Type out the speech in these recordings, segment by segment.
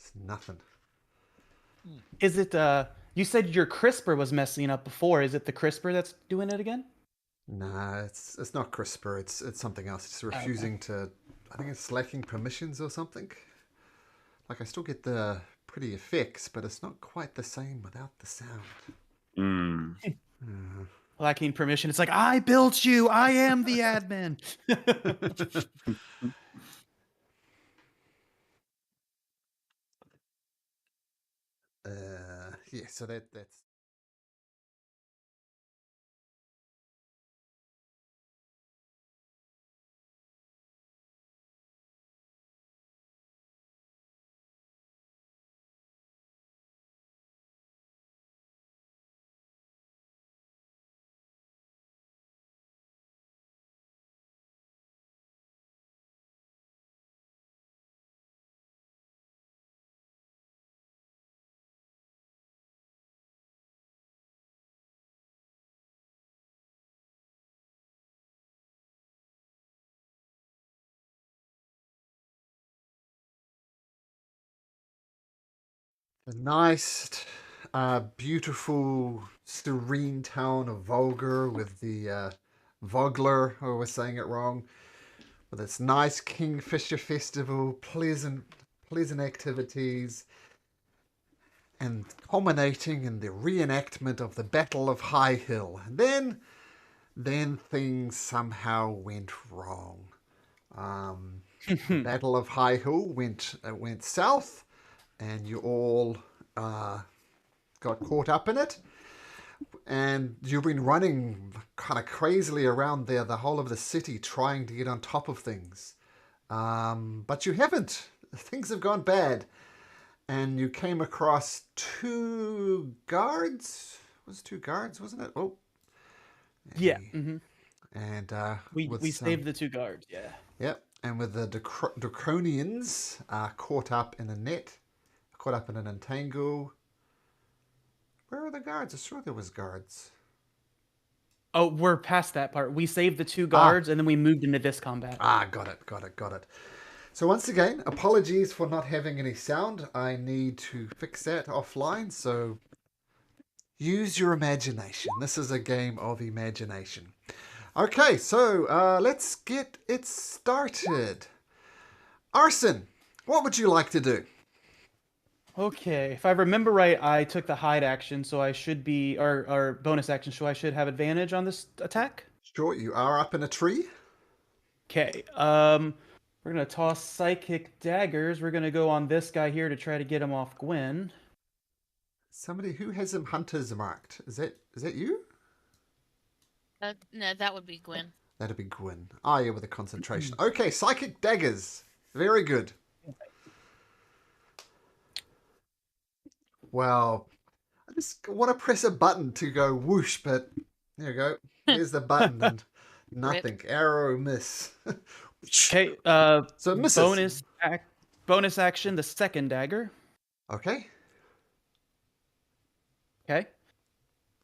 It's nothing. Is it, you said your CRISPR was messing up before. Is it the CRISPR that's doing it again? Nah, it's not CRISPR. It's something else. It's Oh, okay. refusing to. I think it's lacking permissions or something. Like I still get the pretty effects, but it's not quite the same without the sound. Mm. Uh, Lacking permission. It's like, I built you. I am the admin. yeah. So that's. The nice, beautiful, serene town of Vogler with the Vogler, I was saying it wrong, with its nice Kingfisher Festival, pleasant activities, and culminating in the reenactment of the Battle of High Hill. And then things somehow went wrong. The Battle of High Hill went south, and you all uh, got caught up in it. And you've been running kind of crazily around there, the whole of the city, trying to get on top of things. But you haven't. Things have gone bad. And you came across two guards. It was two guards, wasn't it? Oh, Yeah. Mm-hmm. and with We some, saved the two guards. Yeah. yep, and with the draconians caught up in a net, caught up in an entangle. Where are the guards? I sure there was guards. Oh, we're past that part. We saved the two Ah, guards and then we moved into this combat. got it. So once again, apologies for not having any sound. I need to fix that offline. So use your imagination. This is a game of imagination. Okay, so let's get it started. Arson, what would you like to do? Okay, if I remember right, I took the hide action, so I should be, or bonus action, so I should have advantage on this attack. Sure, you are up in a tree. Okay, we're gonna toss psychic daggers. We're gonna go on this guy here to try to get him off Gwen. Somebody who has him hunters marked. Is that you? No, that would be Gwen. That'd be Gwyn. Ah, yeah, with a concentration. Okay, psychic daggers. Very good. Well, I just want to press a button to go whoosh, but there you go. There's the button and nothing. Arrow miss. Okay, So it misses. bonus action, the second dagger. Okay. Okay.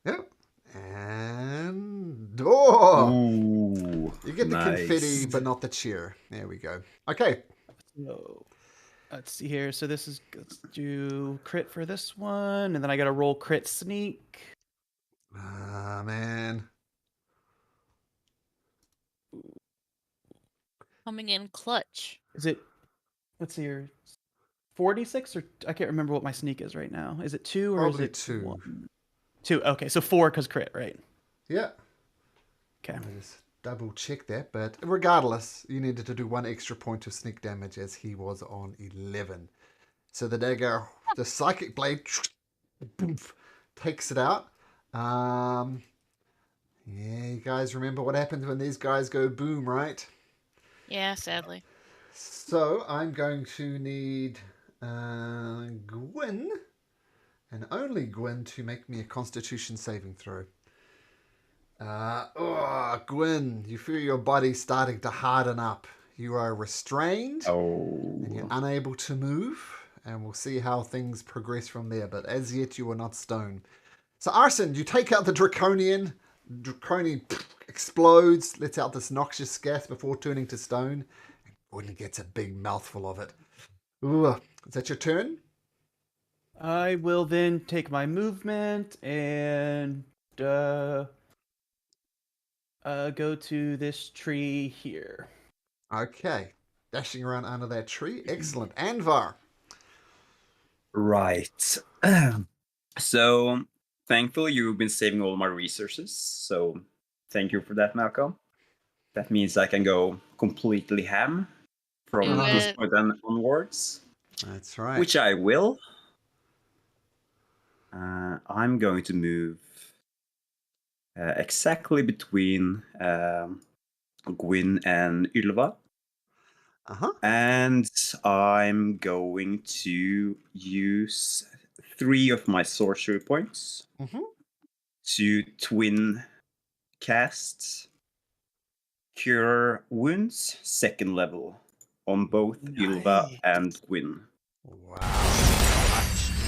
Yep. And oh, Ooh, you get the nice. confetti, but not the cheer. There we go. Okay. So let's see here. So let's do crit for this one, and then I got to roll crit sneak. Ah, man. Coming in clutch. Is it? Let's see here. 46 or I can't remember what my sneak is right now. Is it 2 or Probably is it 2. 1? 2. Okay, so 4 because crit, right? Yeah. Okay. I just double check that, but regardless, you needed to do 1 extra point of sneak damage as he was on 11. So the dagger, the psychic blade, takes it out. Yeah, you guys remember what happens when these guys go boom, right? Yeah, sadly. So I'm going to need Gwyn, and only Gwyn, to make me a Constitution saving throw. Gwyn, you feel your body starting to harden up. You are restrained, and you're Oh. unable to move, and we'll see how things progress from there. But as yet, you are not stone. So Arson, you take out the Draconian. Draconian explodes, lets out this noxious gas before turning to stone. Gwyn gets a big mouthful of it. Ooh, is that your turn? I will then take my movement and go to this tree here. Okay. Dashing around under that tree. Excellent. Anvar. Right. So, thankfully, you've been saving all my resources. So, thank you for that, Malcolm. That means I can go completely ham from Do this it. point onwards, That's right. which I will. I'm going to move exactly between Gwyn and Ylva. Uh-huh. And I'm going to use 3 of my sorcery points Mm-hmm. to twin cast Cure Wounds 2nd level on both Ylva Nice. and Gwyn. Wow.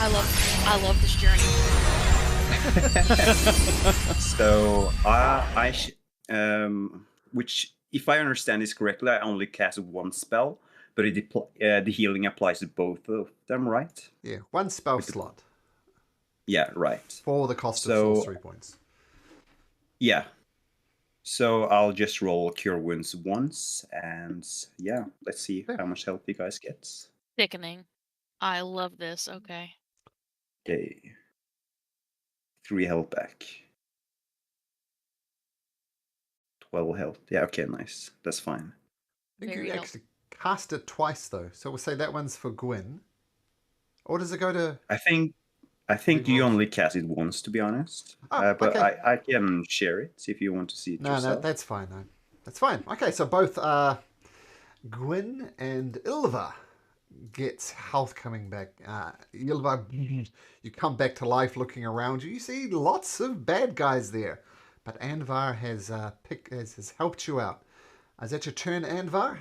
I love this journey. So which, if I understand this correctly, I only cast 1 spell, but the healing applies to both of them, right? Yeah, 1 spell With the- slot Yeah, right. for the cost of So- sorcery points. Yeah. So I'll just roll Cure Wounds once, and yeah, let's see Yeah. how much health you guys get. Sickening. I love this. Okay. Okay. 3 health back. 12 health. Yeah, okay, nice. That's fine. I think Very you helpful. actually cast it twice though. So we'll say that one's for Gwyn. Or does it go to I think you Rerolls. only cast it once, to be honest. Oh, But okay. I can share it if you want to see it No, yourself. that's fine. No, that's fine. Okay, so both Gwyn and Ilva gets health coming back. Ilva, you come back to life looking around you. You see lots of bad guys there. But Anvar has has helped you out. Is that your turn, Anvar?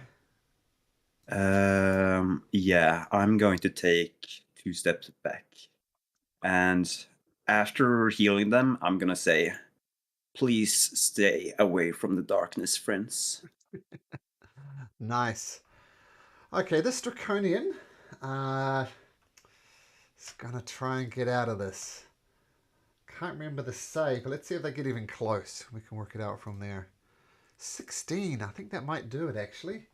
Yeah, I'm going to take 2 steps back. And after healing them, I'm gonna say, please stay away from the darkness, friends. Nice. Okay, this Draconian is gonna try and get out of this. Can't remember the save, but let's see if they get even close. We can work it out from there. 16. I think that might do it actually.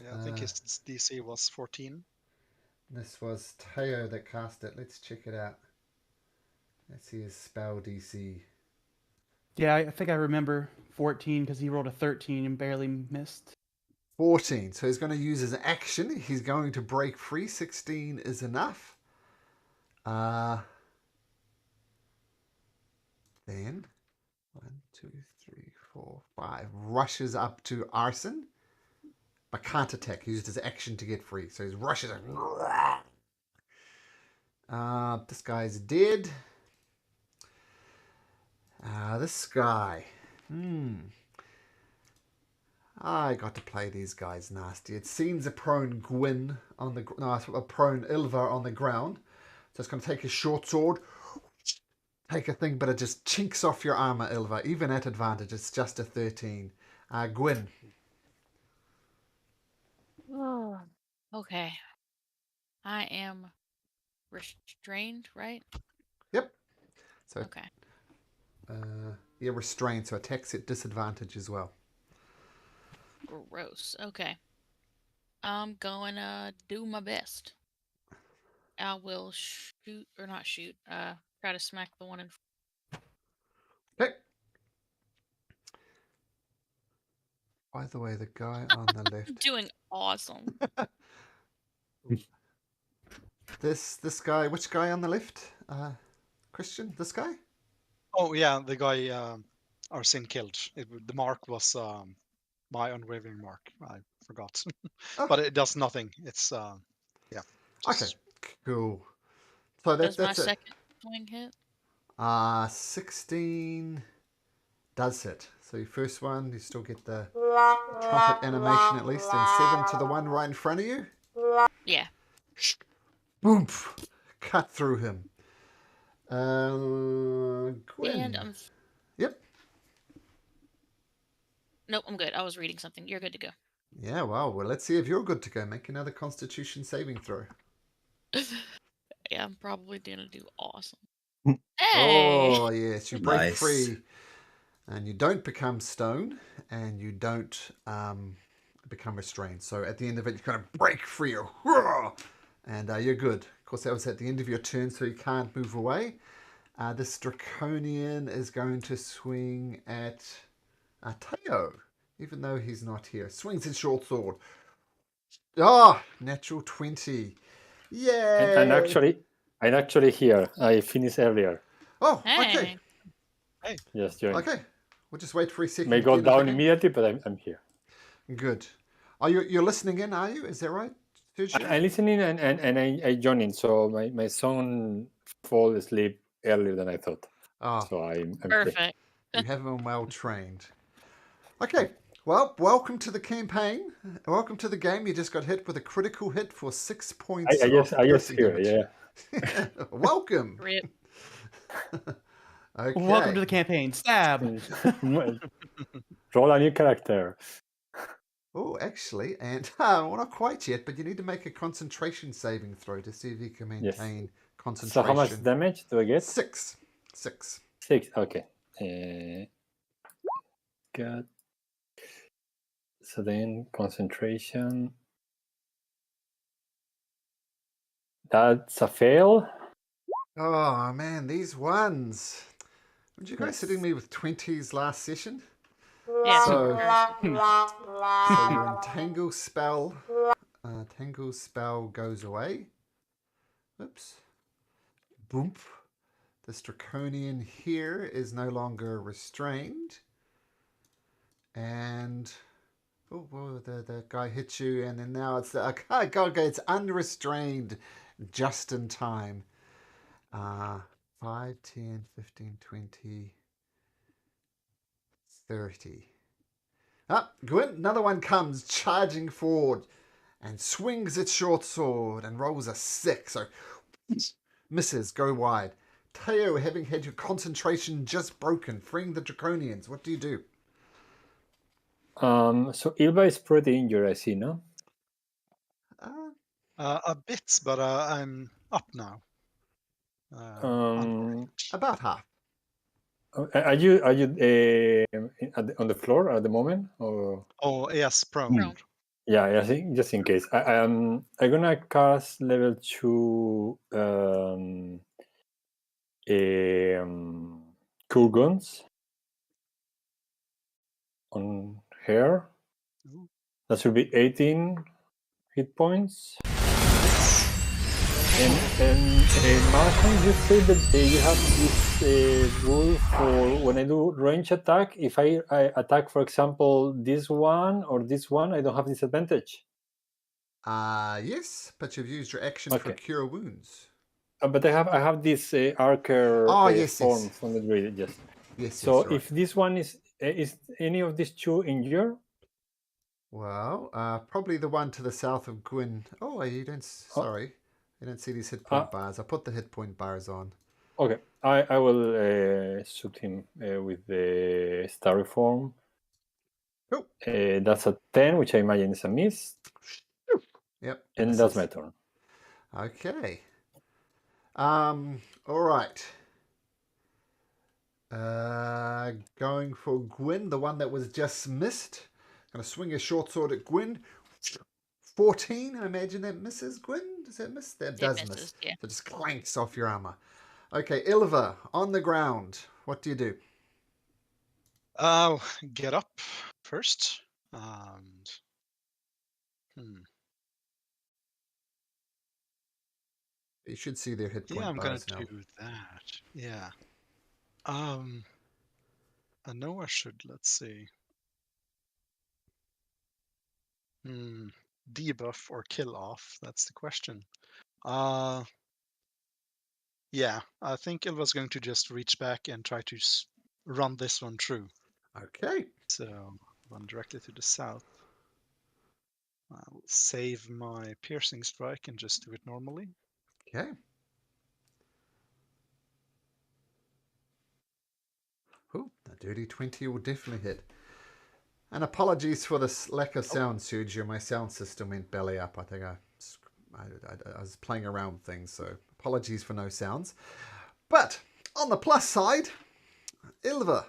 Yeah, I think his DC was 14. This was Teo that cast it. Let's check it out. Let's see his spell DC. Yeah, I think I remember 14 because he rolled a 13 and barely missed. 14. So he's going to use his action. He's going to break free. 16 is enough. Then 1, 2, 3, 4, 5 rushes up to Arson, but can't attack. He used his action to get free, so he rushes. This guy's dead. This guy. I got to play these guys nasty. It seems a prone Gwyn on the a prone Ilva on the ground. So it's going to take his short sword, take a thing, but it just chinks off your armor, Ilva. Even at advantage, it's just a 13. Gwyn. Oh. Okay. I am restrained, right? Yep. So Okay. you're restrained, so attacks at disadvantage as well. Gross. Okay. I'm going to do my best. I will shoot, or not shoot, try to smack the one in Okay. By the way, the guy on the left. doing awesome. This guy, which guy on the left? Christian, this guy? Oh yeah, the guy Arsene killed. The mark was my unwavering mark. I forgot, Oh. but it does nothing. It's yeah. Okay, cool. So Does my that's it. second swing hit? 16 does hit. So your first one, you still get the trumpet animation at least, and 7 to the one right in front of you. Yeah. Boom! Cut through him. Gwyn. And I'm. Yep. Nope, I'm good. I was reading something. You're good to go. Yeah, well, let's see if you're good to go. Make another Constitution saving throw. I'm probably gonna do awesome. Mm. Hey! Oh, yes. You break Nice. free and you don't become stone and you don't become restrained. So at the end of it, you kind of break free and you're good. Of course, that was at the end of your turn, so you can't move away. This draconian is going to swing at Teo, even though he's not here. Swings his short sword. Ah, natural 20. And, Yay! I'm actually here. I finished earlier. Oh, okay. Hey! Hey, Just joined. Okay. We'll just wait for a second May go again. I down think. immediately, but I'm here. Good. Are you're listening in? Are you? Is that right, Sergio? I'm listening and I join in. So my son fall asleep earlier than I thought. Ah, So I'm free. Perfect. you have them well trained. Okay. Well, welcome to the campaign. Welcome to the game. You just got hit with a critical hit for 6 points I just of piercing hear, damage. yeah. Welcome. Rip. Okay. Welcome to the campaign. Stab. Roll a new character. Oh, actually, and well, not quite yet, but you need to make a concentration saving throw to see if you can Yes. maintain So concentration. how much damage do I get? 6. 6. 6. Okay. Got. So then concentration. That's a fail. Oh man, these ones. Weren't you guys Yes. hitting me with 20s last session? Yeah, So- super. So your entangle spell goes away. Oops. Boom. This draconian here is no longer restrained. And oh, the guy hits you, and then now it's it's unrestrained just in time. 5, 10, 15, 20, 30. Ah, Gwyn, another one comes charging forward and swings its short sword and rolls a 6. So misses, go wide. Teo, having had your concentration just broken, freeing the draconians, what do you do? So Ilva is pretty injured, I see, no? a bit, but I'm up now. About half. Are you on the floor at the moment? Or Oh yes, prone. Prone. yeah, I think just in case. I'm gonna cast level 2 cool guns on her. Ooh. That should be 18 hit points. And Martin, you said that you have this rule for when I do range attack. If I attack, for example, this one or this one, I don't have disadvantage. Yes, but you've used your action for Okay. cure wounds. But I have this archer Yes, form yes. from the druid. Yes. Yes, So yes, you're if right. this one is any of these two injured? Well, probably the one to the south of Gwyn. Oh, you don't. Sorry, you don't see these hit point bars. I put the hit point bars on. Okay, I will shoot him with the starry form. Cool. That's a 10, which I imagine is a miss. Yep. And misses. that's my turn. Okay. All right. Going for Gwyn, the one that was just missed. Gonna swing a short sword at Gwyn. 14. I imagine that misses Gwyn. Does that miss? That does It miss. misses, yeah. So it just clanks off your armor. Okay, Ilva, on the ground. What do you do? Get up first, and You should see their hit point yeah, I'm gonna bars now. do that. Yeah. I know I should. Let's see. Debuff or kill off? That's the question. Yeah, I think Ilva's going to just reach back and try to run this one through. Okay. So run directly to the south. I'll save my piercing strike and just do it normally. Okay. Ooh, a dirty 20 will definitely hit. And apologies for this lack of sound, Sergio. My sound system went belly up. I think I was playing around with things, so Apologies for no sounds. But on the plus side, Ilva,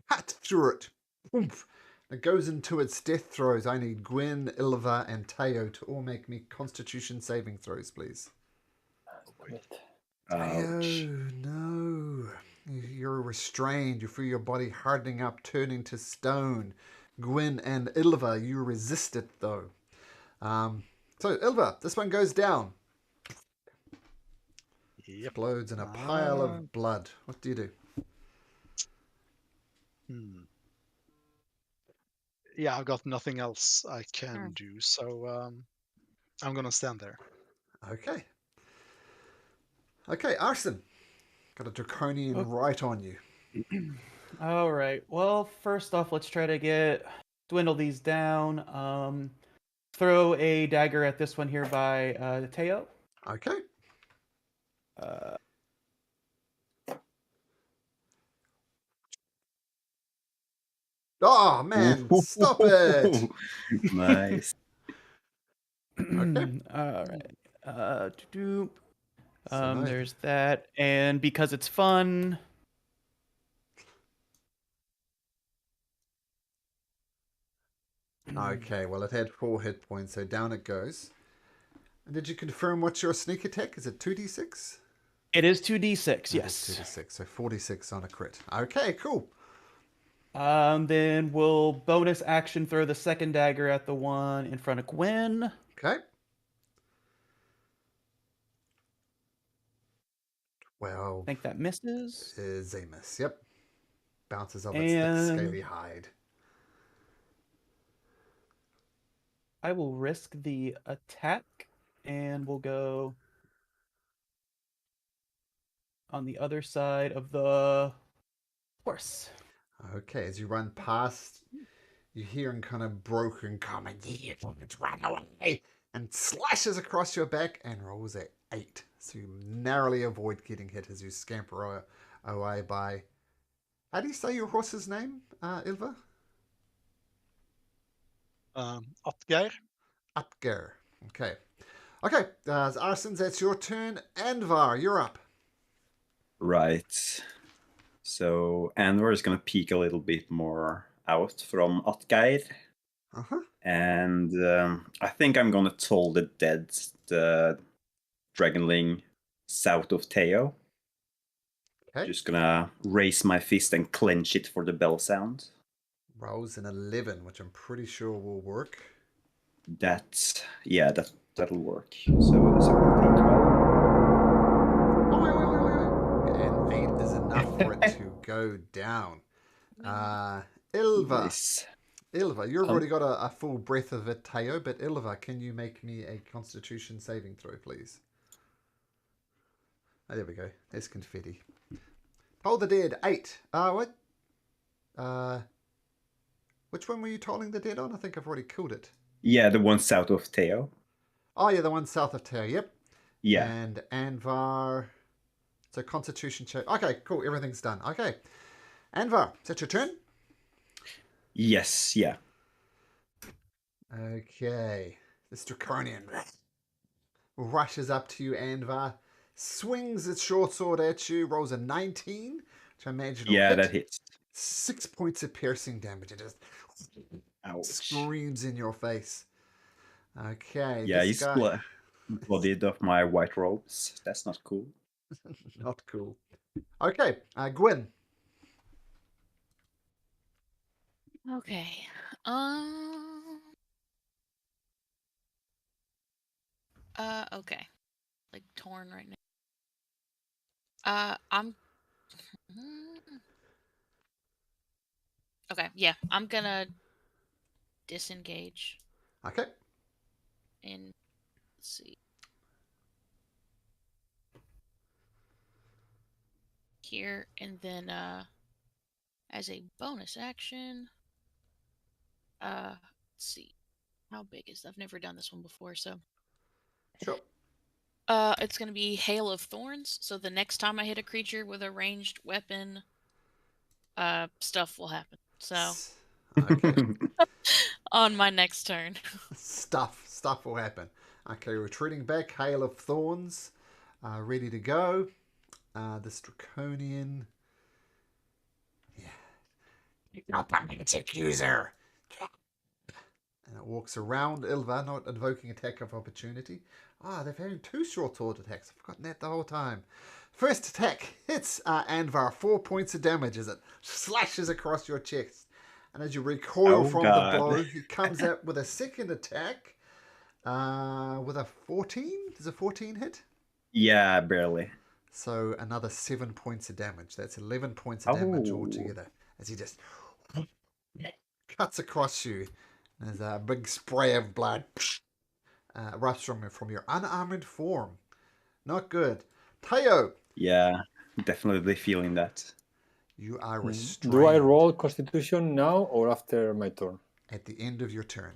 hat through it. Oomph. It goes into its death throes. I need Gwen, Ilva, and Teo to all make me Constitution saving throws, please. Great. Teo, Ouch. no. You're restrained. You feel your body hardening up, turning to stone. Gwen and Ilva, you resist it though. So Ilva, this one goes down. Yep. Explodes in a pile of blood. What do you do? Yeah, I've got nothing else I can do, so I'm gonna stand there. Okay. Okay, Arson. Got a draconian right on you. All right. Well, first off, let's try to dwindle these down. Throw a dagger at this one here by Teo. Okay. Oh man, stop it! Nice. Okay. All right. So no- There's that, and because it's fun. Okay, well it had 4 hit points, so down it goes. And did you confirm what's your sneak attack? Is it 2d6? It is 2d6, It is yes. 2d6, so 46 on a crit. Okay, cool. Then we'll bonus action throw the second dagger at the one in front of Gwen. Okay. 12 I think that misses. is a miss. Yep. Bounces off its thick, And scaly hide. I will risk the attack, and we'll go on the other side of the horse. Okay, as you run past, you hear him kind of broken comment, "Let's run away," and slashes across your back and rolls a 8. So you narrowly avoid getting hit as you scamper away by... How do you say your horse's name, Ilva? Atgeir. Utger. Okay. Okay, Arsons, that's your turn. Anvar, you're up. Right. So Anwar is gonna peek a little bit more out from Atgeir. Uh-huh. And I think I'm gonna toll the dead, the dragonling south of Teo. Okay. Just gonna raise my fist and clench it for the bell sound. Rolls an 11, which I'm pretty sure will work. That'll work. So this will be 12. And 8 is enough for it to go down. Ilva. Nice. Ilva, you've already got a full breath of it, Teo, but Ilva, can you make me a Constitution saving throw, please? Oh, there we go. There's confetti. Toll the dead, 8. What? Which one were you tolling the dead on? I think I've already killed it. Yeah, the one south of Teo. Oh, yeah, the one south of Teo, yep. Yeah. And Anvar. So Constitution check. Okay, cool. Everything's done. Okay. Anvar, is that your turn? Yes, yeah. Okay. This draconian rushes up to you, Anvar, swings its short sword at you, rolls a 19, which I imagine will Yeah, hit. that hits. 6 points of piercing damage. It just Ouch. screams in your face. Okay. Yeah, this he's guy... bloodied off my white robes. That's not cool. Not cool. Okay, Gwen. Okay. Okay. Like torn right now. I'm. Okay. Yeah, I'm gonna disengage Okay. and let's see. Here and then as a bonus action. Let's see. How big is that? I've never done this one before, so Sure. it's gonna be Hail of Thorns. So the next time I hit a creature with a ranged weapon, stuff will happen. So Okay. on my next turn. Stuff will happen. Okay, retreating back, Hail of Thorns. ready to go. This draconian. Yeah. Not the magic user. And it walks around Ilva, not invoking attack of opportunity. They're having 2 short sword attacks. I've forgotten that the whole time. First attack hits Anvar, 4 points of damage as it slashes across your chest. And as you recoil Oh, from God. the blow, he comes out with a second attack with a 14. Does a 14 hit? Yeah, barely. So another 7 points of damage. That's 11 points of damage Oh. altogether. As he just cuts across you. There's a big spray of blood erupts from your unarmored form. Not good. Teo, Yeah, definitely feeling that. you are restrained. Do I roll Constitution now or after my turn? At the end of your turn.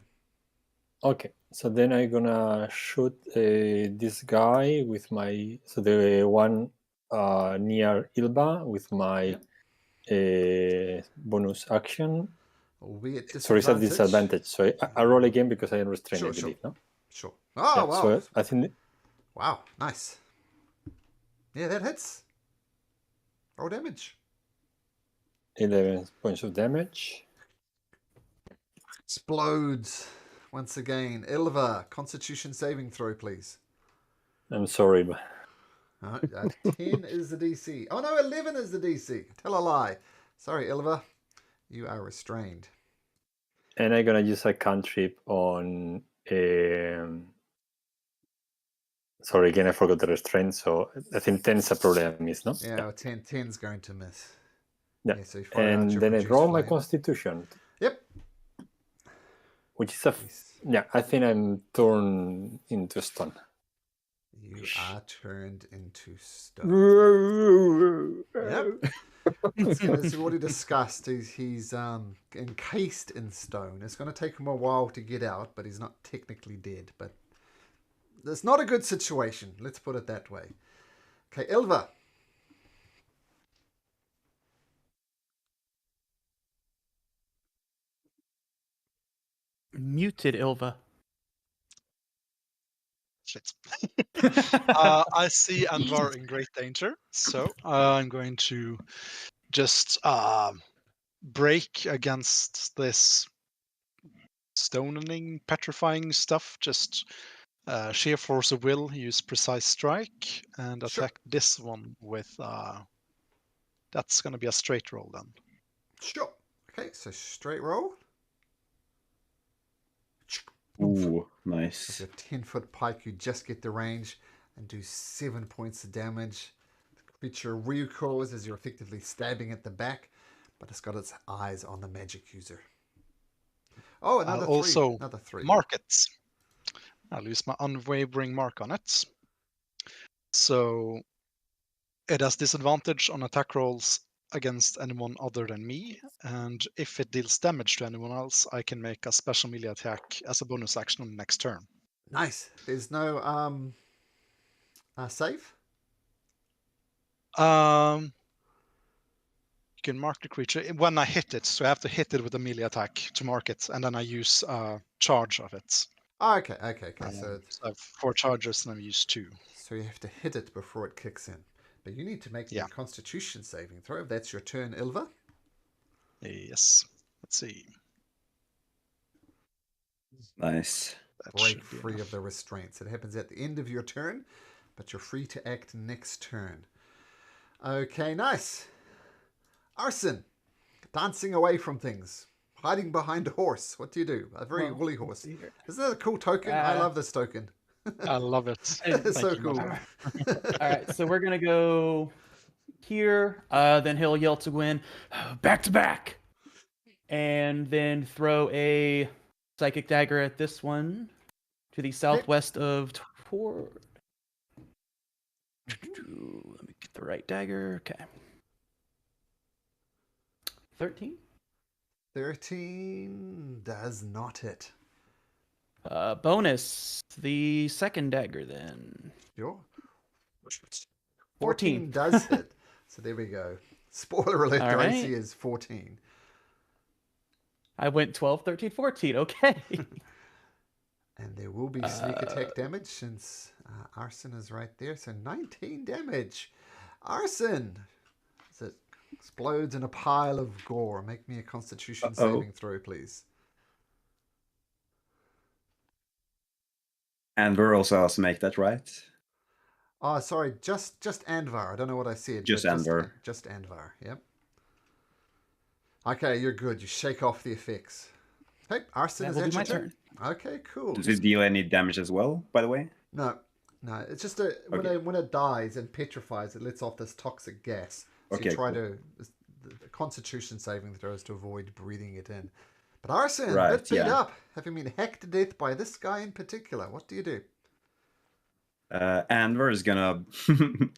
Okay, so then I'm gonna shoot this guy with my the one near Ilba with my bonus action. Albeit Sorry, it's a disadvantage. So I roll again because I am restrained, Sure, I believe, no? Sure. Oh, Yeah, wow. so I think Wow, nice. Yeah, that hits. Roll damage. 11 points of damage. Explodes once again. Ilva, Constitution saving throw, please. I'm sorry, but 10 is the DC. Oh no, 11 is the DC. Tell a lie. Sorry, Ilva. You are restrained. and I'm gonna use a cantrip on. Sorry, again, I forgot the restraint. So I think 10 is a problem, miss, no? Yeah, 10's going to miss. Yeah. So you fire out And your then I produce roll my flame. Constitution. Yep. Which is yeah, I think I'm turned into stone. You are turned into stone. Yep. So as we already discussed, he's encased in stone. It's going to take him a while to get out, but he's not technically dead. But it's not a good situation. Let's put it that way. Okay, Ilva. Muted Ilva. Shit. I see Anvar in great danger, so I'm going to just break against this stoning, petrifying stuff. Just sheer force of will, use precise strike, and attack this one with. That's going to be a straight roll then. Sure. Okay, so straight roll. Ooh, With nice. your 10-foot pike, you just get the range and do 7 points of damage. The creature recoils as you're effectively stabbing at the back, but it's got its eyes on the magic user. Oh, another 3. Also, Another 3. Mark it. I'll use my unwavering mark on it. So it has disadvantage on attack rolls against anyone other than me, and if it deals damage to anyone else, I can make a special melee attack as a bonus action on the next turn. Nice. There's no save? You can mark the creature when I hit it, so I have to hit it with a melee attack to mark it, and then I use charge of it. Oh, okay. So I have 4 charges and I use 2. So you have to hit it before it kicks in. But you need to make the Constitution saving throw. That's your turn, Ilva. Yes. Let's see. Nice. That Break should be free enough. of the restraints. It happens at the end of your turn, but you're free to act next turn. Okay, nice. Arson, dancing away from things, hiding behind a horse. What do you do? A very woolly horse. Isn't that a cool token? I love this token. I love it. It's so cool. All right, so we're gonna go here. Then he'll yell to Gwen, "Back to back," and then throw a psychic dagger at this one to the southwest of Tor. Let me get the right dagger. Okay. 13. 13 does not hit. Bonus, the second dagger then. Sure. 14 does hit. So there we go. Spoiler alert, All Dicey right. is 14. I went 12, 13, 14. Okay. And there will be sneak attack damage since Arson is right there. So 19 damage. Arson! As it explodes in a pile of gore. Make me a constitution saving throw, please. And we're also has to make that, right? Oh, sorry, just Andvar. I don't know what I said. Just but Andvar. Just Andvar, yep. Okay, you're good. You shake off the effects. Hey, Arson, That is will that be your my turn? Okay, cool. Does it deal any damage as well, by the way? No, it's just Okay. when it dies and petrifies, it lets off this toxic gas. So you Okay, try cool. the Constitution saving throws to avoid breathing it in. But Arson, a Right, bit beat yeah. up, having been hacked to death by this guy in particular. What do you do? Anvar is gonna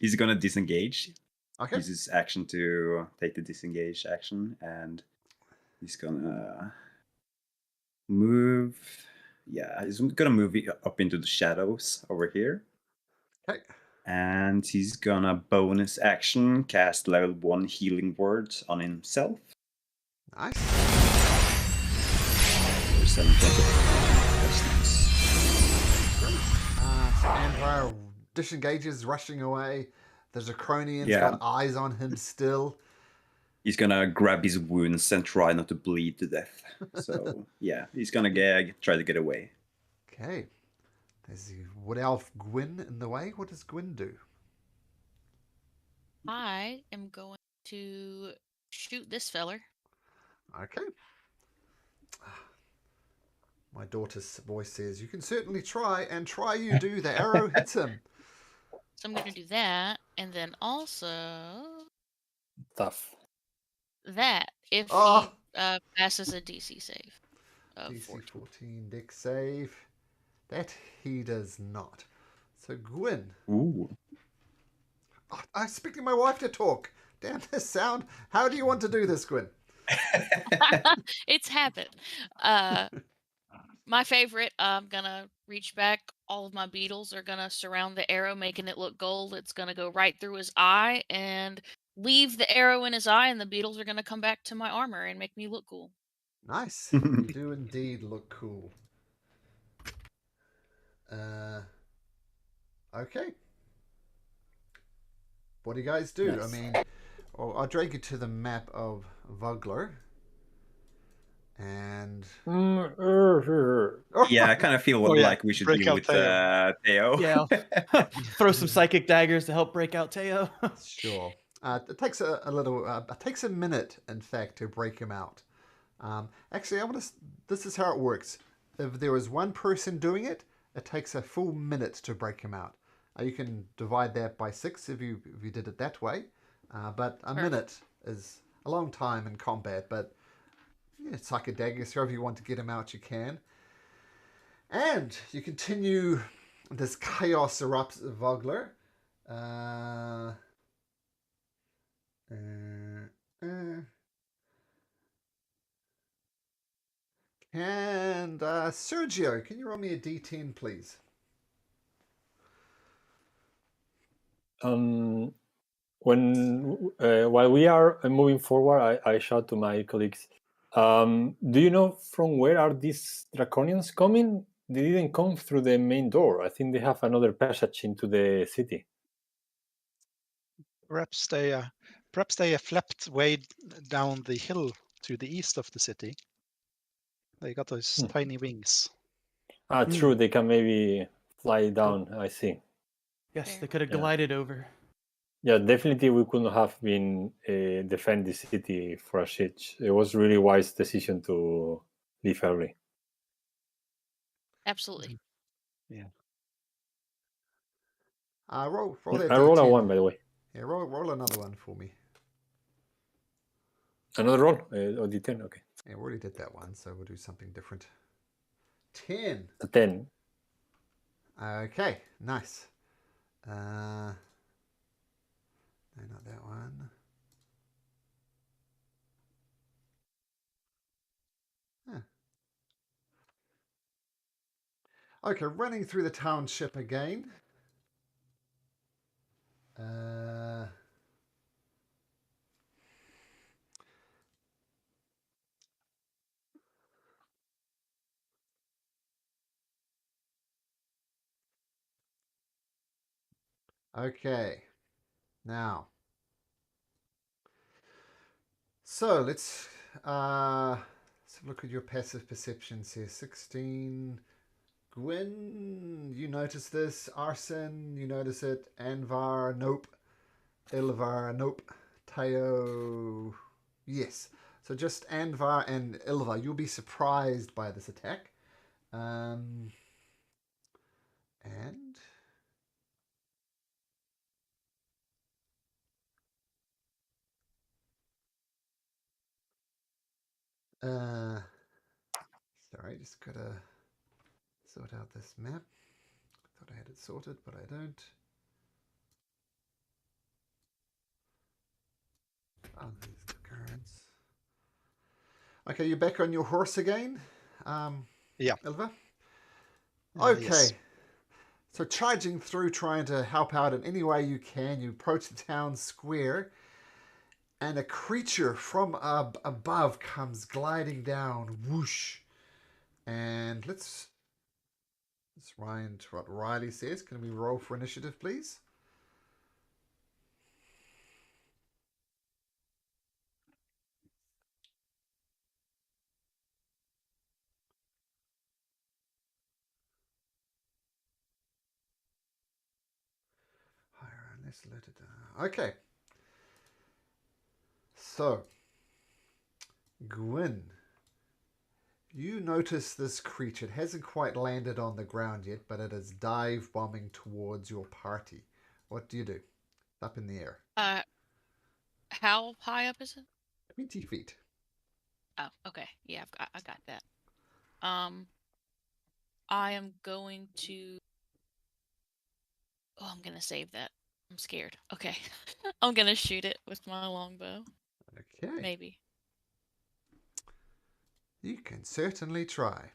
he's gonna disengage. Okay, Use his action to take the disengage action, and he's gonna move. Yeah, he's gonna move up into the shadows over here. okay, And he's gonna bonus action cast level 1 healing word on himself. nice. For 7 points of resistance. So Andvar disengages, rushing away. The Draconian's Yeah. got eyes on him still. He's gonna grab his wounds and try not to bleed to death. So yeah, he's gonna try to get away. Okay. There's the Wood Elf Gwyn in the way. What does Gwyn do? I am going to shoot this feller. Okay. My daughter's voice says, you can certainly try, and try you do. The arrow hits him. So I'm going to do that, and then also Tough. that if Oh. he passes a DC save of DC 14. 14 deck save. That he does not. So Gwyn. Ooh. Oh, I'm expecting my wife to talk. Damn this sound. How do you want to do this, Gwyn? It's habit. My favorite, I'm gonna reach back. All of my beetles are gonna surround the arrow, making it look gold. It's gonna go right through his eye and leave the arrow in his eye, and the beetles are gonna come back to my armor and make me look cool. Nice. You do indeed look cool. Okay. What do you guys do? Nice. I mean, I'll drag you to the map of Vogler. And Yeah, I kind of feel like we should break deal out with Theo. Theo. Yeah. Throw some psychic daggers to help break out Teo. Sure. It takes a little. It takes a minute, in fact, to break him out. Actually, I want to. This is how it works. If there is one person doing it, it takes a full minute to break him out. You can divide that by 6 if you did it that way. But a minute is a long time in combat. But yeah, psychic daggers, however you want to get him out, you can. And you continue. This chaos erupts at Vogler. And Sergio, can you roll me a d10, please? When while we are moving forward, I shout to my colleagues, do you know from where are these draconians coming? They didn't come through the main door. I think they have another passage into the city. Perhaps they have flapped way down the hill to the east of the city. They got those tiny wings. True. They can maybe fly down. I see. Yes, Fair. they could have Yeah. glided over. Yeah, definitely we couldn't have been defend the city for a siege. It was really wise decision to leave early. Absolutely. Yeah. Roll that I roll a d10. 1, by the way. Yeah, roll another one for me. Another roll? Or D10? Okay. Yeah, we already did that one, so we'll do something different. 10. A 10. Okay, nice. No, not that one. Huh. Okay, running through the township again. Okay. Now. So let's look at your passive perceptions here. 16. Gwyn, you notice this. Arson, you notice it. Anvar, nope. Ilvar, nope. Teo, yes. So just Anvar and Ilvar, you'll be surprised by this attack. And sorry, just gotta sort out this map. Thought I had it sorted, but I don't. Oh, these currents. Okay, you're back on your horse again, Yeah. Ilva? Okay. Yes. So charging through, trying to help out in any way you can, you approach the town square, and a creature from above comes gliding down, whoosh. And let's wind what Riley says. Can we roll for initiative, please? Higher, let's let it. Okay. So, Gwyn, you notice this creature. It hasn't quite landed on the ground yet, but it is dive bombing towards your party. What do you do? Up in the air. How high up is it? 20 feet. Oh, okay. Yeah, I got that. I am going to. Oh, I'm gonna save that. I'm scared. Okay. I'm gonna shoot it with my longbow. Okay. Maybe. You can certainly try.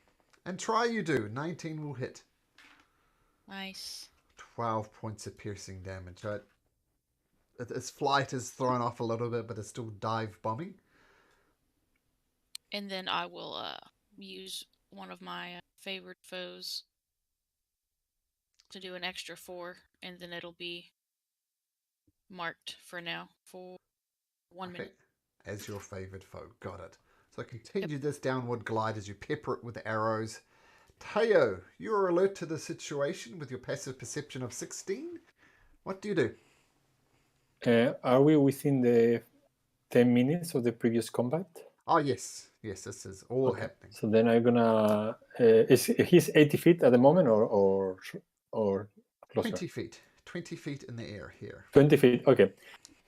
And try you do. 19 will hit. Nice. 12 points of piercing damage. Its flight is thrown off a little bit, but it's still dive bombing. And then I will use one of my favorite foes to do an extra 4, and then it'll be marked for now for 1 minute. As your favorite foe. Got it. So continue this downward glide as you pepper it with arrows. Teo, you're alert to the situation with your passive perception of 16. What do you do? Are we within the 10 minutes of the previous combat? Oh, yes. Yes, this is all happening. So then I'm gonna. He's 80 feet at the moment, or closer? 20 feet. 20 feet in the air here. 20 feet. Okay.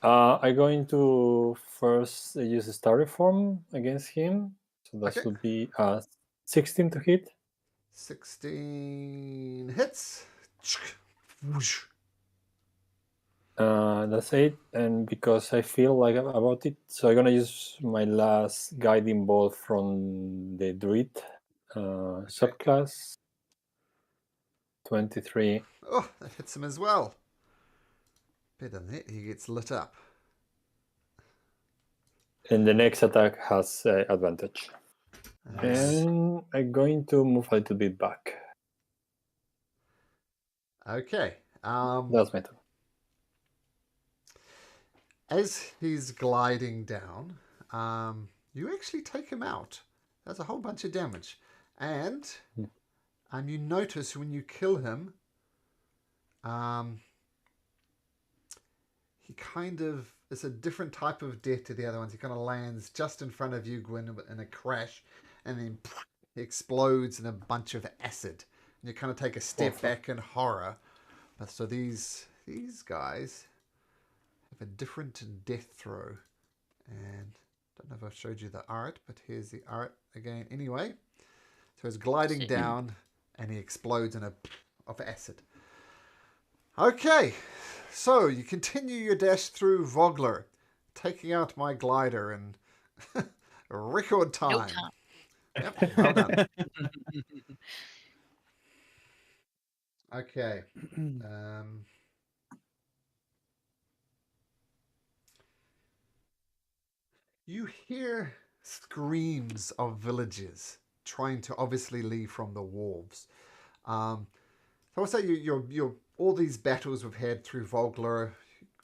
I'm going to first use a starry form against him. So that should be 16 to hit. 16 hits. Whoosh. That's it. And because I feel like about it, so I'm gonna use my last guiding bolt from the druid subclass. 23. Oh, that hits him as well. Better than that, he gets lit up. And the next attack has advantage. And I'm going to move a little bit back. Okay. That's my turn. As he's gliding down, you actually take him out. That's a whole bunch of damage. And you notice when you kill him, he kind of is a different type of death to the other ones. He kind of lands just in front of you, Gwyn, in a crash, and then he explodes in a bunch of acid. And you kind of take a step back in horror. But so these guys have a different death throw. And I don't know if I've showed you the art, but here's the art again anyway. So he's gliding down and he explodes in of acid. Okay, so you continue your dash through Vogler, taking out my glider in record time. No time. Yep, well done. Okay. You hear screams of villagers trying to obviously leave from the wolves. So I'll say you're all these battles we've had through Vogler,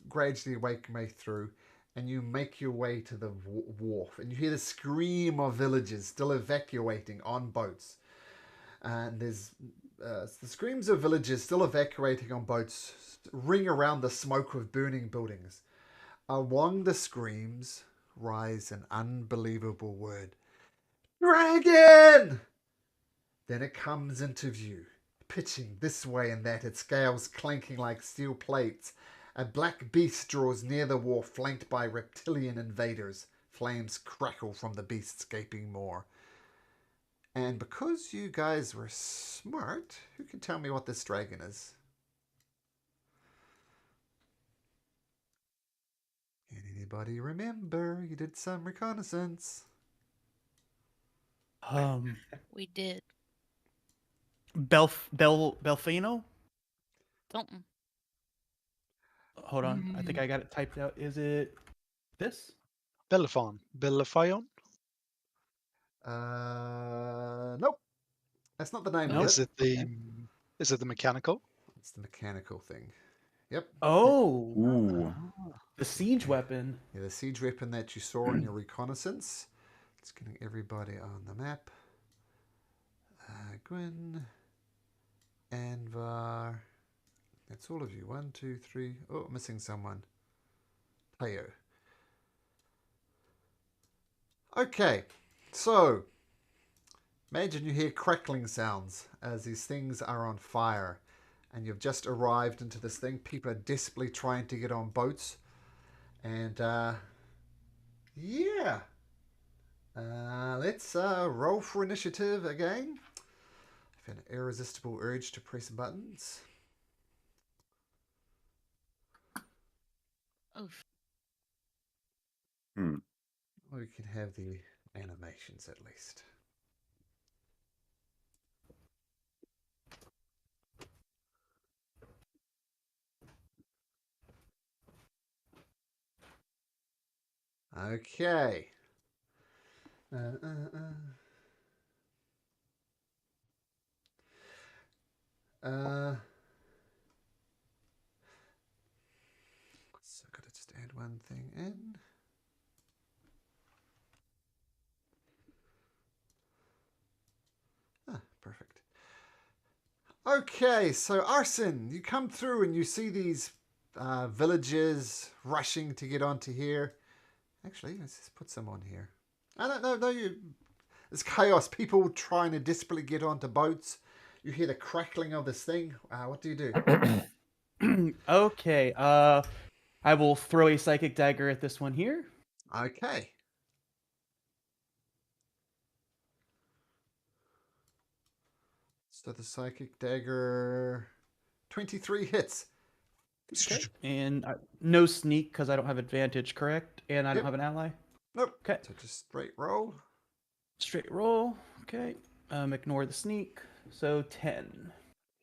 gradually make your way through, and you make your way to the wharf, and you hear the scream of villagers still evacuating on boats. And there's the screams of villagers still evacuating on boats ring around the smoke of burning buildings. Along the screams rise an unbelievable word. Dragon! Then it comes into view, pitching this way and that, its scales clanking like steel plates. A black beast draws near the wharf, flanked by reptilian invaders. Flames crackle from the beast's gaping maw. And because you guys were smart, who can tell me what this dragon is? Can anybody remember? You did some reconnaissance. We did. Belfino? Something. Hold on. I think I got it typed out. Is it this? Bellefion. Bellefion? Nope. That's not the name Nope. of Is it. it the mechanical? It's the mechanical thing. Yep. Oh. Ooh. The siege weapon. Yeah, the siege weapon that you saw in your reconnaissance. It's getting everybody on the map. Gwyn, Anvar. That's all of you. 1, 2, 3. Oh, missing someone. Teo. Okay, so imagine you hear crackling sounds as these things are on fire, and you've just arrived into this thing. People are desperately trying to get on boats, and yeah. Let's roll for initiative again. I've an irresistible urge to press buttons. Oof. We can have the animations at least. Okay. So I gotta just add one thing in. Perfect. Okay, so Arson, you come through and you see these villagers rushing to get onto here. Actually, let's just put some on here. No, it's chaos. People trying to desperately get onto boats. You hear the crackling of this thing. What do you do? Okay. I will throw a psychic dagger at this one here. Okay. So the psychic dagger, 23 hits. Okay. And no sneak because I don't have advantage, correct? And I don't have an ally. Nope. Okay. So just straight roll. Straight roll. Okay. Ignore the sneak. So 10.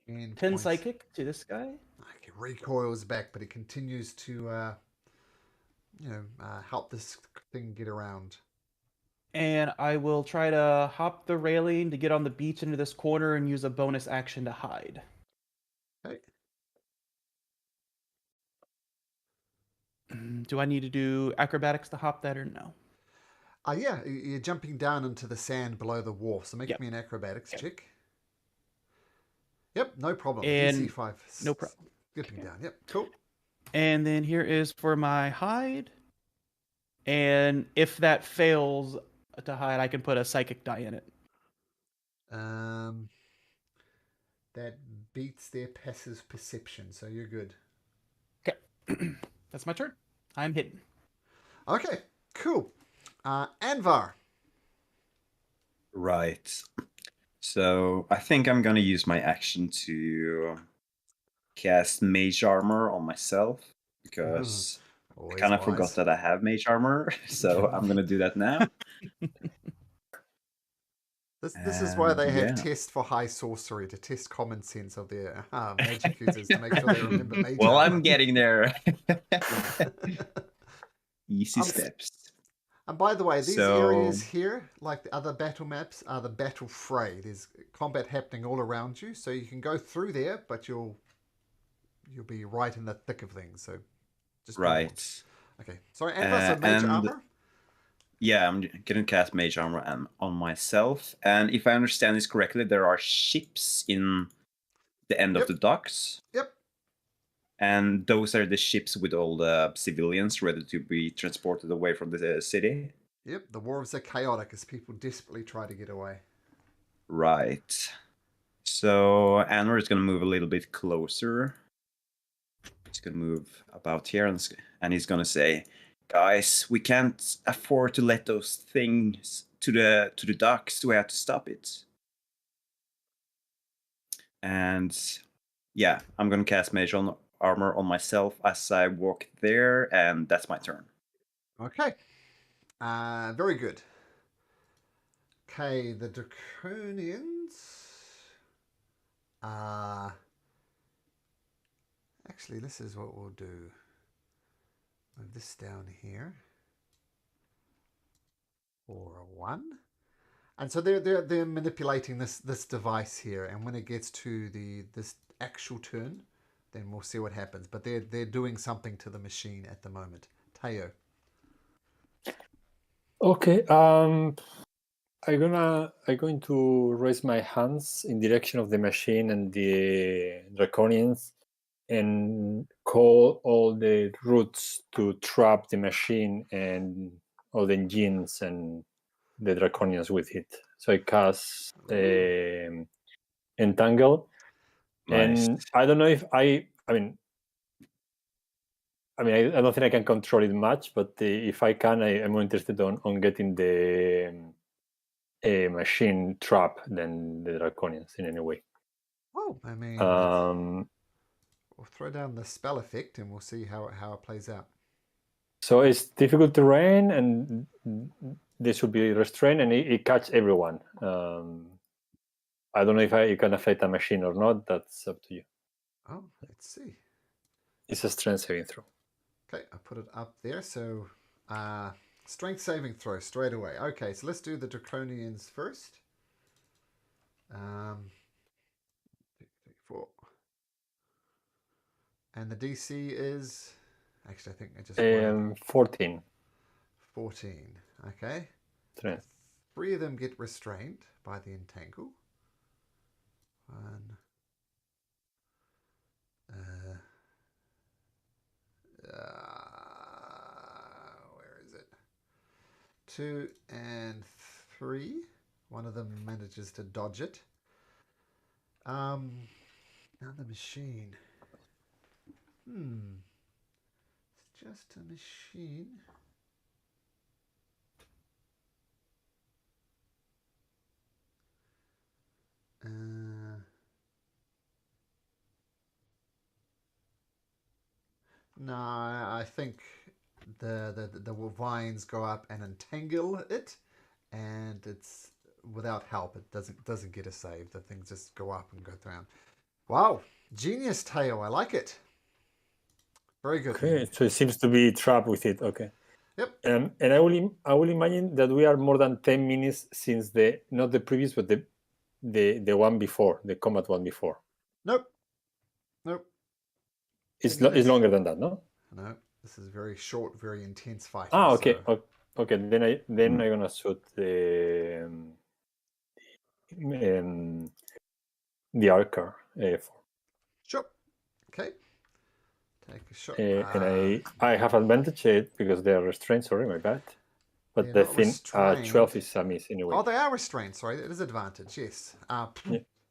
And 10 points. psychic to this guy. Okay, recoils back, but it continues to, help this thing get around. And I will try to hop the railing to get on the beach into this corner and use a bonus action to hide. Okay. Do I need to do acrobatics to hop that or no? Yeah, you're jumping down into the sand below the wharf, so make me an acrobatics check. Yep, no problem. And DC 5. no problem. Skipping down. Yep, cool. And then here is for my hide. And if that fails to hide, I can put a psychic die in it. That beats their passive perception, so you're good. Okay. That's my turn. I'm hidden. Okay, cool. Anvar. Right. So I think I'm gonna use my action to cast Mage Armor on myself because I kind of forgot that I have Mage Armor, so I'm gonna do that now. This is why they have tests for high sorcery, to test common sense of their magic users to make sure they remember Mage Well, Armor. I'm getting there. Easy steps. And by the way, these areas here, like the other battle maps, are the battle fray. There's combat happening all around you, so you can go through there, but you'll you'll be right in the thick of things. So just be warned. Right. Okay. Sorry, Anvar, so major And armor? yeah, I'm gonna cast Mage Armor on myself. And if I understand this correctly, there are ships in the end of Yep. the docks. Yep. And those are the ships with all the civilians ready to be transported away from the city. Yep. The wharves are chaotic as people desperately try to get away. Right. So Anwar is going to move a little bit closer. He's going to move about here and he's going to say, "Guys, we can't afford to let those things to the docks. We have to stop it." And yeah, I'm going to cast Mage Armor on myself as I walk there, and that's my turn. Okay. Very good. Okay, the Draconians. Actually, this is what we'll do. Move this down here. For a 1. And so they're manipulating this device here, and when it gets to this actual turn, then we'll see what happens. But they're doing something to the machine at the moment. Teo. Okay. I'm going to raise my hands in direction of the machine and the Draconians, and call all the routes to trap the machine and all the engines and the Draconians with it. So I cast Entangle, Nice. and I don't know if I don't think I can control it much, but if I can, I'm more interested on getting the machine trap than the Draconians in any way. Oh, I mean, we'll throw down the spell effect and we'll see how it plays out. So it's difficult terrain, and this should be restrained, and it catch everyone. I don't know if you can affect a machine or not. That's up to you. Oh, let's see. It's a strength saving throw. Okay, I put it up there. So, strength saving throw straight away. Okay, so let's do the Draconians first. 4. And the DC is... Actually, I think I just wanted... 14. 14. Okay. Strength. 3 of them get restrained by the entangle. 1. Where is it? 2 and 3. One of them manages to dodge it. Now the machine. It's just a machine. No, I think the vines go up and entangle it, and it's without help. It doesn't get a save. The things just go up and go down. Wow, genius, Teo. I like it. Very good. Okay, so it seems to be trapped with it. Okay. Yep. And I will imagine that we are more than 10 minutes since not the previous, but the one before, the combat one before. Nope. It's longer than that, no? No, this is very short, very intense fight. Okay. So... Okay. Then I'm gonna shoot the archer. Sure. Okay. Take a shot. And I have advantage because they are restrained. Sorry, my bad. But the thing, 12 is a miss anyway. Oh, they are restrained. Sorry, it is advantage. Yes.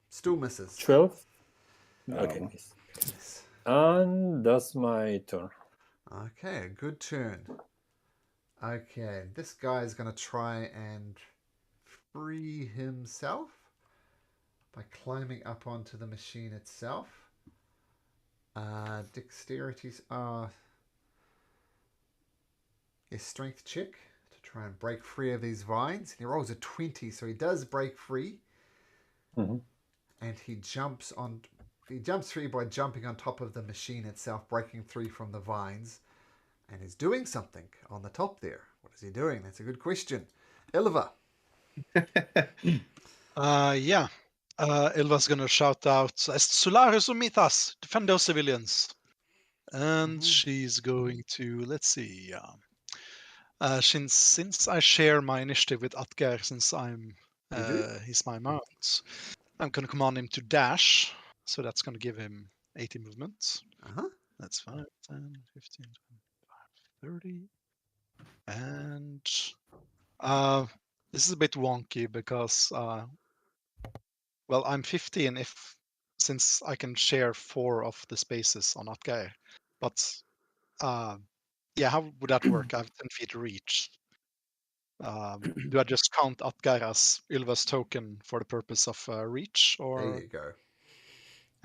Still misses. 12. Okay, miss. Yes. And that's my turn. Okay, good turn. Okay, this guy is going to try and free himself by climbing up onto the machine itself. Dexterity's his strength check to try and break free of these vines. He rolls a 20, so he does break free. Mm-hmm. And he jumps free by jumping on top of the machine itself, breaking free from the vines. And he's doing something on the top there. What is he doing? That's a good question. Ilva. Yeah. Ilva's gonna shout out, Solaris will meet us! Defend those civilians! And she's going to, let's see, since I share my initiative with Atger, since he's my mount, I'm gonna command him to dash, so that's gonna give him 80 movements. That's 5, 10, 15, 25, 30. And this is a bit wonky because, well, I'm 15 since I can share 4 of the spaces on Atgeir. But yeah, how would that work? I have 10 feet reach. Do I just count Atgeir as Ylva's token for the purpose of reach, There or you go.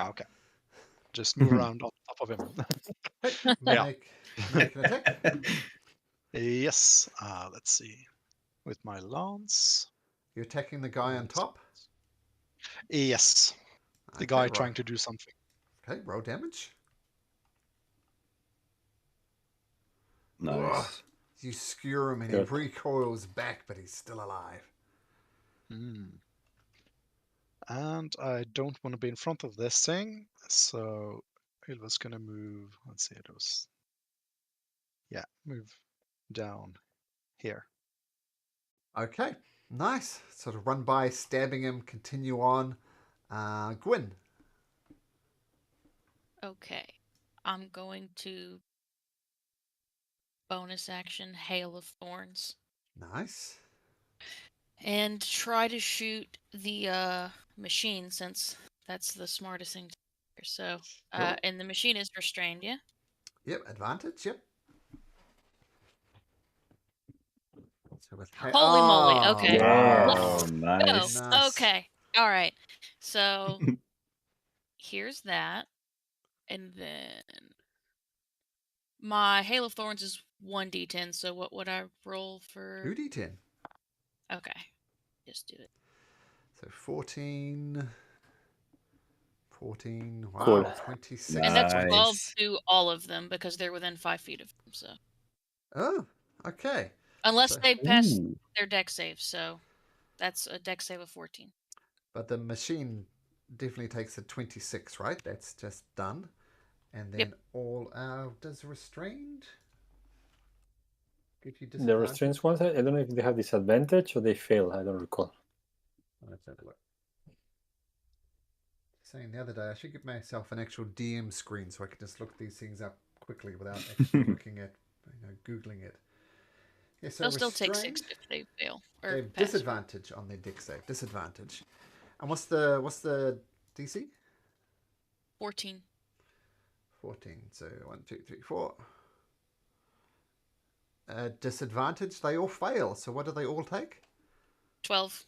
okay, just move around on top of him? Hey, Yeah. make an attack. Yes. Let's see. With my lance. You're attacking the guy on top. Yes. The guy trying to do something. Okay, roll damage. Nice. Ugh. You skewer him and he Good. recoils back, but he's still alive. And I don't want to be in front of this thing, so Ylva's gonna move. Let's see, it was. Yeah, move down here. Okay, nice. Sort of run by, stabbing him, continue on. Gwyn. Okay. I'm going to bonus action Hail of Thorns Nice. and try to shoot the machine, since that's the smartest thing to do. So, Cool. and the machine is restrained, yeah? Yep, advantage, yep. So with Holy moly, okay. Wow, Let's nice. go. Nice. Okay. All right. So here's that. And then my Hail of Thorns is 1d10, so what would I roll for? 2d10. Okay. Just do it. So 14. 14. Wow, Cool. 26. And that's 12 Nice. to all of them because they're within 5 feet of them, so. Oh, okay. Unless So- they pass Ooh. their deck save, so that's a deck save of 14. But the machine definitely takes a 26, right? That's just done. And then Yep. all does restrained give you The disadvantage? restraints ones, I don't know if they have disadvantage or they fail. I don't recall. Let's have a look. Saying the other day, I should give myself an actual DM screen so I can just look these things up quickly without actually looking at, Googling it. Yeah, so They'll still take restrained, 6 if they fail. they Or have pass. disadvantage on their deck save. Disadvantage. And what's the DC? 14. 14. So 1, 2, 3, 4. Disadvantage, they all fail. So what do they all take? 12.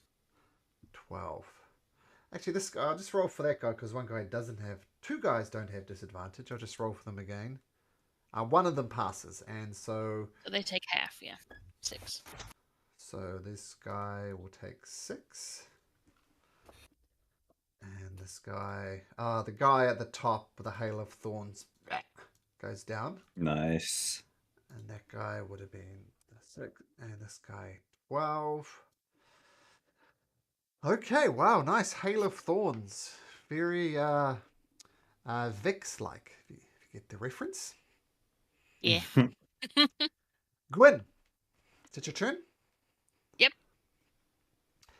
12. Actually, this guy, I'll just roll for that guy because one guy doesn't have. 2 guys don't have disadvantage. I'll just roll for them again. One of them passes, and so So they take half, yeah. 6. this guy will take 6. And this guy, the guy at the top with the Hail of Thorns goes down. Nice. And that guy would have been 6. And this guy, 12. Okay, wow, nice Hail of Thorns. Very Vix-like, if you get the reference. Yeah. Gwyn, is it your turn? Yep.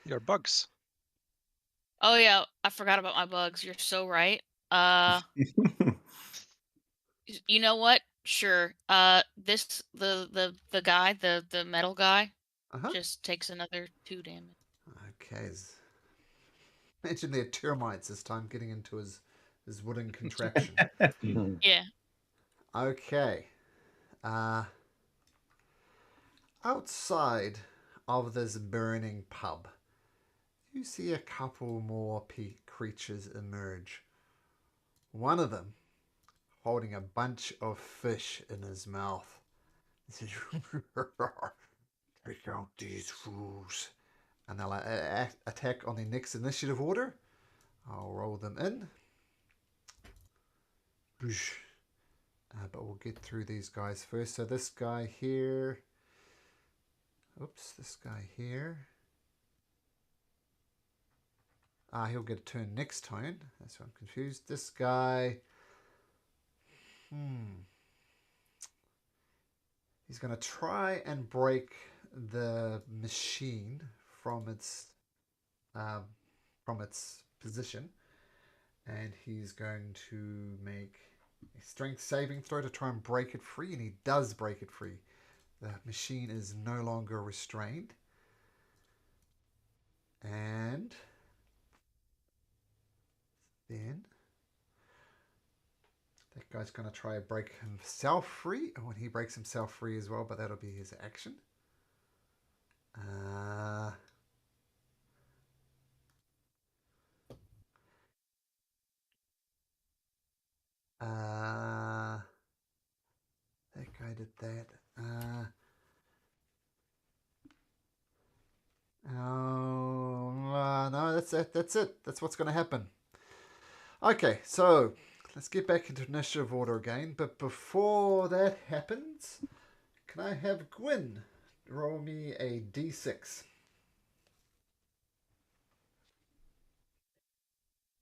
Your bugs. Oh yeah, I forgot about my bugs. You're so right. You know what? Sure. This the guy, the metal guy, just takes another 2 damage. Okay. Imagine they're termites this time getting into his wooden contraption. Yeah. Okay. Outside of this burning pub, you see a couple more creatures emerge. One of them holding a bunch of fish in his mouth. He says, "Take out these fools." And they'll attack on the next initiative order. I'll roll them in. But we'll get through these guys first. So this guy here. Oops, this guy here. He'll get a turn next turn. That's why I'm confused. This guy. He's going to try and break the machine from its position, and he's going to make a strength saving throw to try and break it free, and he does break it free. The machine is no longer restrained, and then that guy's going to try and break himself free. Oh, and he breaks himself free as well, but that'll be his action. That guy did that. No, that's it. That's it. That's what's going to happen. Okay, so let's get back into initiative order again. But before that happens, can I have Gwyn roll me a d6?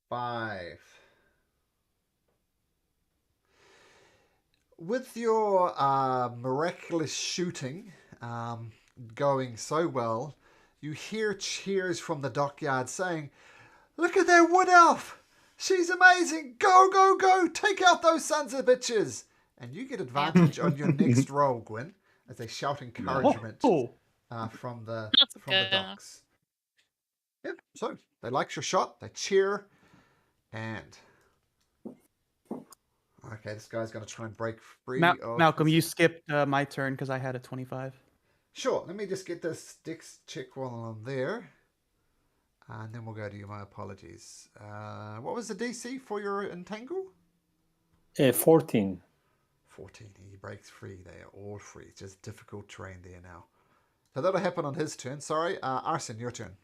5. With your miraculous shooting going so well, you hear cheers from the dockyard saying, "Look at that wood elf! She's amazing! Go, go, go! Take out those sons of bitches!" And you get advantage on your next roll, Gwyn, as they shout encouragement from the docks. Yep. So they like your shot. They cheer, and okay, this guy's going to try and break free. Malcolm, you skipped my turn because I had a 25. Sure. Let me just get this dex check while I'm there. And then we'll go to you. My apologies. What was the DC for your entangle? 14. 14. He breaks free. They are all free. It's just difficult terrain there now. So that'll happen on his turn. Sorry. Arsene, your turn.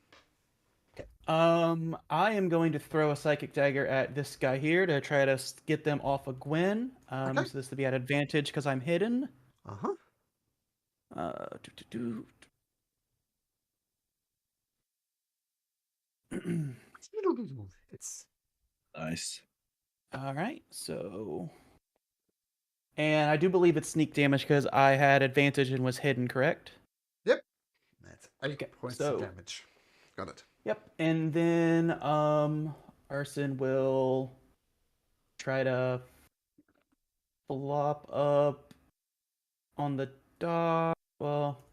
I am going to throw a psychic dagger at this guy here to try to get them off of Gwyn. Okay. So this will be at advantage because I'm hidden. It's nice. All right, so, and I do believe it's sneak damage because I had advantage and was hidden, correct? Yep. That's 8 points of damage. Got it. Yep, and then Arsene will try to flop up on the dock. Well,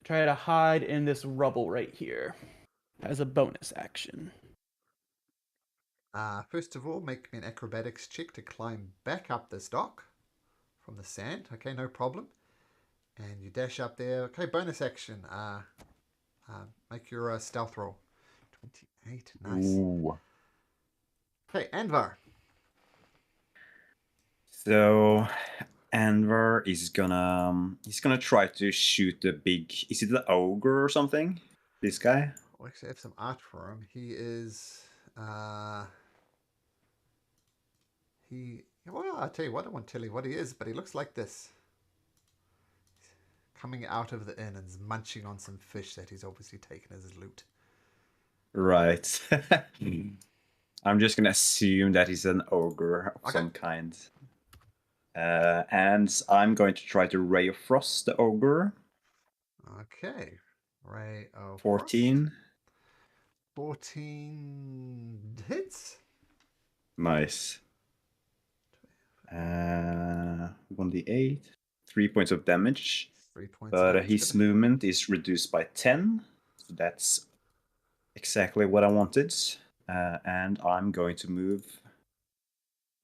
try to hide in this rubble right here as a bonus action. First of all, make me an acrobatics check to climb back up this dock from the sand. Okay, no problem. And you dash up there. Okay, bonus action. Make your stealth roll. 28. Nice. Ooh. Okay, Anvar. So Anvar is gonna try to shoot the big. Is it the ogre or something? This guy. I'll actually have some art for him. He is. Well, I'll tell you what. I won't tell you what he is, but he looks like this. Coming out of the inn and is munching on some fish that he's obviously taken as his loot. Right. I'm just gonna assume that he's an ogre of some kind. And I'm going to try to Ray of Frost the ogre. Okay. Ray of 14. Frost. 14 hits. Nice. 1d8. 3 points of damage. 3 points. But his movement is reduced by 10. So that's exactly what I wanted. And I'm going to move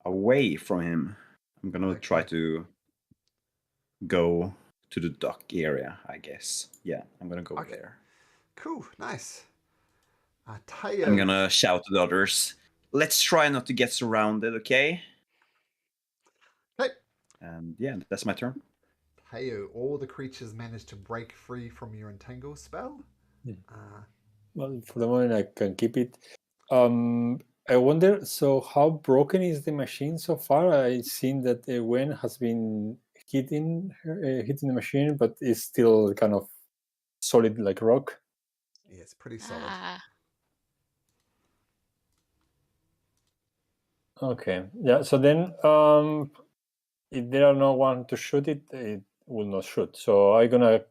away from him. I'm going to try to go to the dock area, I guess. Yeah, I'm going to go there. Cool, nice. I'm going to shout to the others, let's try not to get surrounded, okay? Okay. And yeah, that's my turn. Teo, all the creatures managed to break free from your entangle spell. Well, for the moment, I can keep it. I wonder, so how broken is the machine so far? I've seen that Gwen has been hitting the machine, but it's still kind of solid like rock. Yeah, it's pretty solid. Okay. Yeah. So then, if there are no one to shoot it, it will not shoot. So I'm gonna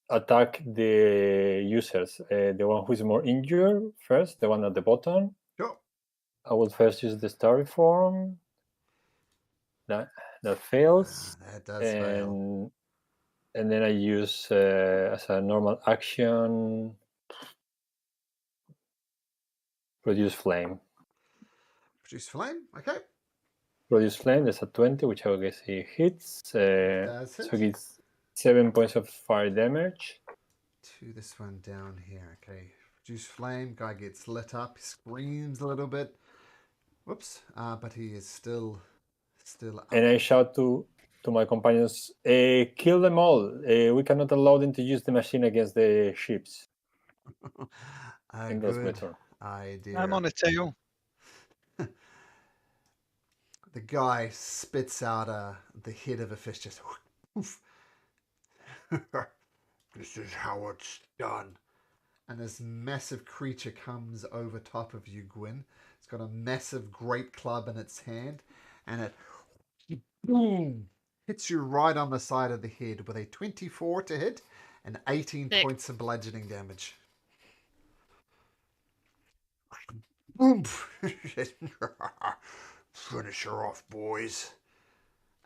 attack the users. The one who is more injured first, the one at the bottom. Sure. I will first use the starry form. That fails. That does fail. And then I use as a normal action produce flame. Produce flame. Okay. Produce flame. There's a 20, which I guess he hits. Does So hit. it's 7 points of fire damage. To this one down here. Okay. Produce flame. Guy gets lit up. He screams a little bit. Whoops. But he is still up. And I shout to my companions, kill them all. We cannot allow them to use the machine against the ships. A And that's my good turn. idea. I'm on it, Teo. The guy spits out the head of a fish, just woof. This is how it's done. And this massive creature comes over top of you, Gwyn. It's got a massive great club in its hand, and it boom hits you right on the side of the head with a 24 to hit and 18 Sick. points of bludgeoning damage. Boom! Finish her off, boys.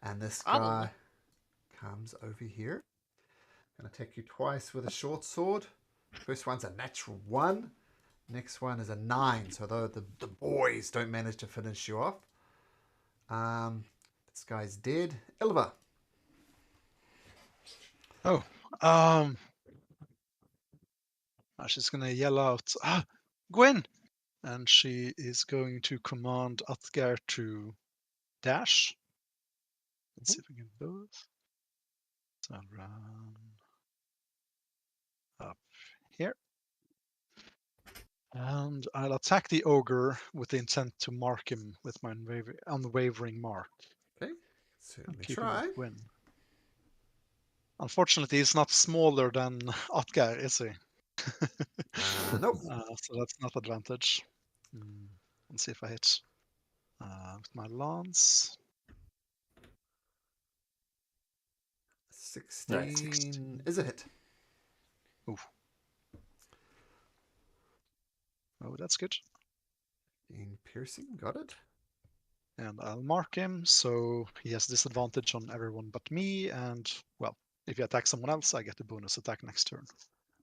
And this guy Probably. comes over here. Gonna attack you twice with a short sword. First one's a natural 1. Next one is a 9. So though the boys don't manage to finish you off. This guy's dead. Ilva. She's gonna yell out, Gwen! And she is going to command Atgar to dash. Let's see if we can both. So I'll run up here. And I'll attack the ogre with the intent to mark him with my unwavering mark. Okay. Certainly Keep him try. with Gwen. Unfortunately, he's not smaller than Atgar, is he? Nope. So that's not advantage. Let's see if I hit with my lance. 16 is a hit. Ooh. Oh, that's good. In piercing, got it. And I'll mark him, so he has disadvantage on everyone but me, and, well, if you attack someone else, I get a bonus attack next turn.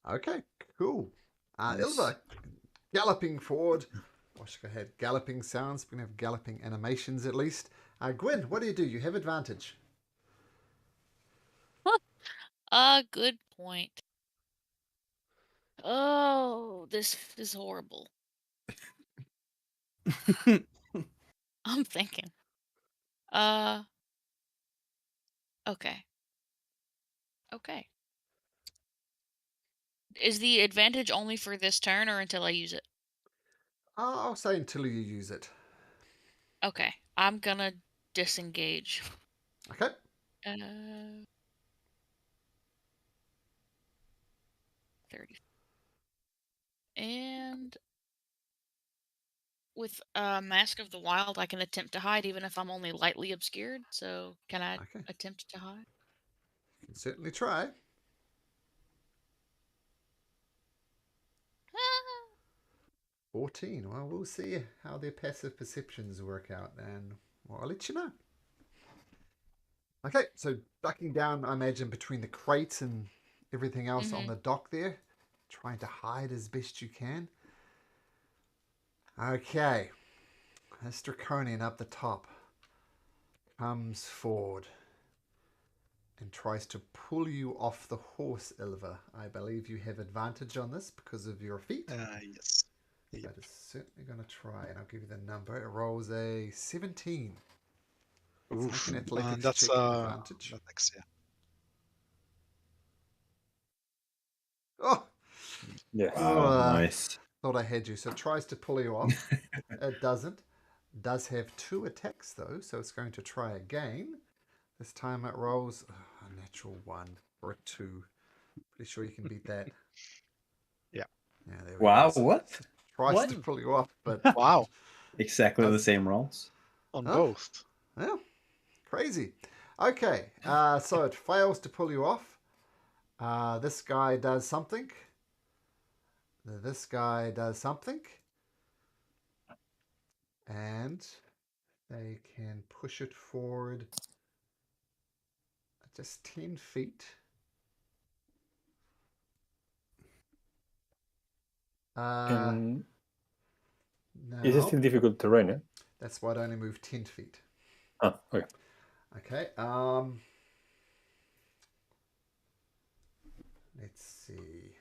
Okay, cool. Nice. Ilva, galloping forward. Washka had galloping sounds. We're going to have galloping animations at least. Gwyn, what do? You have advantage. Good point. Oh, this is horrible. I'm thinking. Okay. Okay. Is the advantage only for this turn or until I use it? I'll say until you use it. Okay. I'm gonna disengage. Okay. 30. And with Mask of the Wild, I can attempt to hide even if I'm only lightly obscured. So can I Okay. attempt to hide? You can certainly try. 14. Well, we'll see how their passive perceptions work out, and I'll let you know. Okay, so ducking down, I imagine, between the crates and everything else on the dock there, trying to hide as best you can. Okay, this Draconian up the top comes forward and tries to pull you off the horse, Ilva. I believe you have advantage on this because of your feet. Yes. Yep. That is certainly going to try, and I'll give you the number. It rolls a 17. Oof. Make an athletics That's check with advantage. athletics, yeah. Oh! Yes. Wow, nice. Thought I had you. So it tries to pull you off. It doesn't. Does have 2 attacks, though, so it's going to try again. This time it rolls a natural 1 or a 2. Pretty sure you can beat that. Yeah. Yeah, there we Wow, go. So what? tries What? to pull you off, but Wow. Exactly the That's- same rolls. On Huh? both. Yeah, crazy. Okay, so it fails to pull you off. This guy does something. This guy does something. And they can push it forward just 10 feet. And No, it's still difficult terrain, eh? that's why I only move 10 feet. Oh, okay. Okay, let's see.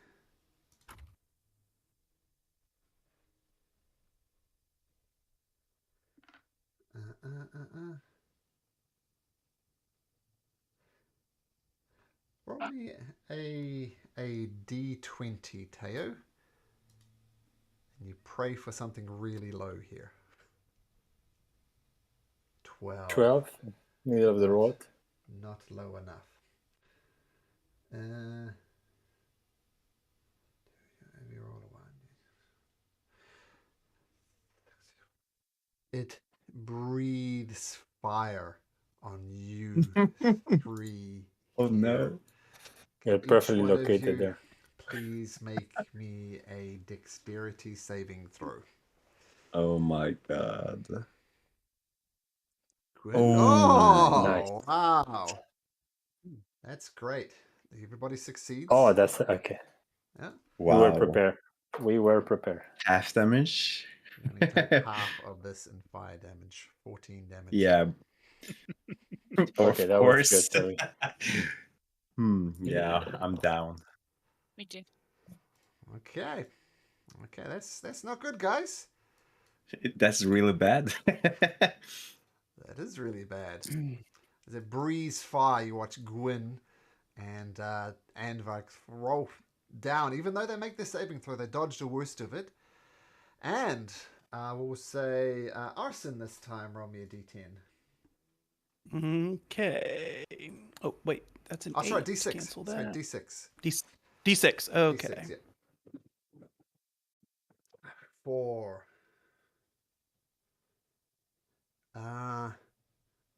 Roll me a d20, Teo. And you pray for something really low here. 12. 12, middle of the road. Not low enough. Maybe roll a 1. It breathes fire on you 3 Oh here. no. You're Each perfectly one of located you, there. please make me a dexterity saving throw. Oh my god. Good. Oh, nice. Wow. That's great. Everybody succeeds. Oh, that's okay. Yeah. We were Wow. prepared. We were prepared. Half damage. You only take half of this in fire damage. 14 damage. Yeah. Okay, that was good. Sorry. Yeah, I'm down. Me too. Okay. Okay, that's not good, guys. That's really bad. That is really bad. As it breathes fire, you watch Gwyn and Anvar roll down. Even though they make the saving throw, they dodge the worst of it. And we'll say Arson this time. Roll me a d10. Okay. Oh wait, that's an Oh, sorry, 8. d6. Cancel Sorry, that. d6. D6. Okay. D6, yeah. 4.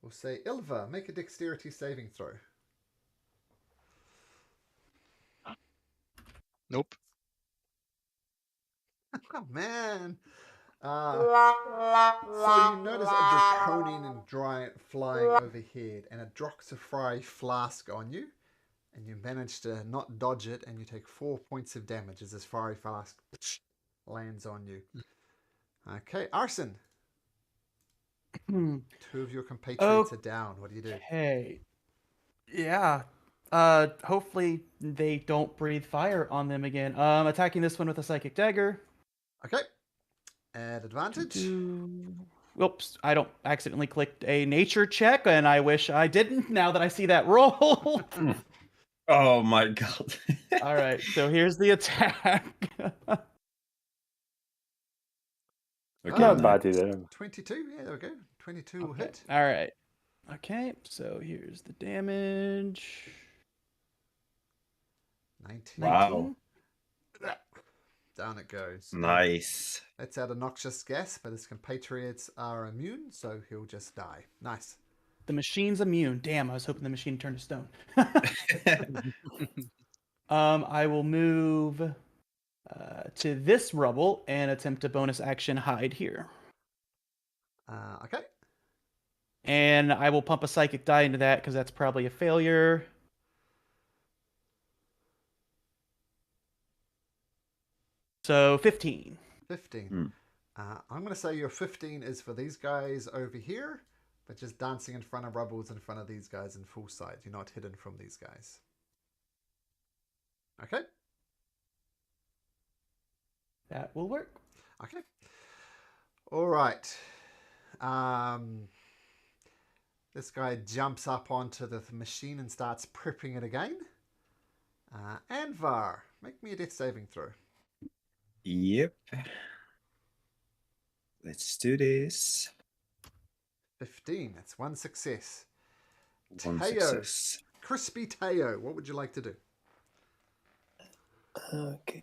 We'll say Ilva, make a dexterity saving throw. Nope. Oh, man. So you notice a draconian giant flying overhead, and it drops a fiery flask on you, and you manage to not dodge it, and you take 4 points of damage as this fiery flask lands on you. Okay, Arson. 2 of your compatriots are down. What do you do? Okay. Yeah. Hopefully they don't breathe fire on them again. Attacking this one with a psychic dagger. Okay. At advantage. Oops, I don't accidentally clicked a nature check, and I wish I didn't now that I see that roll. Oh my god. All right, so here's the attack. Okay, Not bad either. 22. Yeah, there we go. 22 will hit. All right. Okay, so here's the damage. 19. Wow. Down it goes. Nice. Let's add a noxious gas, but his compatriots are immune, so he'll just die. Nice. The machine's immune. Damn, I was hoping the machine turned to stone. I will move to this rubble and attempt a bonus action hide here. Okay. And I will pump a psychic die into that because that's probably a failure. So 15. 15. I'm going to say your 15 is for these guys over here, but just dancing in front of rubbles in front of these guys in full sight. You're not hidden from these guys. Okay. That will work. Okay. All right. This guy jumps up onto the machine and starts prepping it again. Anvar, make me a death saving throw. Yep. Let's do this. 15. That's one success. One Teo. success. Crispy Teo, what would you like to do? Okay.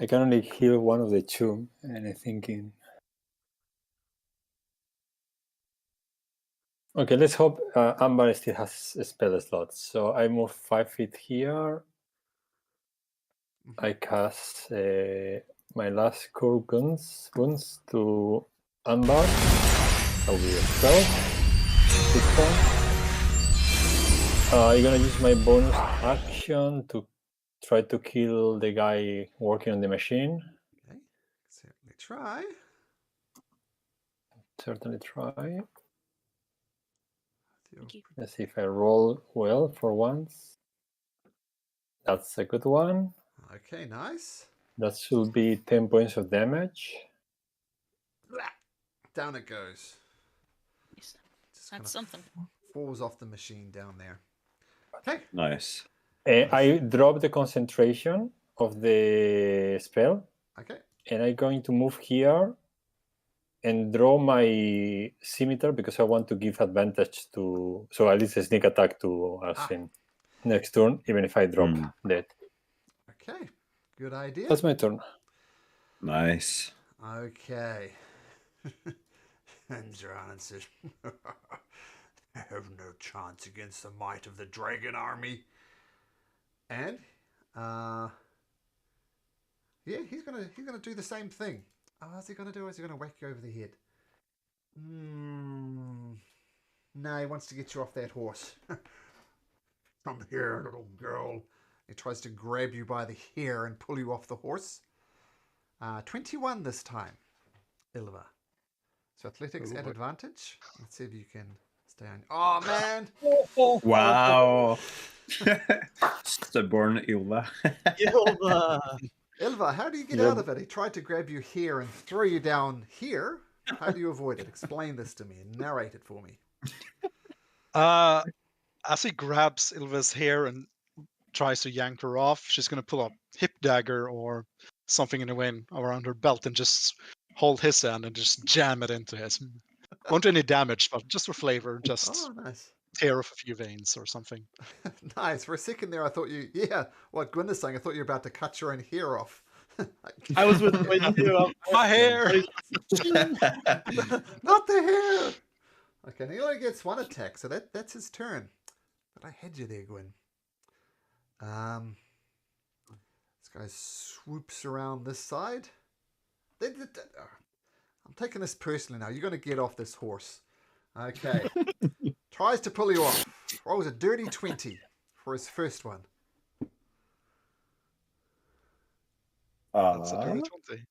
I can only heal one of the two, and I'm thinking. Okay, let's hope Amber still has spell slots. So I move 5 feet here. I cast my last core wounds to Amber. That will be a spell. I'm gonna use my bonus action to try to kill the guy working on the machine. Okay, certainly try. Certainly try. Thank you. Let's see if I roll well for once. That's a good one. Okay, nice. That should be 10 points of damage. Blah! Down it goes. Yes, Just That's kind something. of falls off the machine down there. Okay. Nice. I drop the concentration of the spell, Okay. and I'm going to move here and draw my scimitar because I want to give advantage to, so at least a sneak attack to Arsene next turn, even if I drop dead. Okay. Good idea. That's my turn. Nice. Okay. And Zoran says, I have no chance against the might of the dragon army. And yeah, he's gonna do the same thing. Oh, what's he gonna do? Is he gonna whack you over the head? No, he wants to get you off that horse. Come here, little girl. He tries to grab you by the hair and pull you off the horse. 21 this time, Ilva. So athletics at advantage. Let's see if you can stay on. Oh, man! Wow. Stubborn Ilva. Ilva, how do you get out of it? He tried to grab you here and throw you down here. How do you avoid it? Explain this to me and narrate it for me. As he grabs Ilva's hair and tries to yank her off, she's going to pull a hip dagger or something in the way around her belt and just hold his hand and just jam it into his. Won't do any damage, but just for flavor, just Oh, nice. tear off a few veins or something. Nice. For a second there, I thought you, what Gwen is saying, I thought you were about to cut your own hair off. I was with you. My hair! Not the hair! Okay, and he only gets one attack, so that's his turn. But I had you there, Gwen. This guy swoops around this side. I'm taking this personally now. You're going to get off this horse. Okay. Tries to pull you off. Rolls a dirty 20 for his first one. That's a dirty 20.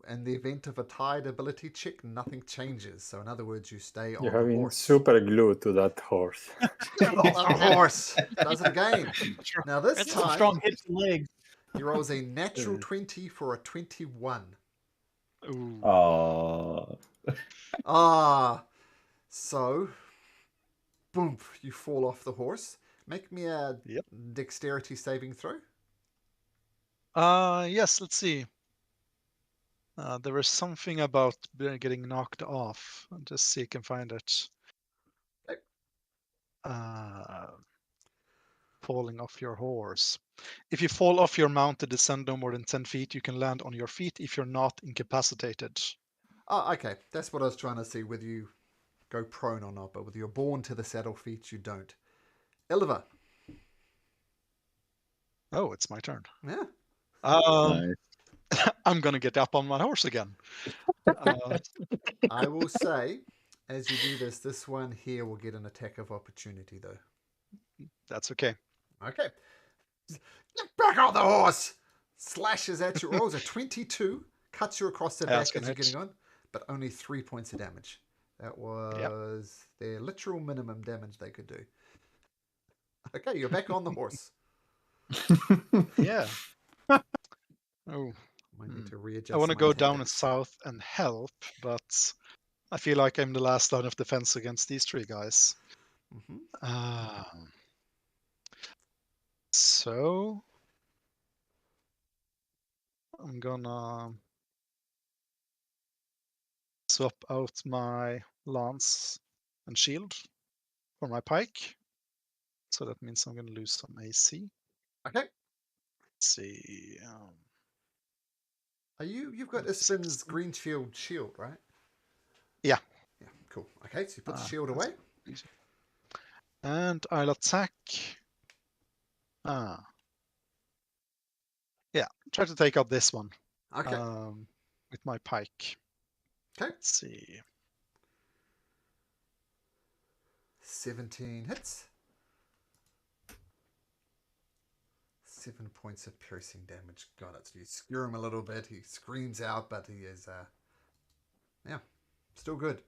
In the event of a tied ability check, nothing changes. So in other words, you stay on You're the having horse. super glue to that horse. Get off the horse. Does it again. Now this That's time, Strong hips and legs. he rolls a natural 20 for a 21. Ooh. So, boom, you fall off the horse. Make me a dexterity saving throw. Yes, let's see. There was something about getting knocked off. I'll just see if I can find it. Okay. Falling off your horse. If you fall off your mount and descend no more than 10 feet, you can land on your feet if you're not incapacitated. Oh, okay. That's what I was trying to see, whether you go prone or not. But whether you're born to the saddle feet, you don't. Ilva. Oh, it's my turn. Yeah. Nice. I'm going to get up on my horse again. I will say, as you do this, this one here will get an attack of opportunity, though. That's okay. Okay. Get back on the horse! Slashes at you. Rolls a 22. Cuts you across the back as you're getting on. But only 3 points of damage. That was their literal minimum damage they could do. Okay, you're back on the horse. Yeah. Oh. Might need to readjust. I want to my go down tactics. south and help, but I feel like I'm the last line of defense against these three guys. So I'm gonna swap out my lance and shield for my pike. So that means I'm gonna lose some AC. Okay. Let's see. You've got Ispin's Greenfield shield, right? Yeah. Yeah, cool. Okay, so you put the shield away. Easy. And I'll attack. Yeah, try to take out this one. Okay. With my pike. Okay. Let's see. 17 hits. 7 points of piercing damage. Got it. So you skewer him a little bit. He screams out, but he is, still good.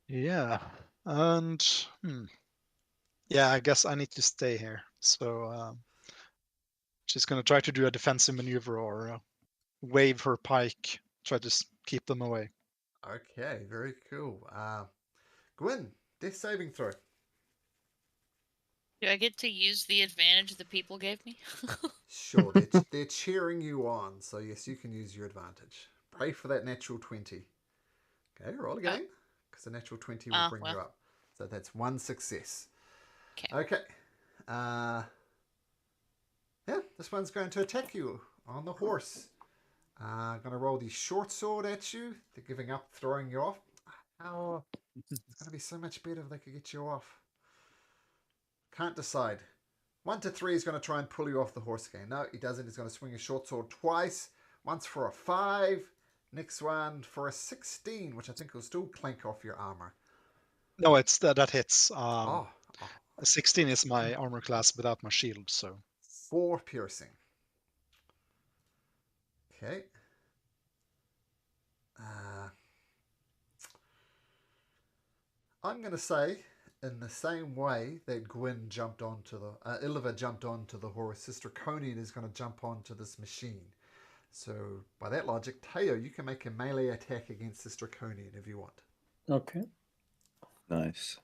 Yeah, and yeah, I guess I need to stay here. So she's gonna try to do a defensive maneuver or wave her pike, try to keep them away. Okay, very cool. Gwyn, death saving throw. Do I get to use the advantage the people gave me? Sure, they're cheering you on, so yes, you can use your advantage. Pray for that natural 20. Okay, roll again, because the natural 20 will bring you up. So that's 1 success. Okay. Yeah, this one's going to attack you on the horse. Going to roll the short sword at you. They're giving up, throwing you off. Oh, it's going to be so much better if they could get you off. Can't decide. 1 to 3 is going to try and pull you off the horse again. No, he doesn't. He's going to swing his short sword twice. Once for a 5. Next one for a 16, which I think will still clank off your armor. No, it's that hits. 16 is my armor class without my shield, so 4 piercing. Okay. I'm going to say, in the same way that Gwyn jumped onto the... Illiva jumped onto the horse, Sister Conan is going to jump onto this machine. So, by that logic, Teo, you can make a melee attack against Sister Conan if you want. Okay. Nice.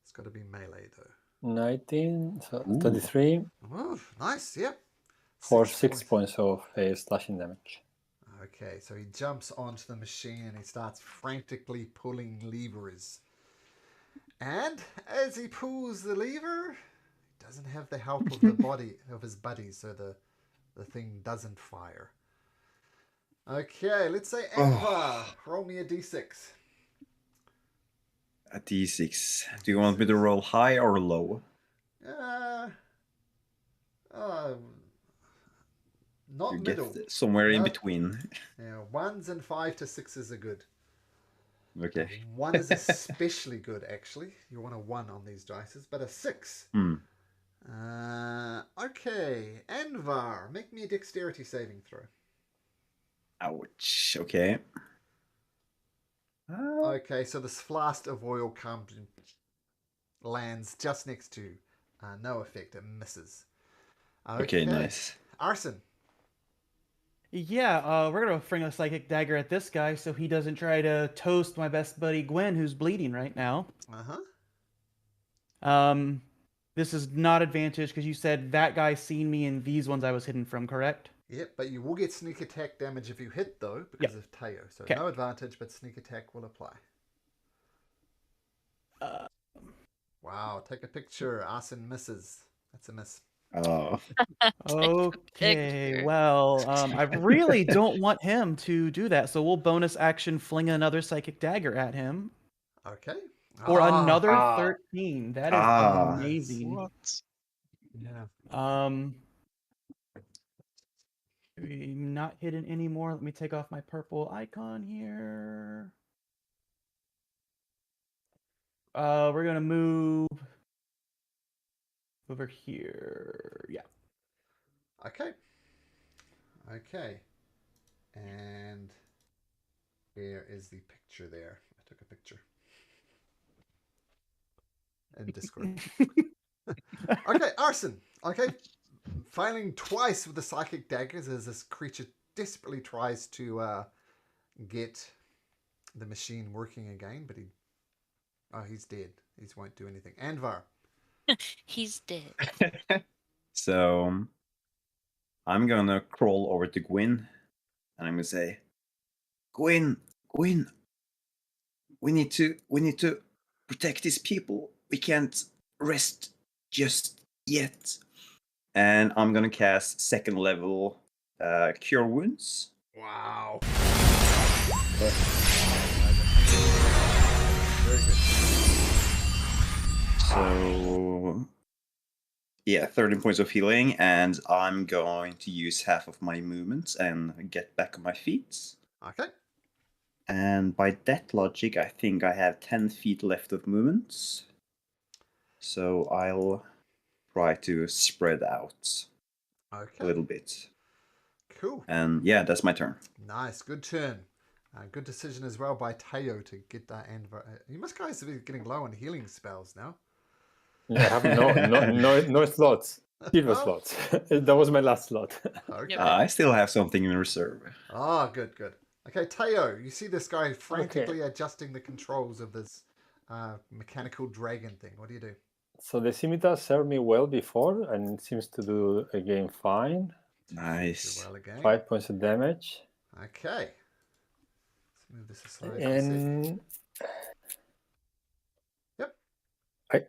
It's got to be melee, though. 19, so 23. Oh, nice, yep. For 6 points of slashing damage. Okay, so he jumps onto the machine and he starts frantically pulling levers. And as he pulls the lever, he doesn't have the help of his buddies, so the thing doesn't fire. Okay, let's say Anvar, roll me a d6. A d6. Do you want me to roll high or low? Not you middle. Get somewhere in between. Yeah, 1s and 5 to 6s are good. Okay. 1 is especially good, actually. You want a 1 on these dices, but a 6. Okay, Anvar, make me a dexterity saving throw. Ouch. Okay. Okay, so this flask of oil comes and lands just next to. No effect, it misses. Okay, nice. Arson. Yeah, we're gonna fling a psychic dagger at this guy so he doesn't try to toast my best buddy Gwen, who's bleeding right now. This is not advantage because you said that guy seen me in these ones I was hidden from, correct? Yep, but you will get sneak attack damage if you hit, though, because of Teo. So no advantage, but sneak attack will apply. Wow, take a picture. Arson misses. That's a miss. Oh. Okay, well, I really don't want him to do that, so we'll bonus action fling another psychic dagger at him. Okay. For another 13. That is amazing. What? Yeah. I'm not hidden anymore. Let me take off my purple icon here. We're gonna move over here. Yeah. Okay. And where is the picture there? I took a picture. In Discord. Okay, Arson. Okay. Firing twice with the psychic daggers as this creature desperately tries to get the machine working again, but he's dead. He won't do anything. Anvar. He's dead. So I'm gonna crawl over to Gwyn and I'm gonna say, Gwyn, we need to protect these people. We can't rest just yet. And I'm gonna cast second level Cure Wounds. Wow. Okay. Very good. So yeah, 13 points of healing, and I'm going to use half of my movements and get back on my feet. Okay. And by that logic, I think I have 10 feet left of movements. So I'll try to spread out Okay. a little bit. Cool. And yeah, that's my turn. Nice. Good turn. Good decision as well by Teo to get that Anvar. You must guys be getting low on healing spells now. Yeah, I have no slots. Zero Oh. slots. That was my last slot. Okay. I still have something in reserve. Ah, good, good. Okay, Teo, you see this guy frantically adjusting the controls of this mechanical dragon thing. What do you do? So the scimitar served me well before and seems to do again fine. Do Nice. well again. 5 points of damage. Okay. Let's move this aside. And Yep.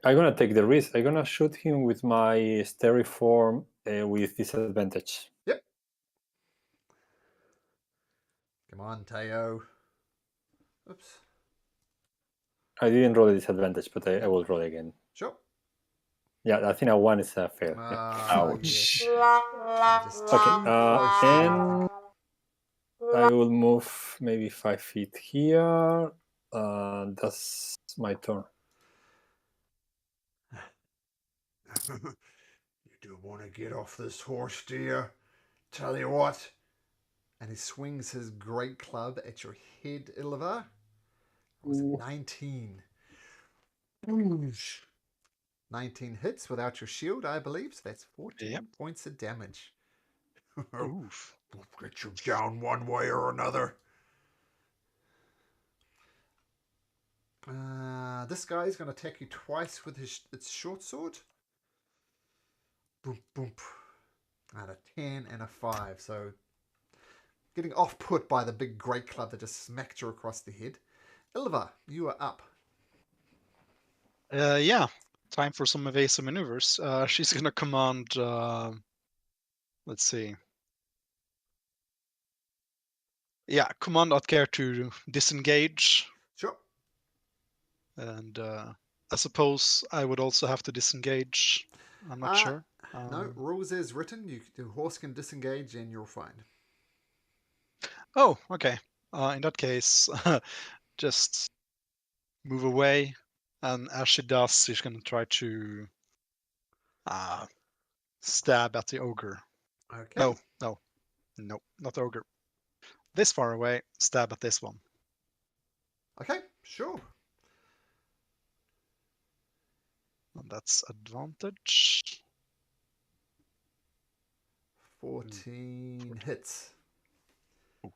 I'm gonna take the risk. I'm gonna shoot him with my Steriform with disadvantage. Yep. Come on, Teo. Oops. I didn't roll a disadvantage, but I will roll again. Sure. Yeah, I think a 1 is fair. Yeah. Ouch. Just Okay, too close to and I will move maybe 5 feet here. That's my turn. You do want to get off this horse, do you? Tell you what. And he swings his great club at your head, Illivar. Was it 19? 19 hits without your shield, I believe. So that's 14 points of damage. Oof. We'll get you down one way or another. This guy is going to attack you twice with its short sword. Boom, boom. And a 10 and a 5. So getting off put by the big great club that just smacked you across the head. Ilva, you are up. Yeah. Time for some evasive maneuvers. She's gonna command. Let's see. Yeah, command Atker to disengage. Sure. And I suppose I would also have to disengage. I'm not sure. No, rules as written. The horse can disengage and you're fine. Oh, okay. In that case, just move away. And as she does, she's going to try to stab at the ogre. Okay. No, not the ogre. This far away, stab at this one. Okay, sure. And that's advantage. 14 hits. Ooh.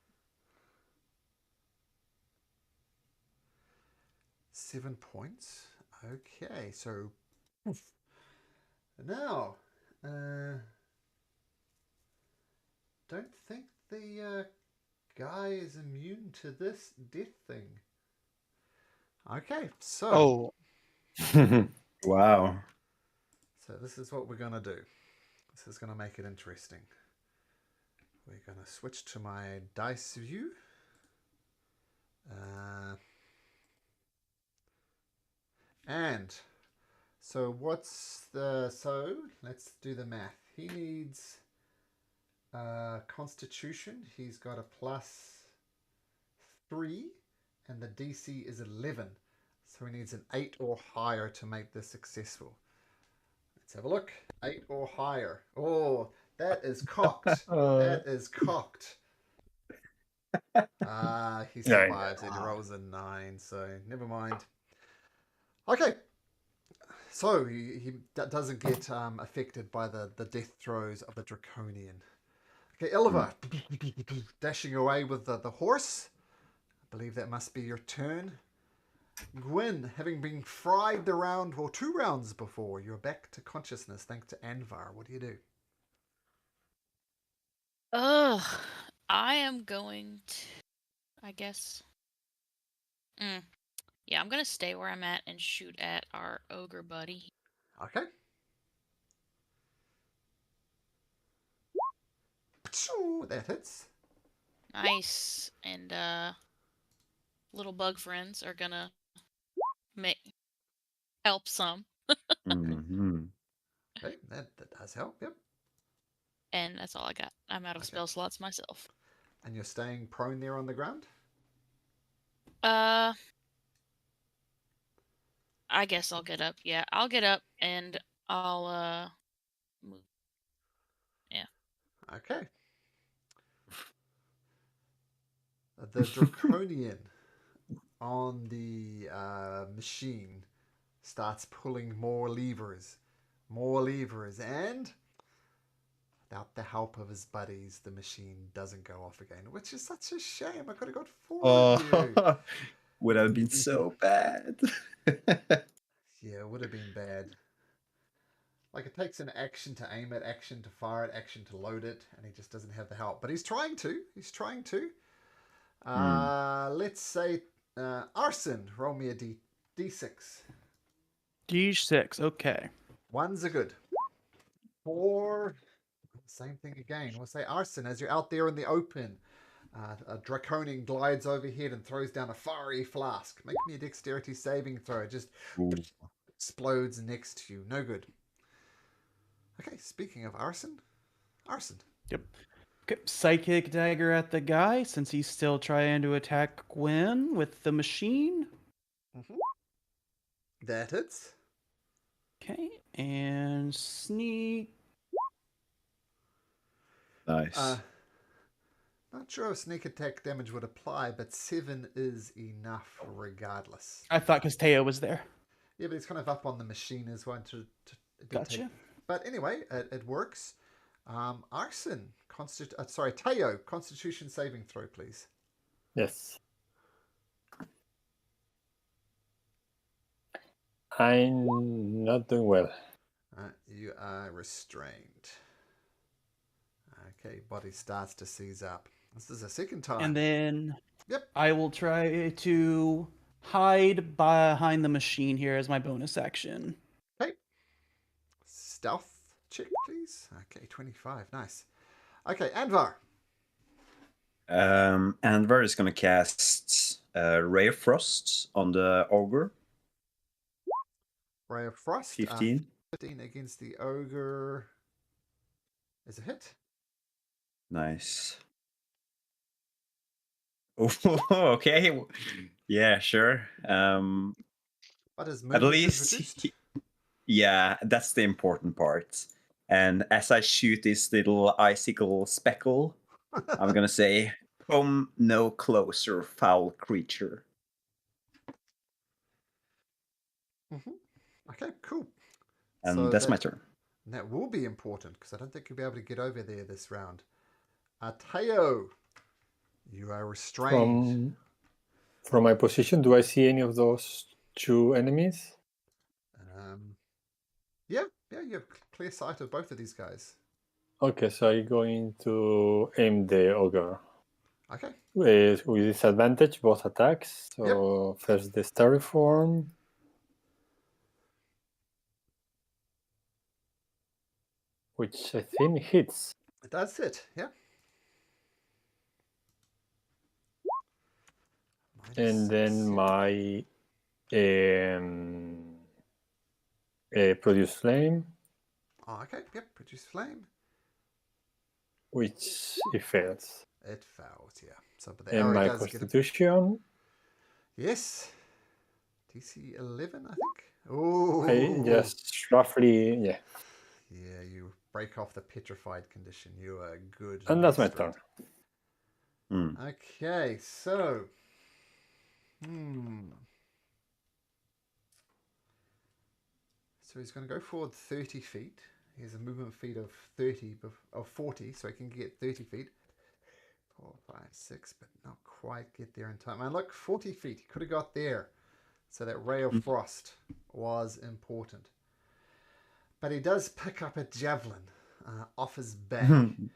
7 points. Okay, so now, don't think the guy is immune to this death thing. Okay, so. Wow. So this is what we're going to do. This is going to make it interesting. We're going to switch to my dice view. And so so let's do the math. He needs Constitution. He's got a +3 and the DC is 11. So he needs an 8 or higher to make this successful. Let's have a look. 8 or higher. Oh, that is cocked. That is cocked. He survives it. He rolls a 9, so never mind. Okay. So he doesn't get affected by the death throes of the Draconian. Okay, Illivar, dashing away with the horse. I believe that must be your turn. Gwyn, having been fried the round, or 2 rounds before, you're back to consciousness thanks to Anvar. What do you do? I am going to, I guess. Yeah, I'm going to stay where I'm at and shoot at our ogre buddy. Okay. That hits. Nice. And little bug friends are gonna help some. Mhm. Okay, that does help. Yep. And that's all I got. I'm out of Okay. spell slots myself. And you're staying prone there on the ground. I guess I'll get up. Yeah, I'll get up and I'll move. Yeah. Okay. The draconian on the machine starts pulling more levers, and without the help of his buddies, the machine doesn't go off again, which is such a shame. I could have got 4 of you. Oh, would have been so bad. Yeah, it would have been bad. Like, it takes an action to aim it, action to fire it, action to load it, and he just doesn't have the help. But he's trying to. Let's say Arson, roll me a D6. D6. Okay. Ones are good. 4, same thing again. We'll say Arson, as you're out there in the open, a draconian glides overhead and throws down a fiery flask. Make me a dexterity saving throw. It just Ooh. explodes next to you. No good. Okay, speaking of Arson. Yep. Okay. Psychic dagger at the guy since he's still trying to attack Gwen with the machine. That hits. Okay. And sneak. Nice. Not sure if sneak attack damage would apply, but 7 is enough regardless. I thought because Teo was there. Yeah, but he's kind of up on the machine as well. Gotcha. But anyway, it works. Arson, Teo, Constitution saving throw, please. Yes. I'm not doing well. You are restrained. Okay, body starts to seize up. This is the second time. And then Yep. I will try to hide behind the machine here as my bonus action. Okay. Stealth check, please. Okay, 25. Nice. Okay, Anvar. Anvar is going to cast Ray of Frost on the ogre. Ray of Frost. 15. 15 against the ogre is a hit. Nice. Oh, okay. Yeah, sure. But his At movement is least, reduced. yeah, that's the important part. And as I shoot this little icicle speckle, I'm gonna say, "Come no closer, foul creature." Okay, cool. And So that's my turn. That will be important because I don't think you'll be able to get over there this round. Teo, you are restrained. From my position, do I see any of those 2 enemies? Yeah, you have clear sight of both of these guys. Okay, so I'm going to aim the ogre. Okay. With disadvantage, both attacks. So first the starry form. Which I think hits. It does hit, yeah. And then my produce flame. Oh, okay, yep, produce flame. Which it fails. It fails, yeah. So, but the and arrow my does constitution. Yes. DC 11, I think. Oh. Just roughly, yeah. Yeah, you break off the petrified condition. You are good. And that's my turn. Okay, so. So he's going to go forward 30 feet. He has a movement speed of 40, so he can get 30 feet. 4, 5, 6, but not quite get there in time. And look, 40 feet. He could have got there. So that ray of frost was important. But he does pick up a javelin off his back. And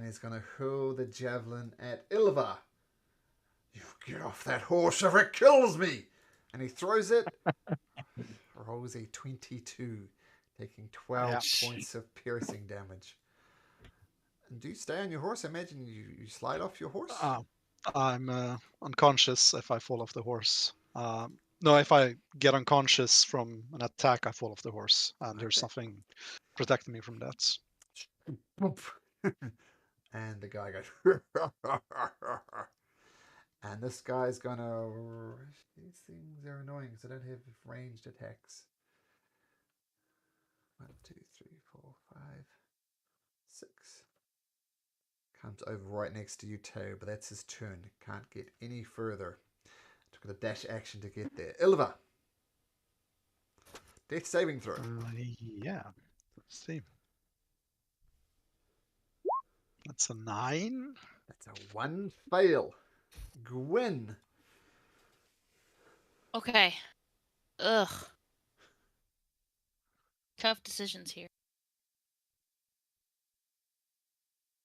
he's going to hurl the javelin at Ilva. You get off that horse or it kills me. And he throws it. Rolls a 22, taking 12 points of piercing damage. And do you stay on your horse? I imagine you slide off your horse. I'm unconscious if I fall off the horse. No, if I get unconscious from an attack, I fall off the horse, and there's Okay. something protecting me from that. Boop. And the guy goes. And this guy's gonna. These things are annoying because I don't have ranged attacks. 1, 2, 3, 4, 5, 6. Comes over right next to you, Toe, but that's his turn. Can't get any further. Took a dash action to get there. Ilva. Death saving throw. Yeah. Let's see. That's a 9. That's a 1 fail. Gwyn. Okay. Ugh. Tough decisions here.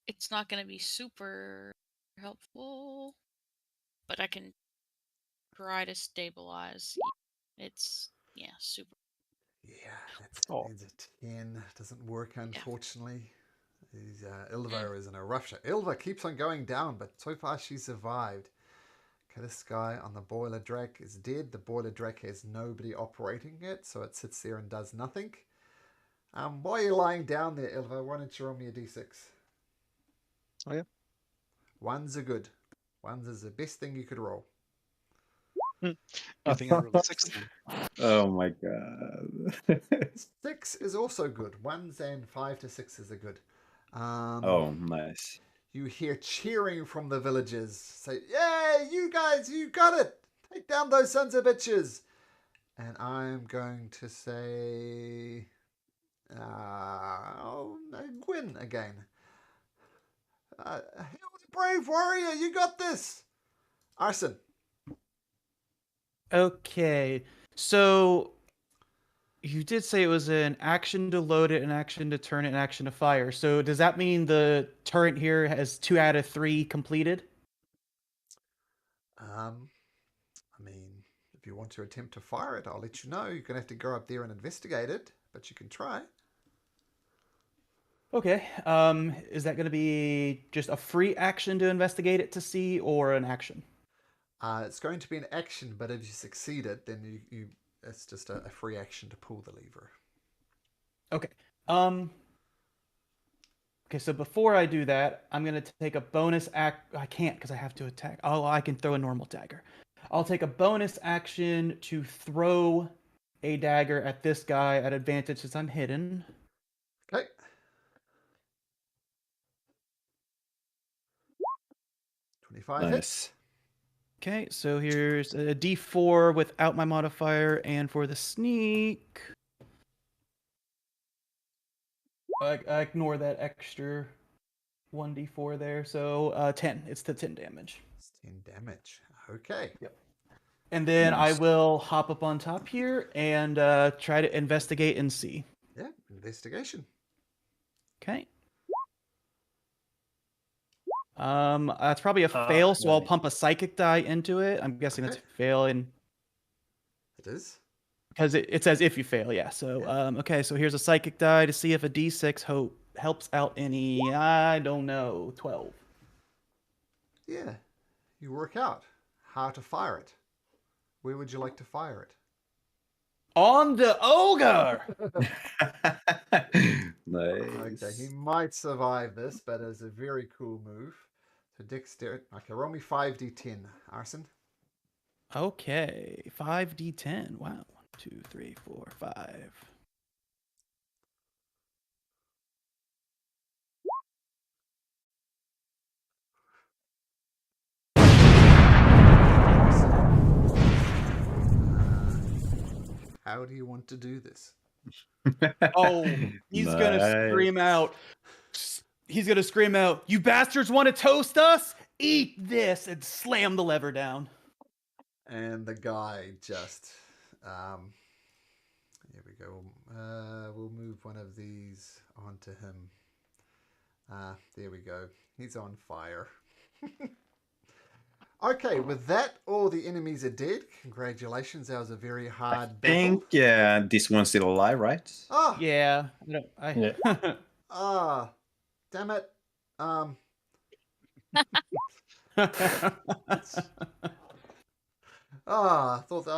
It's not going to be super helpful, but I can try to stabilize. It's, yeah, super. Yeah, that's Oh. needs a 10. Doesn't work, unfortunately. He's, Ilva is in a rough shot. Ilva keeps on going down, but so far she's survived. Okay, this guy on the boiler drac is dead. The boiler drac has nobody operating it, so it sits there and does nothing. While you're lying down there, Ilva, why don't you roll me a d6? Oh, yeah. Ones are good. Ones is the best thing you could roll. You think I rolled a 6 then? Oh my god. 6 is also good. 1s and 5 to 6s are good. Oh, nice. You hear cheering from the villagers. Say, "Yay, you guys, you got it! Take down those sons of bitches!" And I'm going to say, Gwyn again. Hail the brave warrior! You got this. Arson. Okay, so you did say it was an action to load it, an action to turn it, an action to fire. So does that mean the turret here has 2 out of 3 completed? I mean, if you want to attempt to fire it, I'll let you know. You're gonna have to go up there and investigate it, but you can try. Okay. Is that going to be just a free action to investigate it to see, or an action? It's going to be an action, but if you succeed it, then you it's just a free action to pull the lever. Okay. Okay, so before I do that, I'm going to take a bonus act. I can't because I have to attack. Oh, I can throw a normal dagger. I'll take a bonus action to throw a dagger at this guy at advantage since I'm hidden. Okay. 25 hits. Nice. Okay, so here's a d4 without my modifier, and for the sneak, I ignore that extra 1d4 there, so 10. It's the 10 damage. It's 10 damage. Okay. Yep. And then I Nice. will hop up on top here and try to investigate and see. Yeah, investigation. Okay. That's probably a fail, so I'll nice. pump a psychic die into it. I'm guessing that's Okay. a fail, and It is. because it says if you fail, yeah. So okay, so here's a psychic die to see if a d6 helps out any. I don't know, 12. Yeah. You work out how to fire it. Where would you like to fire it? On the ogre. Nice. Okay, he might survive this, but it's a very cool move. So dexterity. Okay, roll me 5d10. Arson. Okay, 5d10. Wow. 1, 2, 3, 4, 5. How do you want to do this? Oh, he's gonna Nice. scream out. He's gonna scream out, "You bastards want to toast us? Eat this!" and slam the lever down. And the guy just, here we go. We'll move one of these onto him. There we go. He's on fire. Okay, with that, all the enemies are dead. Congratulations, that was a very I hard think battle. this one's still alive, right? Ah, Yeah. Yeah. damn it. I thought.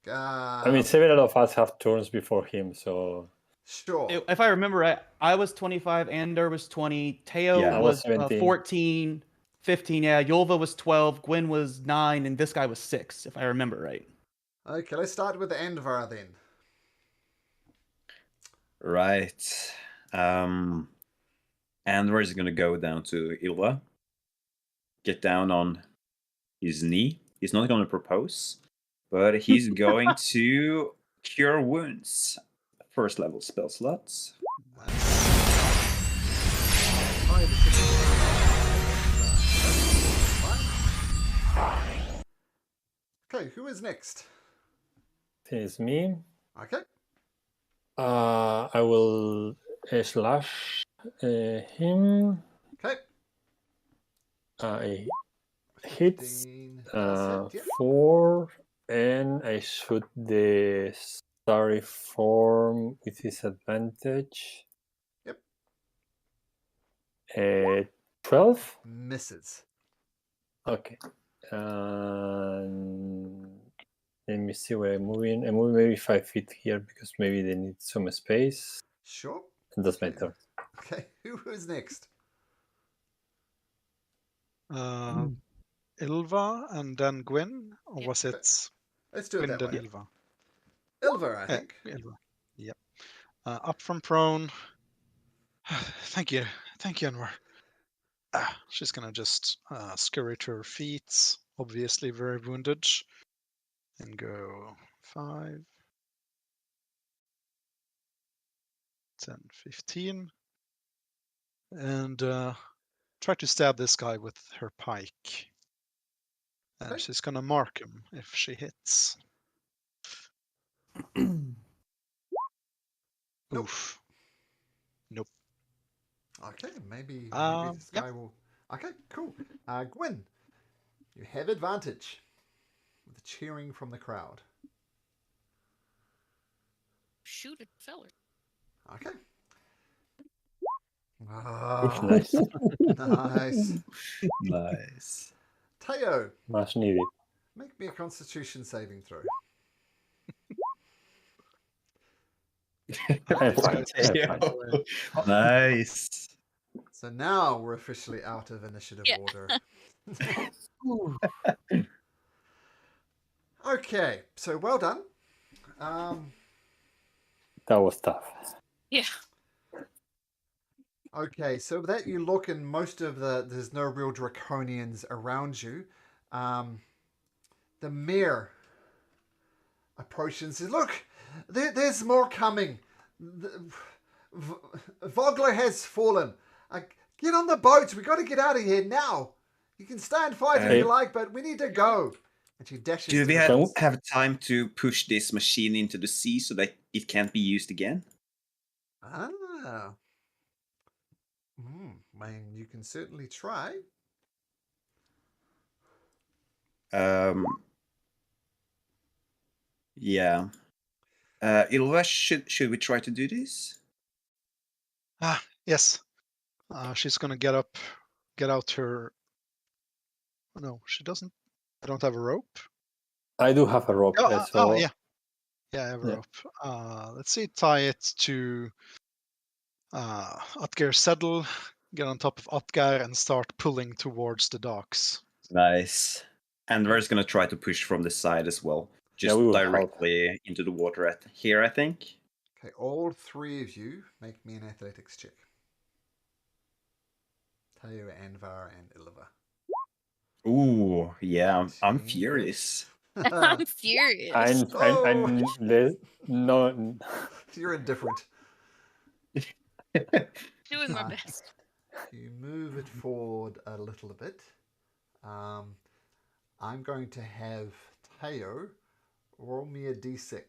I mean, several of us have turns before him, so Sure. If I remember right, I was 25, Andor was 20, Teo Yeah. I was was 17. 14, 15, yeah, Yulva was 12, Gwen was 9, and this guy was 6, if I remember right. Okay, let's start with the Envar then. Right. Andor is going to go down to Ilva, get down on his knee. He's not going to propose, but he's going to cure wounds. First level spell slots. Okay, who is next? it's me. Okay. I will slash him. Okay. I hit 15 does hit, yeah. 4, and I shoot the starry form with disadvantage. Yep. 12. Misses. Okay. Let me see where I'm moving. I'm moving maybe 5 feet here because maybe they need some space. Sure. And that's my Okay. turn. Okay, who is next? Ilva and then Gwyn, or Yep. was it Let's do it Gwyn that then way. Ilva? Ilva, I think. Ilva. Yep. Up from prone. Thank you, Anwar. She's gonna just scurry to her feet, obviously very wounded, and go 5, 10, 15, and try to stab this guy with her pike. Okay. She's gonna mark him if she hits. Nope. Oof. Nope. Okay, maybe this Yep. guy will. Okay, cool. Gwyn, you have advantage with cheering from the crowd. Shoot a feller. Okay. Nice. Nice. Nice. Teo, Much needed. Make me a Constitution saving throw. I'm This fine. guy's I'm Teo. fine. Nice. So now we're officially out of initiative Yeah. order. Okay, so well done. That was tough. Yeah. Okay, so with that you look and most of there's no real draconians around you. The mayor approaches and says, "Look, there's more coming. Vogler has fallen. Get on the boat. We got to get out of here now. You can stay and fight if you like, but we need to go." And she dashes. Do we to the have time to push this machine into the sea so that it can't be used again? Ah. I mean, you can certainly try. Yeah. Ilva, should we try to do this? Yes. She's gonna get out her. No, she doesn't. I don't have a rope. I do have a rope. So Yeah. Yeah, I have a rope. Let's see, tie it to Atgar's saddle, get on top of Atgar, and start pulling towards the docks. Nice. And we're just gonna try to push from the side as well. Just we will directly into the water here, I think. Okay, all three of you make me an athletics check. Teo, Anvar, and Ilva. Ooh, yeah, I'm furious. I'm furious. I'm no. You're indifferent. Doing my best. You move it forward a little bit. I'm going to have Teo roll me a d6.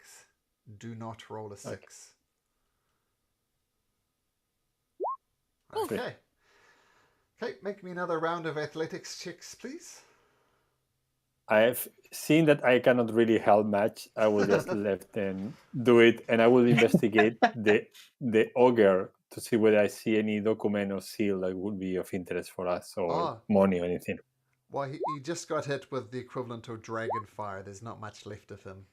Do not roll a 6. Okay. Okay, make me another round of athletics checks, please. I've seen that I cannot really help much. I will just let them do it, and I will investigate the ogre to see whether I see any document or seal that would be of interest for us, or money or anything. Well, he just got hit with the equivalent of dragon fire. There's not much left of him.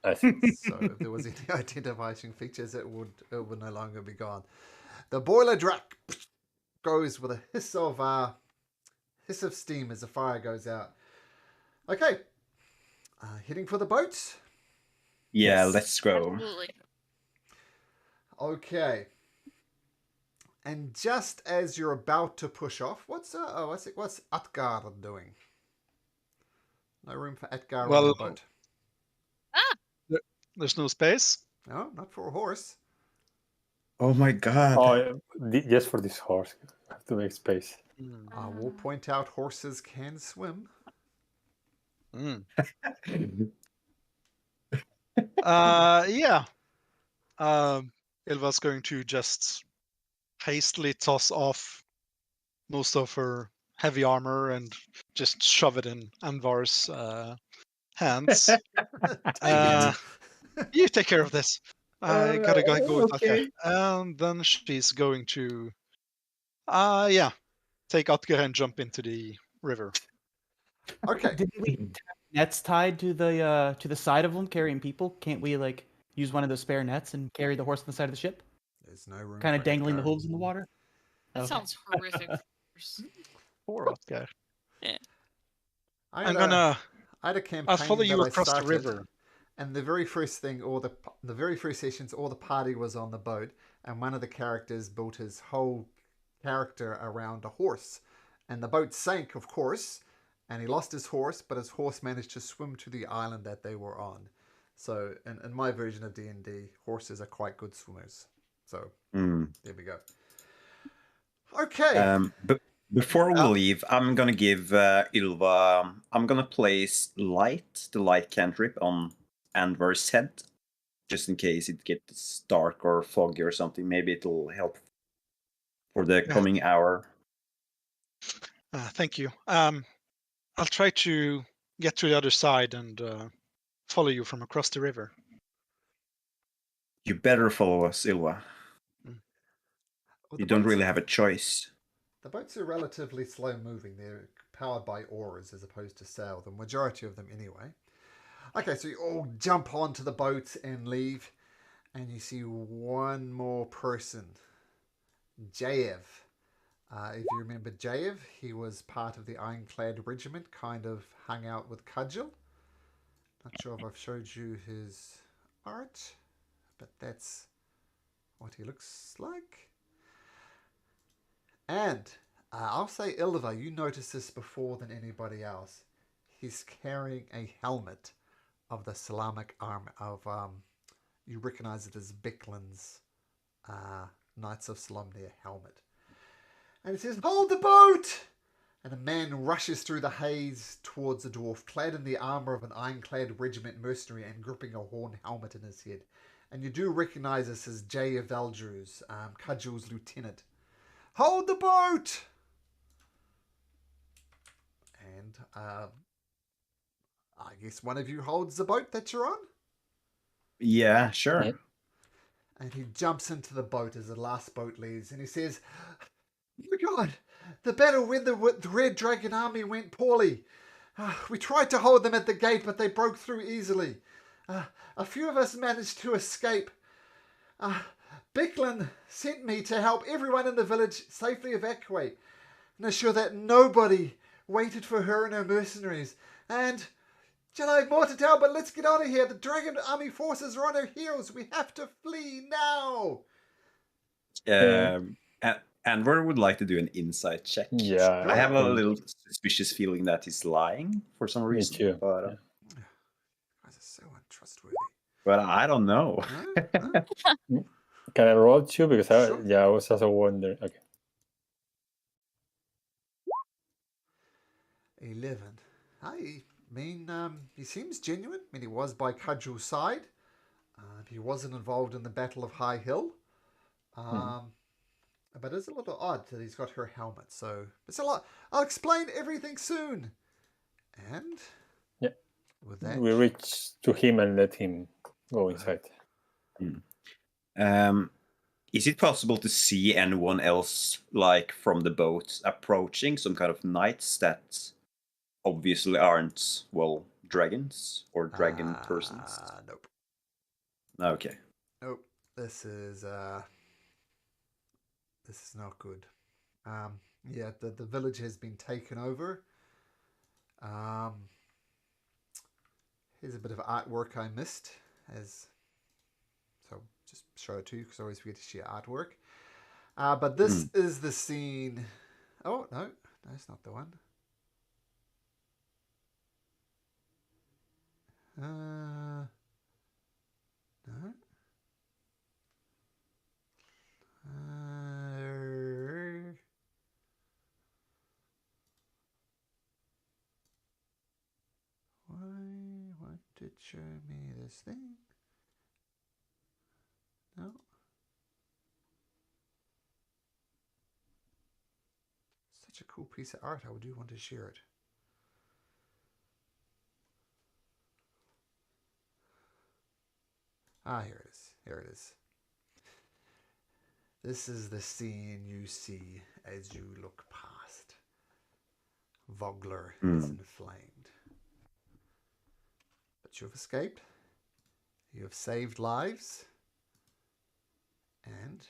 I see. So if there was any identifying features, it would no longer be gone. The boiler drac goes with a hiss of steam as the fire goes out. Okay, heading for the boat. Yeah, Yes. let's go. Absolutely. Okay. And just as you're about to push off, what's Utgard doing? No room for Utgard on the boat. There's no space. No, not for a horse. Oh my god. Oh, just for this horse, I have to make space. We'll point out horses can swim. Yeah. Ilva's going to just hastily toss off most of her heavy armor and just shove it in Anvar's hands. You take care of this. I gotta go with okay. Atke. And then she's going to, take Atke and jump into the river. Okay. Didn't we have nets tied to the side of them carrying people? Can't we like use one of those spare nets and carry the horse on the side of the ship? There's no room. Kind of for dangling the Utgard. hooves in the water? That Okay. sounds horrific. Poor Atke. I I'm had gonna. a campaign I'll follow you that I across the started, river. and the very first thing, the very first sessions, all the party was on the boat, and one of the characters built his whole character around a horse, and the boat sank, of course, and he lost his horse, but his horse managed to swim to the island that they were on. So, in my version of D&D, horses are quite good swimmers. So, there we go. Okay. But before we leave, I'm gonna give Ylva. I'm gonna place the light cantrip on Anvar's head, just in case it gets dark or foggy or something. Maybe it'll help for the coming hour. Thank you. I'll try to get to the other side and follow you from across the river. You better follow us, Ylva. Well, You don't really have a choice. The boats are relatively slow moving. They're powered by oars as opposed to sail, the majority of them anyway. Okay, so you all jump onto the boat and leave, and you see one more person. Jaev. If you remember Jaev, he was part of the Ironclad Regiment, kind of hung out with Cudgel. Not sure if I've showed you his art, but that's what he looks like. And I'll say, Ylva, you notice this before than anybody else. He's carrying a helmet of the Salamic armor of, you recognize it as Bicklin's Knights of Solamnia helmet. And it says, "Hold the boat!" And a man rushes through the haze towards the dwarf, clad in the armor of an ironclad regiment mercenary and gripping a horn helmet in his head. And you do recognize this as Jay of Valdruz, Cudgel's lieutenant. "Hold the boat!" And I guess one of you holds the boat that you're on? Yeah, sure. Yeah. And he jumps into the boat as the last boat leaves, and he says, "Oh my God, the battle with the Red Dragon Army went poorly. We tried to hold them at the gate, but they broke through easily. A few of us managed to escape. Bicklin sent me to help everyone in the village safely evacuate and assure that nobody waited for her and her mercenaries. And, I have more to tell, but let's get out of here. The Dragon Army forces are on our heels. We have to flee now." Anvar would like to do an insight check. Yeah. I have a little suspicious feeling that he's lying for some Me reason. too. But, You guys are so untrustworthy. but I don't know. No? Can I roll too? Because Sure. I was also wondering. Okay. 11. I mean, he seems genuine. I mean, he was by Cudgel's side. He wasn't involved in the Battle of High Hill. But it's a little odd that he's got her helmet. So it's a lot. I'll explain everything soon. And with that, We reach to him and let him go inside. Is it possible to see anyone else, like from the boat, approaching? Some kind of knights that obviously aren't, well, dragons or dragon persons? Nope. Okay. Nope. This is not good. Yeah, the village has been taken over. Here's a bit of artwork I missed, so just show it to you because I always forget to share artwork. But this is the scene. Oh no, that's not the one. No. Why won't it show me this thing? No. Such a cool piece of art. I do want to share it. Here it is. Here it is. This is the scene you see as you look past. Vogler is inflamed. But you've escaped. You have saved lives. And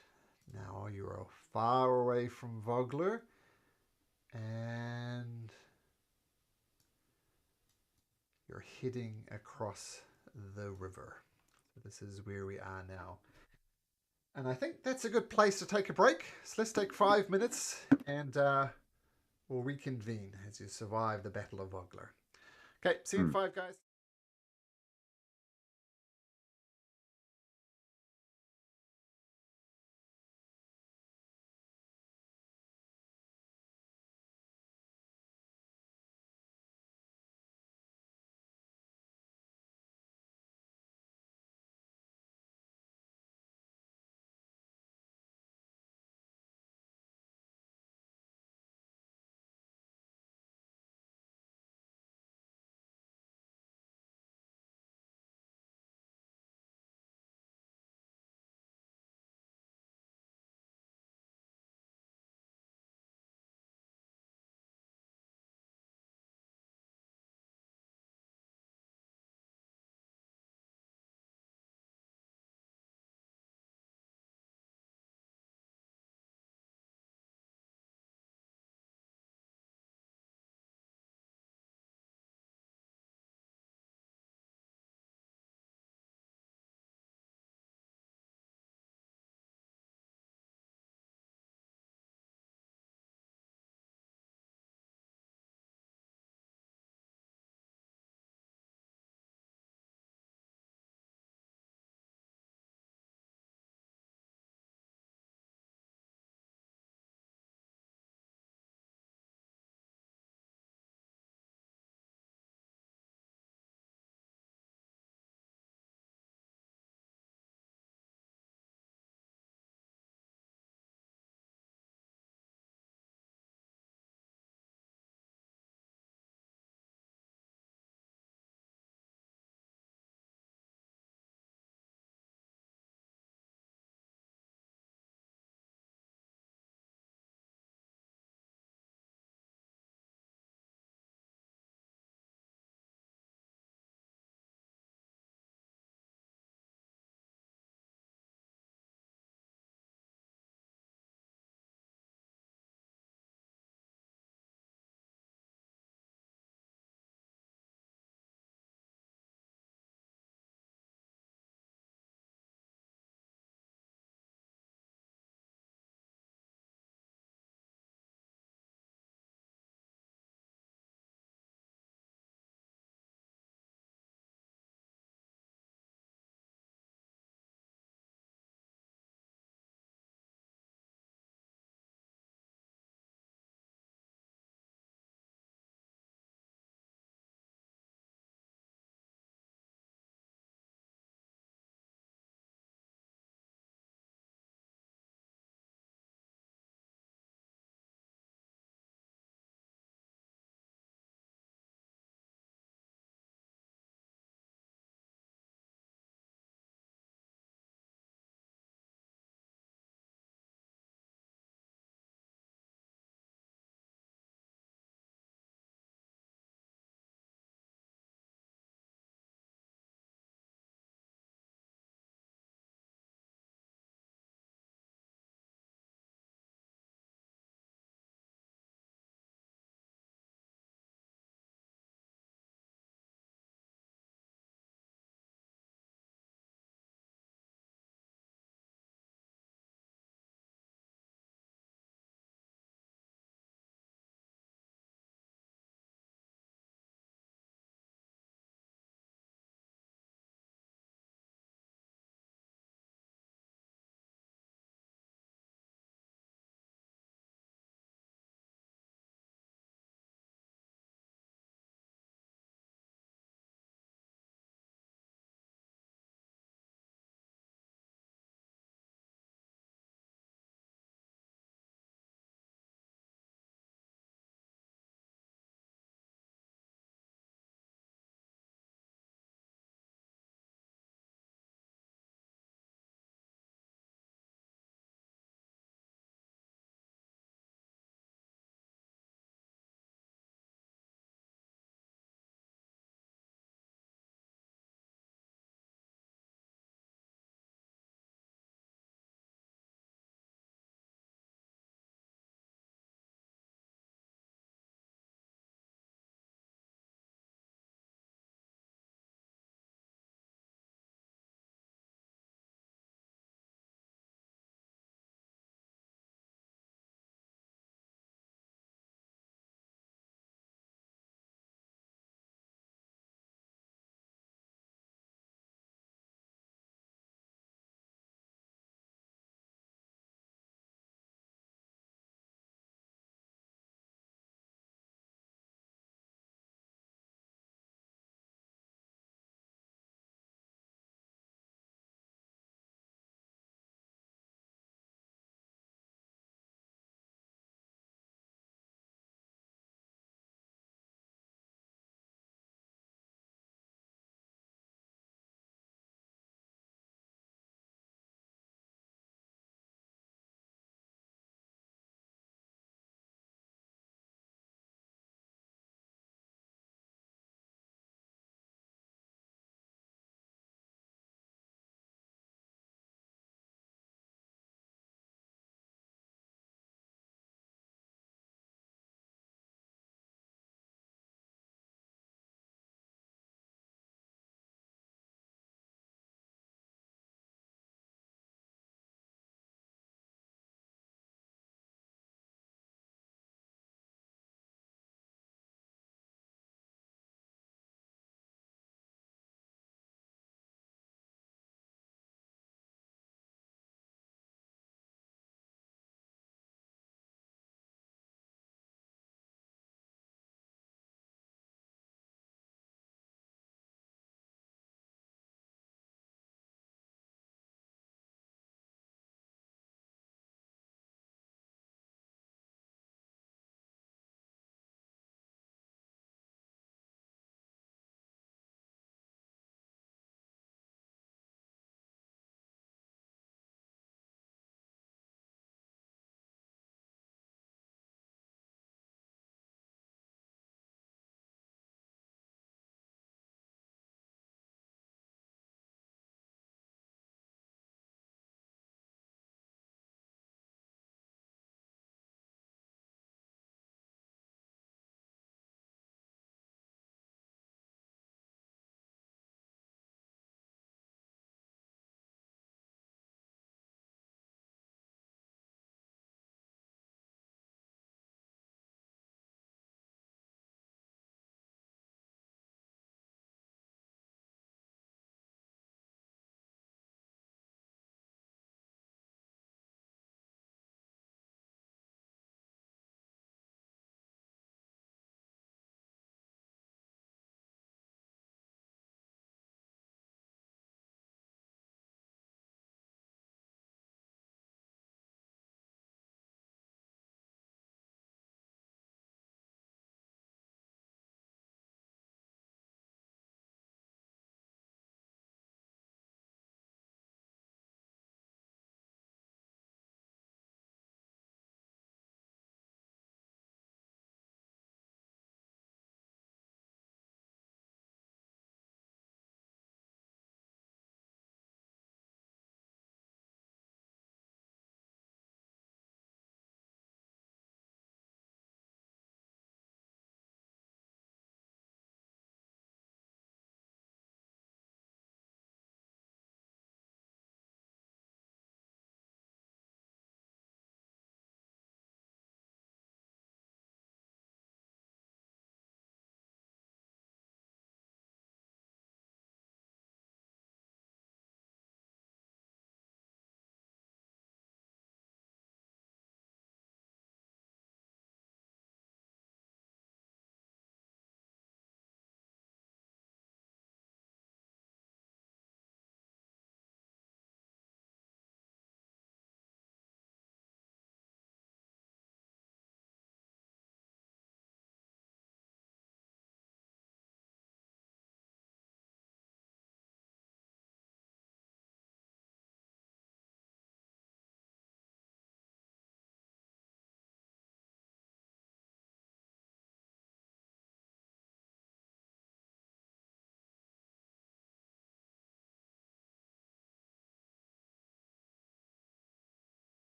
now you are far away from Vogler. And you're heading across the river. So this is where we are now. And I think that's a good place to take a break. So let's take 5 minutes and we'll reconvene as you survive the Battle of Vogler. Okay, see you in 5, guys.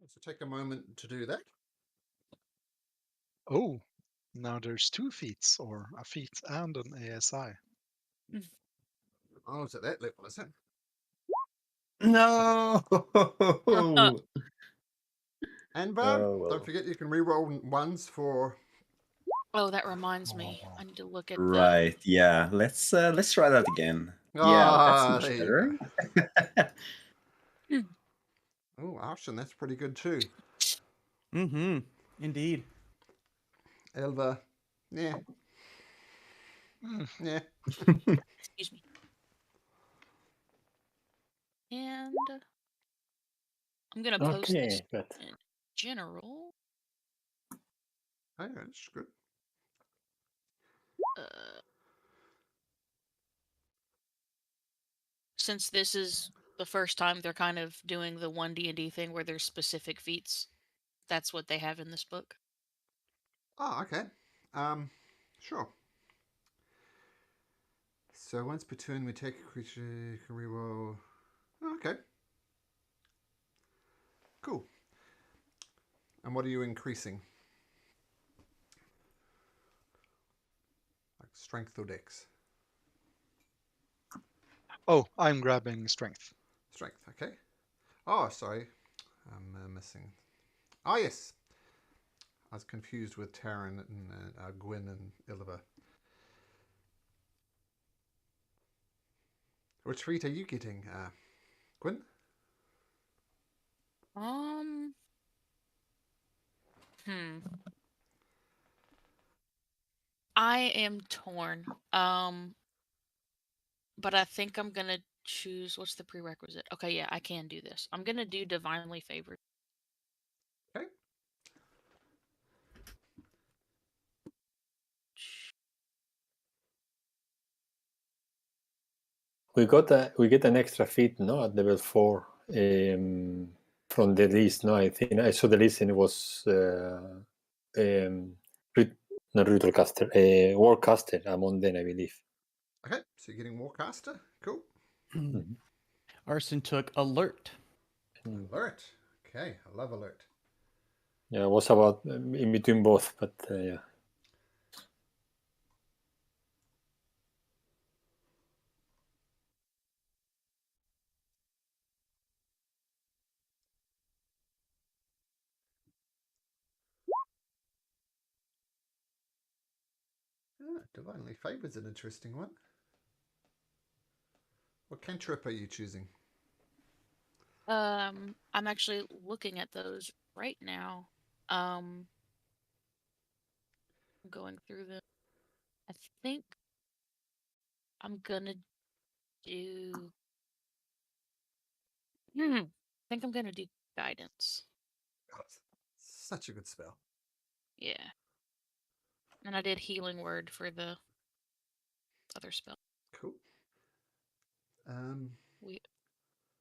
So take a moment to do that. Oh, now there's 2 feats, or a feat and an ASI. Oh, it's at that level, is it? No. Anvar, Oh, well. don't forget you can reroll ones for. Oh, that reminds me. I need to look at Right. Yeah. Let's try that again. Yeah, that's Ah, much there you better. the. Oh, Arshan, that's pretty good too. Mm-hmm. Indeed. Elva, yeah, Mm, yeah. Excuse me. And I'm gonna post this Okay, good. in general. Oh, yeah, that's good. Since this is the first time they're kind of doing the one D&D thing where there's specific feats, that's what they have in this book. Oh, okay. Sure. So once per turn, we take a creature, you can reroll. Oh, okay. Cool. And what are you increasing? Like strength or dex? Oh, I'm grabbing strength. Strength, okay. Oh, sorry. I'm missing. Oh, yes. I was confused with Taryn and Gwyn and Illiver. Which feat are you getting, Gwyn? Hmm. I am torn. But I think I'm gonna choose. What's the prerequisite? Okay, yeah, I can do this. I'm gonna do divinely favored. Okay. We get an extra feat, no, at level 4 from the list. No, I think I saw the list and it was not Ritualcaster, Warcaster among them, I believe. Okay, so you're getting Warcaster. Cool. Mhm. Arson took alert. Alert. Okay, I love alert. Yeah, it was about in between both, but yeah. Divinely Favored's an interesting one. What cantrip are you choosing? I'm actually looking at those right now. I'm going through them. I think I'm gonna do. I think I'm gonna do guidance. Oh, such a good spell. Yeah. And I did healing word for the other spell. Cool.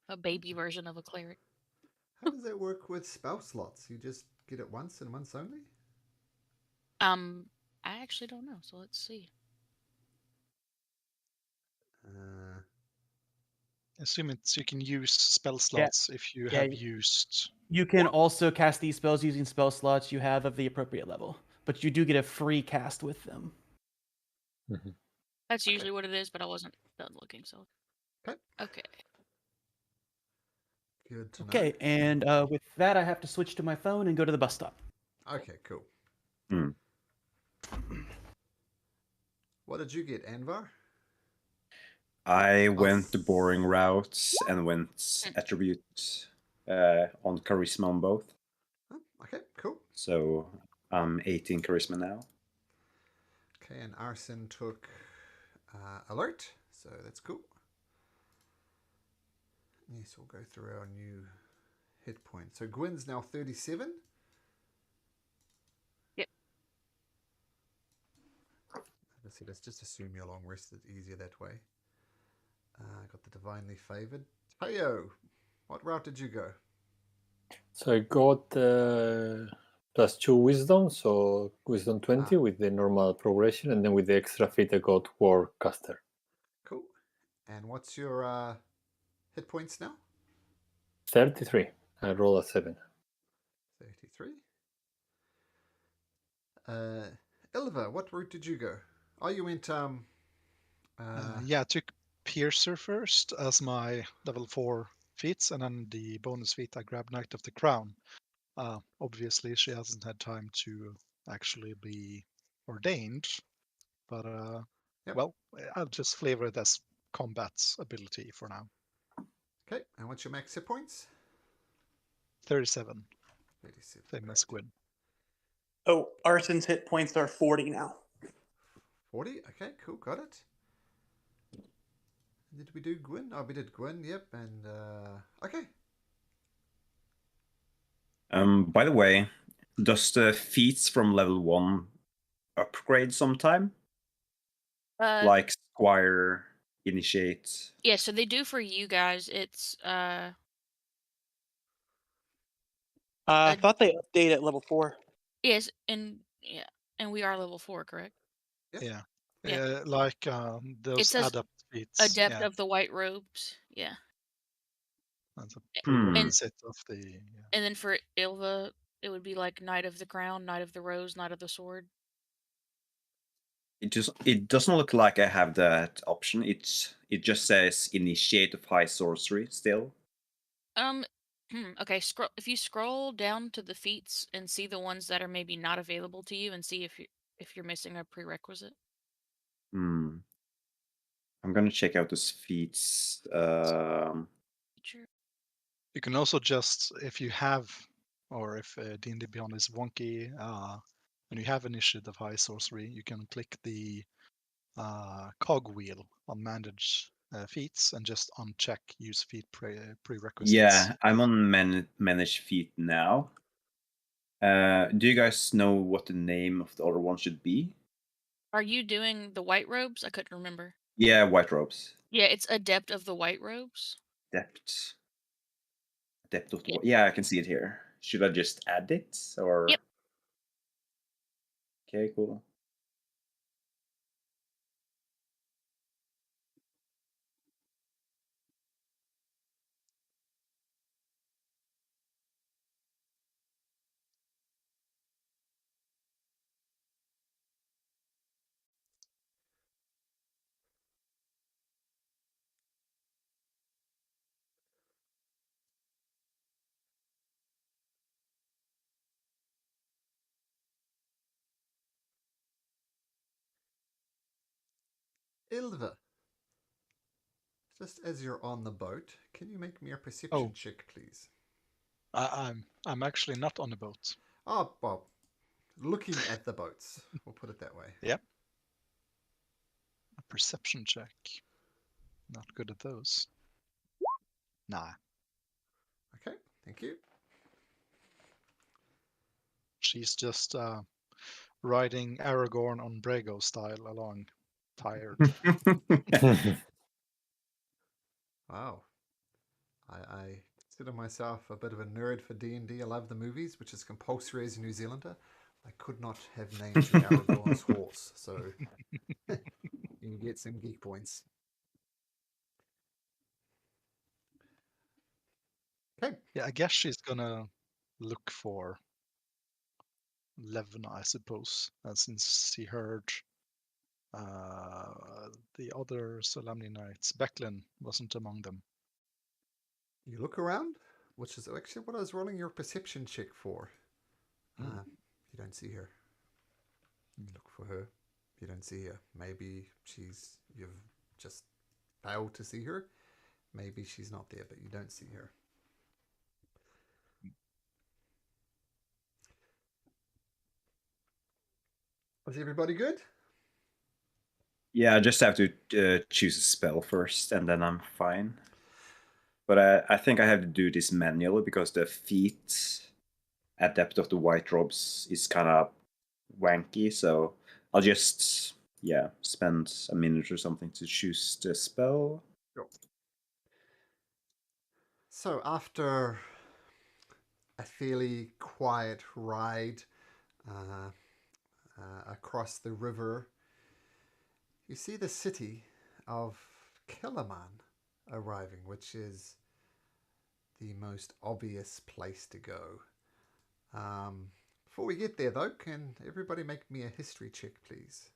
A baby version of a cleric. How does that work with spell slots? You just get it once and once only? I actually don't know, so let's see. Assume you can use spell slots if you Yeah, have used. You can also cast these spells using spell slots you have of the appropriate level, but you do get a free cast with them. Mhm. That's usually what it is, but I wasn't done looking, so. Okay. Okay. Good to Okay, and with that, I have to switch to my phone and go to the bus stop. know. Okay, cool. Hmm. What did you get, Anvar? I went the boring routes and went attribute on charisma on both. Oh, okay, cool. So I'm 18 charisma now. Okay, and Arson took alert, so that's cool. Yes, we'll go through our new hit points. So Gwyn's now 37. Yep. Obviously, let's just assume you're long rested. Easier that way. Got the divinely favored. Heyo, what route did you go? So I got +2 wisdom, so wisdom 20 with the normal progression, and then with the extra feat I got Warcaster. Cool. And what's your hit points now? 33. I roll a 7. 33. Ilva, what route did you go? Oh, you went Yeah, I took Piercer first as my level 4 feats, and then the bonus feat I grabbed Knight of the Crown. Obviously, she hasn't had time to actually be ordained, but Yep. well, I'll just flavor it as combat's ability for now. Okay, and what's your max hit points? 37, 37. same as Gwyn. Oh, Arson's hit points are 40 now. 40. Okay, cool, got it. Did we do Gwyn? Oh, we did Gwyn. Yep, and okay. By the way, does the feats from level 1 upgrade sometime? Like Squire, Initiate? Yeah, so they do for you guys. It's I thought they update at level 4. yes, and we are level 4, correct? Yeah. Yeah. Like those says adept feats. Adept Yeah, of the White Robes. Yeah. that's a Hmm. prerequisite of the. Yeah. And then for Ilva, it would be like Knight of the Crown, Knight of the Rose, Knight of the Sword. It doesn't look like I have that option. It just says Initiate of High Sorcery still. Okay, scroll if you scroll down to the feats and see the ones that are maybe not available to you and see if you're missing a prerequisite. I'm gonna check out those feats. Sure. You can also just, if you have, or if D&D Beyond is wonky, and you have Initiative High Sorcery, you can click the cog wheel on Manage Feats and just uncheck Use Feat prerequisites. Yeah, I'm on Manage Feat now. Do you guys know what the name of the other one should be? Are you doing the White Robes? I couldn't remember. Yeah, White Robes. Yeah, it's Adept of the White Robes. Adept of the Yeah. Yeah, I can see it here. Should I just add it or? Yep. Okay, cool. Ilva, just as you're on the boat, can you make me a perception check, please? I'm actually not on the boat. Oh, well, looking at the boats. We'll put it that way. Yep. A perception check. Not good at those. Nah. Okay, thank you. She's just riding Aragorn on Brago style along, tired. Wow. I consider myself a bit of a nerd for D&D. I love the movies, which is compulsory as a New Zealander. I could not have named Aragorn's horse, so you get some geek points. Okay. Yeah, I guess she's gonna look for Levna, I suppose, since she heard the other Solemni Knights. Becklin wasn't among them. You look around, which is actually what I was rolling your perception check for. You don't see her. You look for her. You don't see her. Maybe you've just failed to see her. Maybe she's not there, but you don't see her. Was everybody good? Yeah, I just have to choose a spell first, and then I'm fine. But I think I have to do this manually because the feat Adept of the White Robes is kind of wanky. So I'll just spend a minute or something to choose the spell. Sure. So after a fairly quiet ride across the river, you see the city of Killaman arriving, which is the most obvious place to go. Before we get there, though, can everybody make me a history check, please?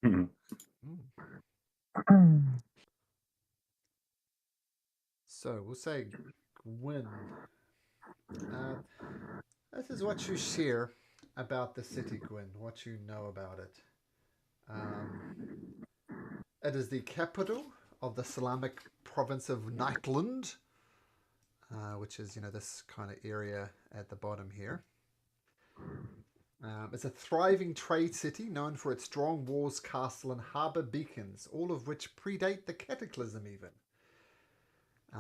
Mhm. So we'll say Gwyn. This is what you share about the city, Gwyn, what you know about it. It is the capital of the Islamic province of Nightland, which is, this kind of area at the bottom here. It's a thriving trade city known for its strong walls, castle, and harbour beacons, all of which predate the Cataclysm even.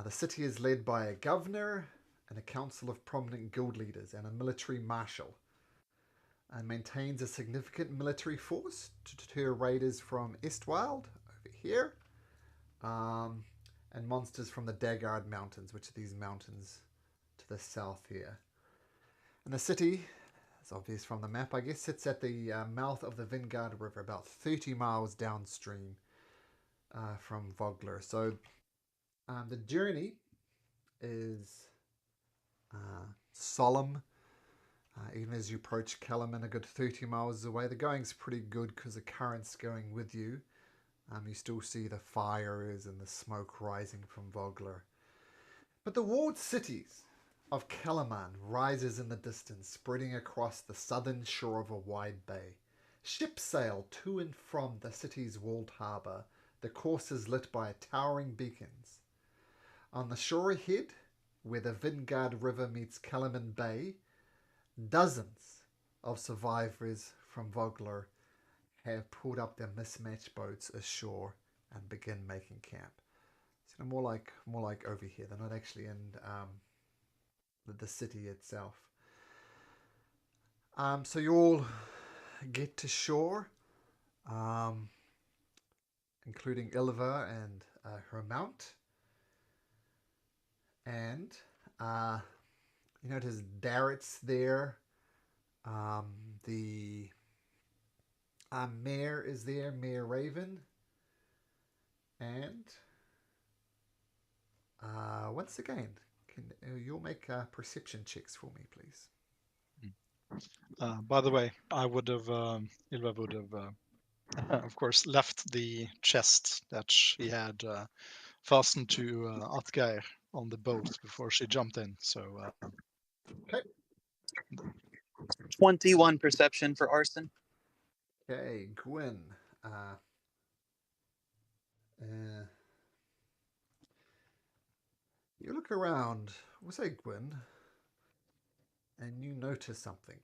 The city is led by a governor and a council of prominent guild leaders and a military marshal, and maintains a significant military force to deter raiders from Estwild over here, and monsters from the Dagard Mountains, which are these mountains to the south here. And the city, it's obvious from the map, I guess, sits at the mouth of the Vingard River, about 30 miles downstream from Vogler. So the journey is solemn. Even as you approach Kellerman, a good 30 miles away, the going's pretty good because the current's going with you. You still see the fires and the smoke rising from Vogler. But the walled cities of Kellerman rises in the distance, spreading across the southern shore of a wide bay. Ships sail to and from the city's walled harbour, the courses lit by towering beacons. On the shore ahead, where the Vingard River meets Kellerman Bay, dozens of survivors from Vogler have pulled up their mismatched boats ashore and begin making camp. So more like over here. They're not actually in the city itself. So you all get to shore, including Ilva and her mount, and you notice Darrett's there. The Mayor is there, Mayor Raven, and once again, can you'll make perception checks for me, please? By the way, I would have, Ylva would have, of course, left the chest that she had fastened to Atgeir on the boat before she jumped in. So, Okay. 21 perception for arson. Okay, Gwyn. You look around, we'll say Gwyn, and you notice something.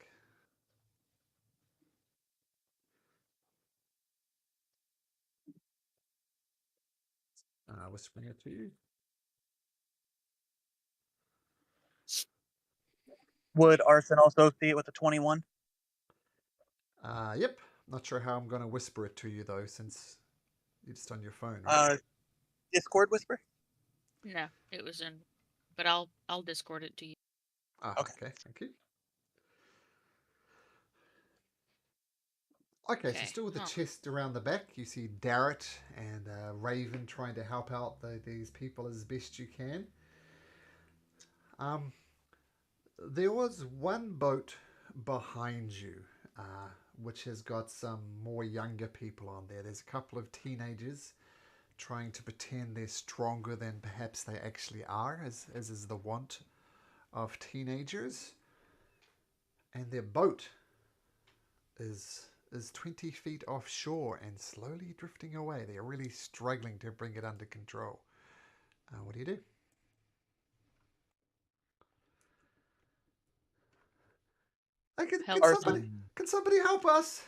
Whispering it to you. Would arson also see it with a 21? Yep. Not sure how I'm going to whisper it to you, though, since you're just on your phone, right? Discord whisper? No, it was in, but I'll Discord it to you. Okay, thank you. Okay, so still with the chest around the back, you see Darrett and Raven trying to help out these people as best you can. There was one boat behind you, which has got some more younger people on there. There's a couple of teenagers trying to pretend they're stronger than perhaps they actually are, as is the wont of teenagers. And their boat is 20 feet offshore and slowly drifting away. They're really struggling to bring it under control. What do you do? Can somebody help us?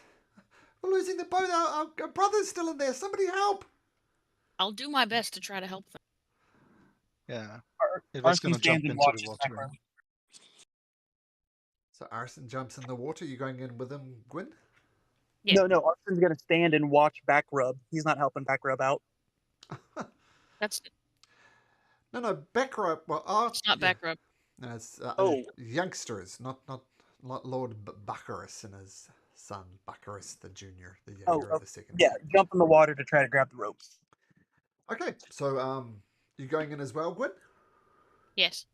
We're losing the boat. Our brother's still in there. Somebody help! I'll do my best to try to help them. yeah, Ylva's gonna jump into the water. So Arson jumps in the water. You going in with him, Gwyn? Yeah. No, Arson's gonna stand and watch back rub. He's not helping back rub out. That's No, back rub. Well, it's not back rub. No, it's youngsters, not Lord Baccharis and his son Baccharis the Junior, the younger of the second. Yeah, jump in the water to try to grab the ropes. Okay, so you going in as well, Gwyn? Yes.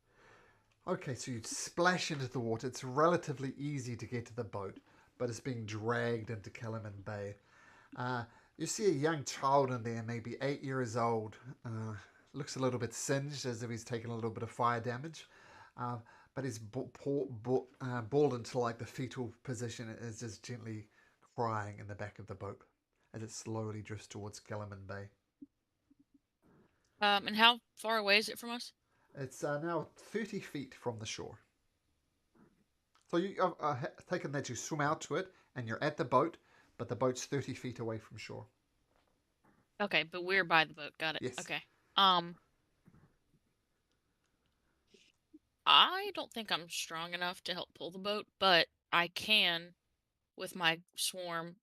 Okay, so you splash into the water. It's relatively easy to get to the boat, but it's being dragged into Kellerman Bay. You see a young child in there, maybe 8 years old. Looks a little bit singed, as if he's taken a little bit of fire damage. But he's balled into like the fetal position, and is just gently crying in the back of the boat as it slowly drifts towards Kellerman Bay. And how far away is it from us? It's now 30 feet from the shore. So you taken that you swim out to it and you're at the boat, but the boat's 30 feet away from shore. Okay, but we're by the boat. Got it. Yes. Okay. I don't think I'm strong enough to help pull the boat, but I can with my swarm.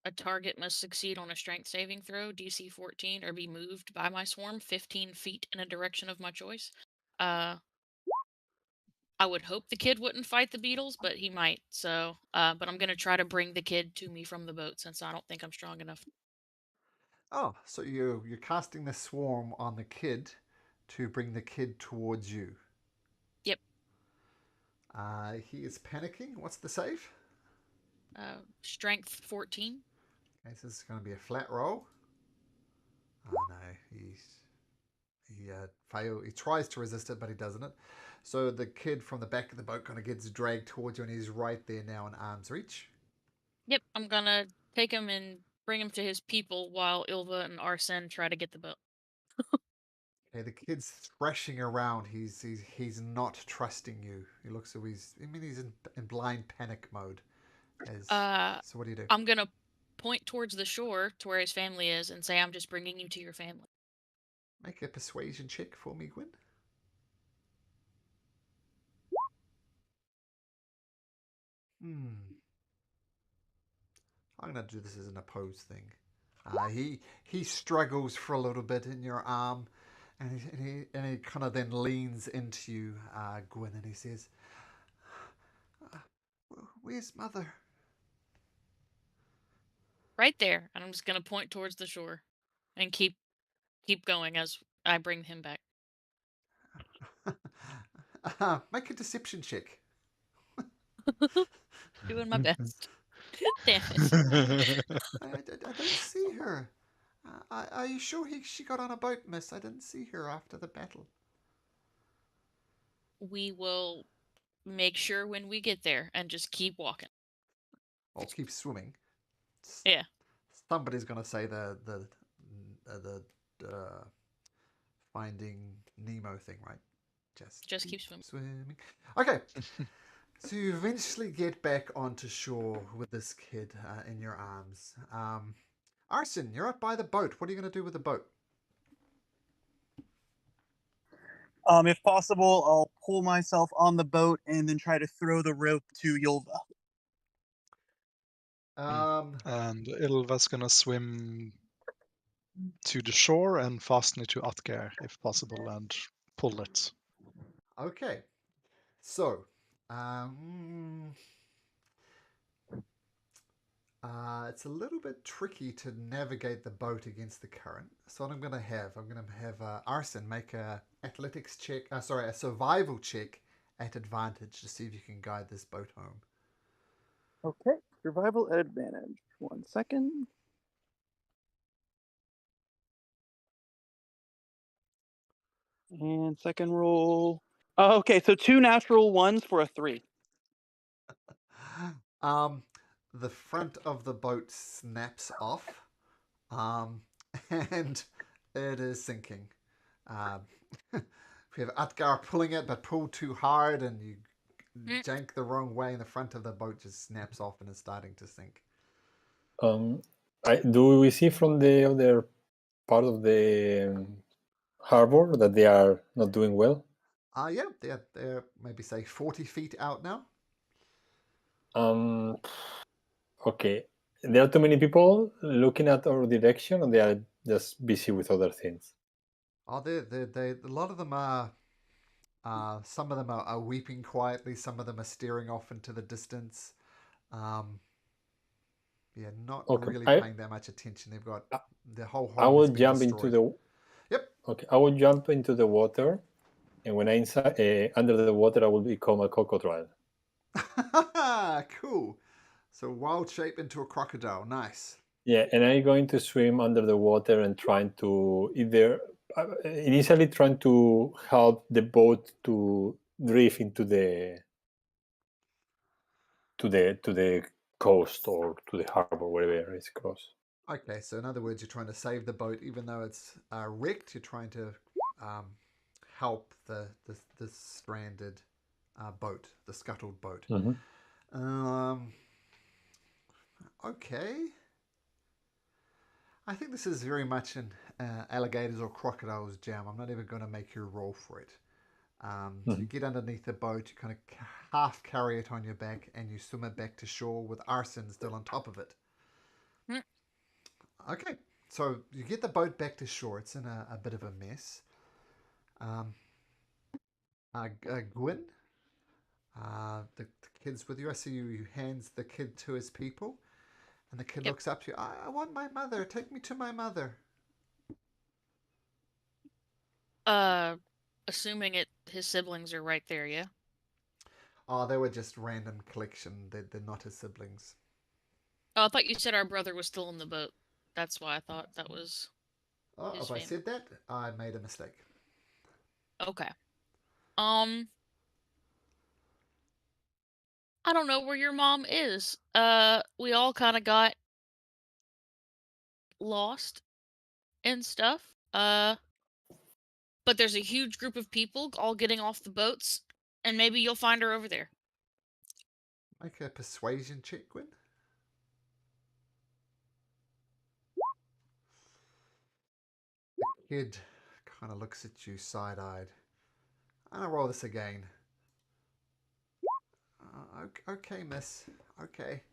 A target must succeed on a strength saving throw, DC 14, or be moved by my swarm 15 feet in a direction of my choice. I would hope the kid wouldn't fight the beetles, but he might. So, but I'm gonna try to bring the kid to me from the boat since I don't think I'm strong enough. Oh, so you're casting the swarm on the kid to bring the kid towards you. Yep. He is panicking. What's the save? Strength 14. Okay, so this is going to be a flat roll. Oh no, he failed. He tries to resist it, but he doesn't. So the kid from the back of the boat kind of gets dragged towards you, and he's right there now in arm's reach. Yep, I'm gonna take him and bring him to his people while Ilva and Arsene try to get the boat. Okay, the kid's thrashing around. He's not trusting you. He looks like he's in blind panic mode. So what do you do? I'm gonna point towards the shore to where his family is and say, "I'm just bringing you to your family." Make a persuasion check for me, Gwyn. I'm gonna do this as an opposed thing. He struggles for a little bit in your arm, and he kind of then leans into you, Gwyn, and he says, "Where's Mother?" Right there, and I'm just gonna point towards the shore, and keep going as I bring him back. Make a deception check. Doing my best. Damn it. I don't see her. Are you sure she got on a boat, miss? I didn't see her after the battle. We will make sure when we get there and just keep walking. Or keep swimming. Yeah. Somebody's gonna say the Finding Nemo thing, right? Just keep swimming. Okay. So you eventually get back onto shore with this kid in your arms. Arsene, you're up by the boat. What are you going to do with the boat? If possible, I'll pull myself on the boat and then try to throw the rope to Yulva. And Ilva's gonna swim to the shore and fasten it to Atger if possible and pull it. Okay. So, it's a little bit tricky to navigate the boat against the current. So what I'm going to have Arsene make a athletics check. A survival check at advantage to see if you can guide this boat home. Okay, survival at advantage. 1 second. And second roll. Okay, so 2 natural ones for a 3. The front of the boat snaps off, and it is sinking. We have Atgar pulling it, but pull too hard, and you jank the wrong way, and the front of the boat just snaps off and is starting to sink. Do we see from the other part of the harbor that they are not doing well? Yeah, they're maybe say 40 feet out now. Okay. There are too many people looking at our direction, or they are just busy with other things? Oh, a lot of them are. Some of them are weeping quietly. Some of them are staring off into the distance. Not Okay. really paying that much attention. They've got the whole I home will has been jump destroyed. into the. Yep. Okay, I will jump into the water, and when I'm under the water, I will become a crocodile. Cool. So wild shape into a crocodile. Nice. Yeah, and I'm going to swim under the water and trying to initially trying to help the boat to drift into the coast or to the harbor, wherever it's close. Okay, so in other words, you're trying to save the boat, even though it's wrecked. You're trying to help the stranded boat, the scuttled boat. Mm-hmm. Okay. I think this is very much an alligators or crocodiles jam. I'm not even going to make you roll for it. So you get underneath the boat, you kind of half carry it on your back, and you swim it back to shore with arson still on top of it. Mm. Okay, so you get the boat back to shore. It's in a bit of a mess. Gwyn, the kid's with you. I see you hands the kid to his people, and the kid Yep. looks up to you. I want my mother. Take me to my mother. Assuming his siblings are right there, yeah? Oh, they were just random collection. They're not his siblings. Oh, I thought you said our brother was still in the boat. That's why I thought that was Oh, his if I family. said that, I made a mistake. Okay. I don't know where your mom is. We all kind of got lost and stuff. But there's a huge group of people all getting off the boats, and maybe you'll find her over there. Make a persuasion check, Gwyn. The kid kind of looks at you side-eyed. I'll roll this again. Okay, miss. Okay.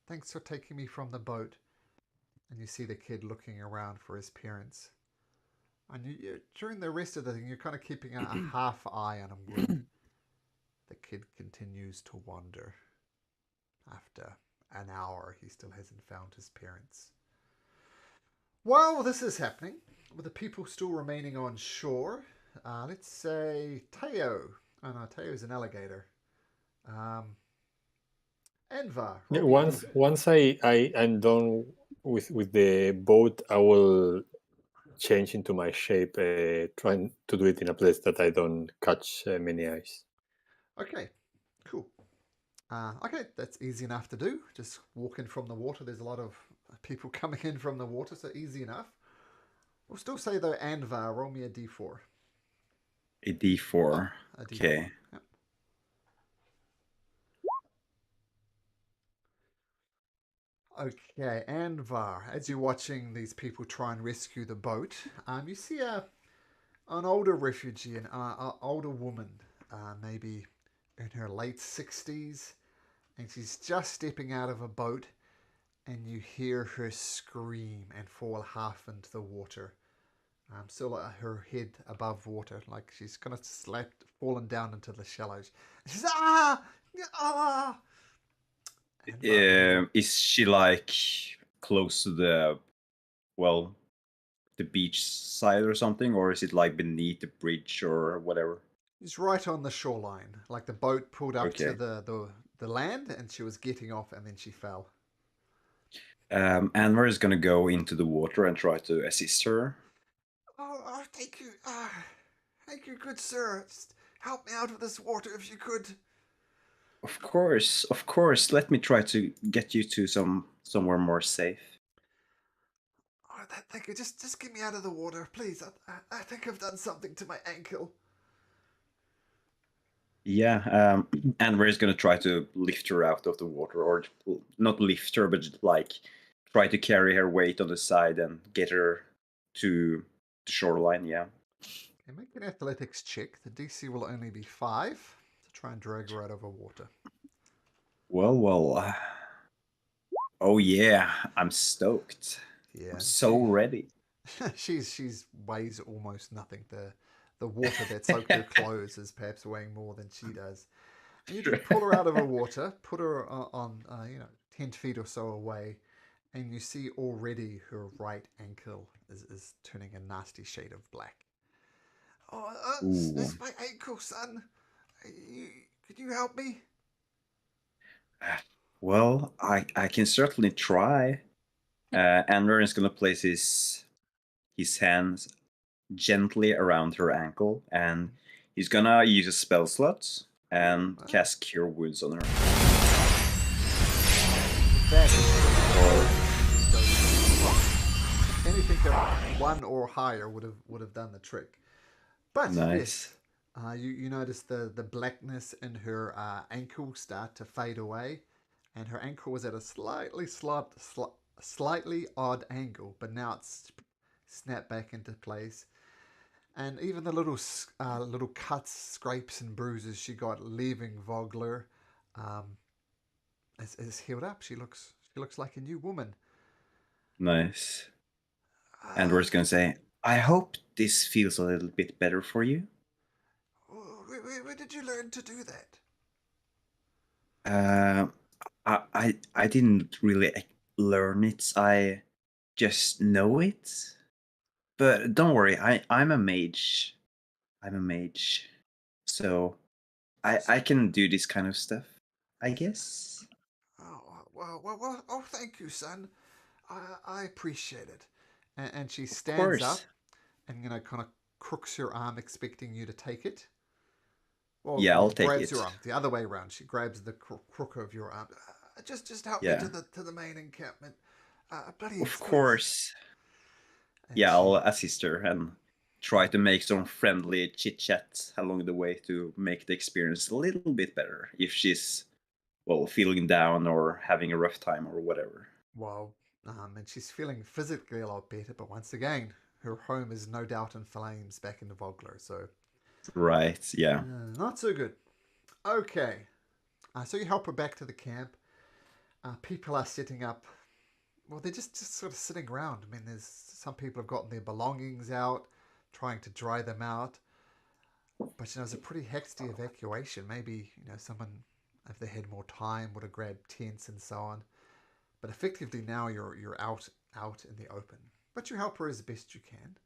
Thanks for taking me from the boat. And you see the kid looking around for his parents. And during the rest of the thing, you're kind of keeping a half eye on him, Gwyn. The kid continues to wander. After an hour, he still hasn't found his parents. While this is happening, with the people still remaining on shore, let's say Teo. Oh no, Teo's an alligator. Envar. Yeah, once I'm done with the boat, I will change into my shape, trying to do it in a place that I don't catch many eyes. Okay, cool. Okay, that's easy enough to do. Just walk in from the water. There's a lot of people coming in from the water, so easy enough. We'll still say though, Anvar, roll me a d4. A D4. Oh, a d4. Okay. Yep. Okay, Anvar, as you're watching these people try and rescue the boat, you see an older refugee, an older woman, maybe in her late 60s, and she's just stepping out of a boat, and you hear her scream and fall half into the water. Still her head above water, like she's kind of fallen down into the shallows. She's ah. Is she like close to the beach side or something, or is it like beneath the bridge or whatever? She's right on the shoreline. Like the boat pulled up to Okay. the land, and she was getting off, and then she fell. Anwar is gonna go into the water and try to assist her. Oh, thank you. Thank you, good sir. Just help me out of this water if you could. Of course. Let me try to get you to somewhere more safe. Oh, thank you. Just get me out of the water, please. I think I've done something to my ankle. Yeah, Anwar is gonna try to lift her out of the water, or not lift her, but just like try to carry her weight on the side and get her to the shoreline. Yeah. Okay, make an athletics check. The DC will only be 5 to try and drag her out of the water. Well. Oh yeah, I'm stoked. Yeah, I'm so ready. she's weighs almost nothing. The water that soaked her clothes is perhaps weighing more than she does. And you do pull her out of the water, put her on 10 feet or so away, and you see already her right ankle is turning a nasty shade of black. Oh, Ooh. it's my ankle, son. Could you help me? Well, I can certainly try. Anwar is going to place his hands gently around her ankle, and he's gonna use a spell slot and cast Cure Wounds on her. That is anything that one or higher would have done the trick. But Nice. yes, you notice the blackness in her ankle start to fade away, and her ankle was at a slightly odd angle, but now it's snapped back into place. And even the little cuts, scrapes, and bruises she got leaving Vogler um, is healed up. She looks like a new woman. Nice. And Uh, we're just gonna say, I hope this feels a little bit better for you. where did you learn to do that? Uh, I didn't really learn it. I just know it. But don't worry, I'm a mage. I'm a mage, so I can do this kind of stuff, I guess. Oh, well, oh, thank you, son. I appreciate it. And she Of stands course. up and, kind of crooks her arm, expecting you to take it. Or, Yeah, I'll take grabs it. your arm the other way around. She grabs the crook of your arm. Just help me Yeah. to the main encampment. Bloody Of please. course. And Yeah, she, I'll assist her and try to make some friendly chit chat along the way to make the experience a little bit better if she's, well, feeling down or having a rough time or whatever. well, and she's feeling physically a lot better, but once again, her home is no doubt in flames back in the Vogler, so Right, yeah. not so good. Okay, so you help her back to the camp. People are setting up. Well, they're just sort of sitting around. I mean, there's some people have gotten their belongings out, trying to dry them out. But it's a pretty hexy evacuation. Maybe someone, if they had more time, would have grabbed tents and so on. But effectively now you're out in the open. But you help her as best you can.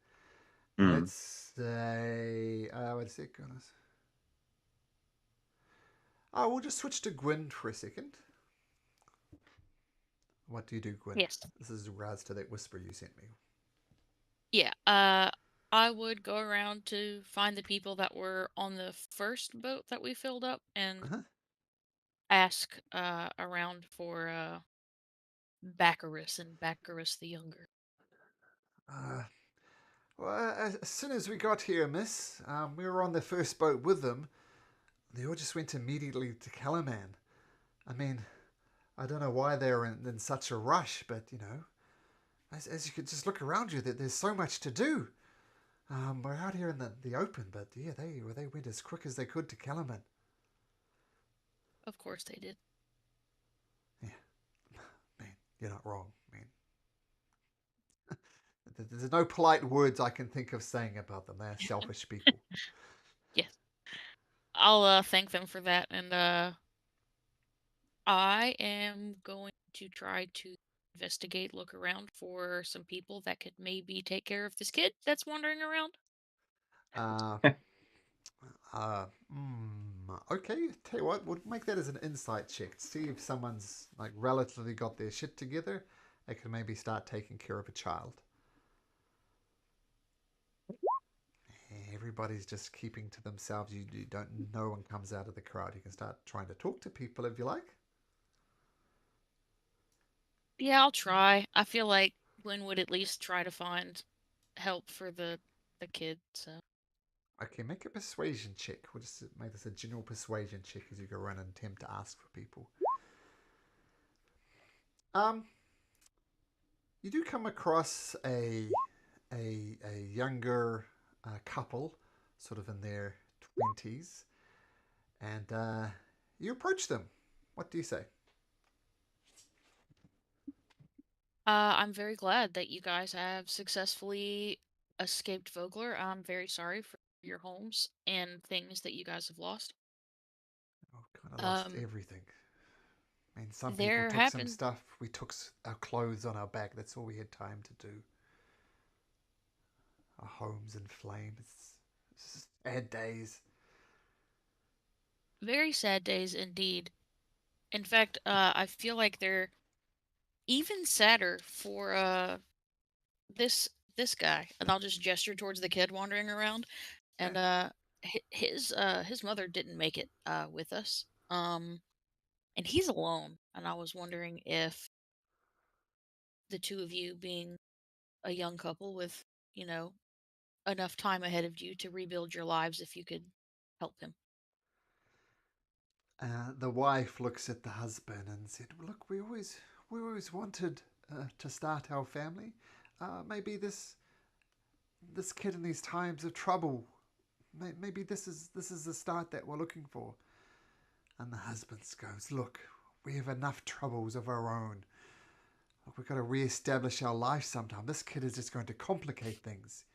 Mm. Let's say, wait a second. We'll just switch to Gwyn for a second. What do you do, Gwyn? Yes. This is in regards to that whisper you sent me. Yeah. I would go around to find the people that were on the first boat that we filled up and Uh-huh. ask around for Baccarus and Baccarus the Younger. Well, as soon as we got here, miss, we were on the first boat with them. They all just went immediately to Calaman. I mean, I don't know why they're in such a rush, but as you could just look around you, that there's so much to do. We're out here in the open, but yeah, they went as quick as they could to Calaman. Of course they did. Yeah, man, you're not wrong, man. There's no polite words I can think of saying about them. They're selfish people. Yes. I'll thank them for that, and I am going to try to investigate, look around for some people that could maybe take care of this kid that's wandering around. Uh, okay, tell you what, we'll make that as an insight check. See if someone's like relatively got their shit together. They can maybe start taking care of a child. Everybody's just keeping to themselves. You don't. No one comes out of the crowd. You can start trying to talk to people if you like. Yeah, I'll try. I feel like Gwen would at least try to find help for the kid. So Okay, make a persuasion check. We'll just make this a general persuasion check as you go around and attempt to ask for people. Um, you do come across a younger couple, sort of in their 20s, and you approach them. What do you say? I'm very glad that you guys have successfully escaped Vogler. I'm very sorry for your homes and things that you guys have lost. Oh, kind of lost Um, everything. I mean, some There people took some happened. stuff. We took our clothes on our back. That's all we had time to do. Our homes in flames. It's just sad days. Very sad days indeed. In fact, I feel like they're even sadder for this guy, and I'll just gesture towards the kid wandering around. And Okay. his mother didn't make it with us. And he's alone. And I was wondering if the two of you, being a young couple with, you know, enough time ahead of you to rebuild your lives, if you could help him. The wife looks at the husband and said, "Look, we always wanted to start our family. Maybe this kid in these times of trouble, maybe this is the start that we're looking for." And the husband goes, "Look, we have enough troubles of our own. Look, we've got to re-establish our life sometime. This kid is just going to complicate things.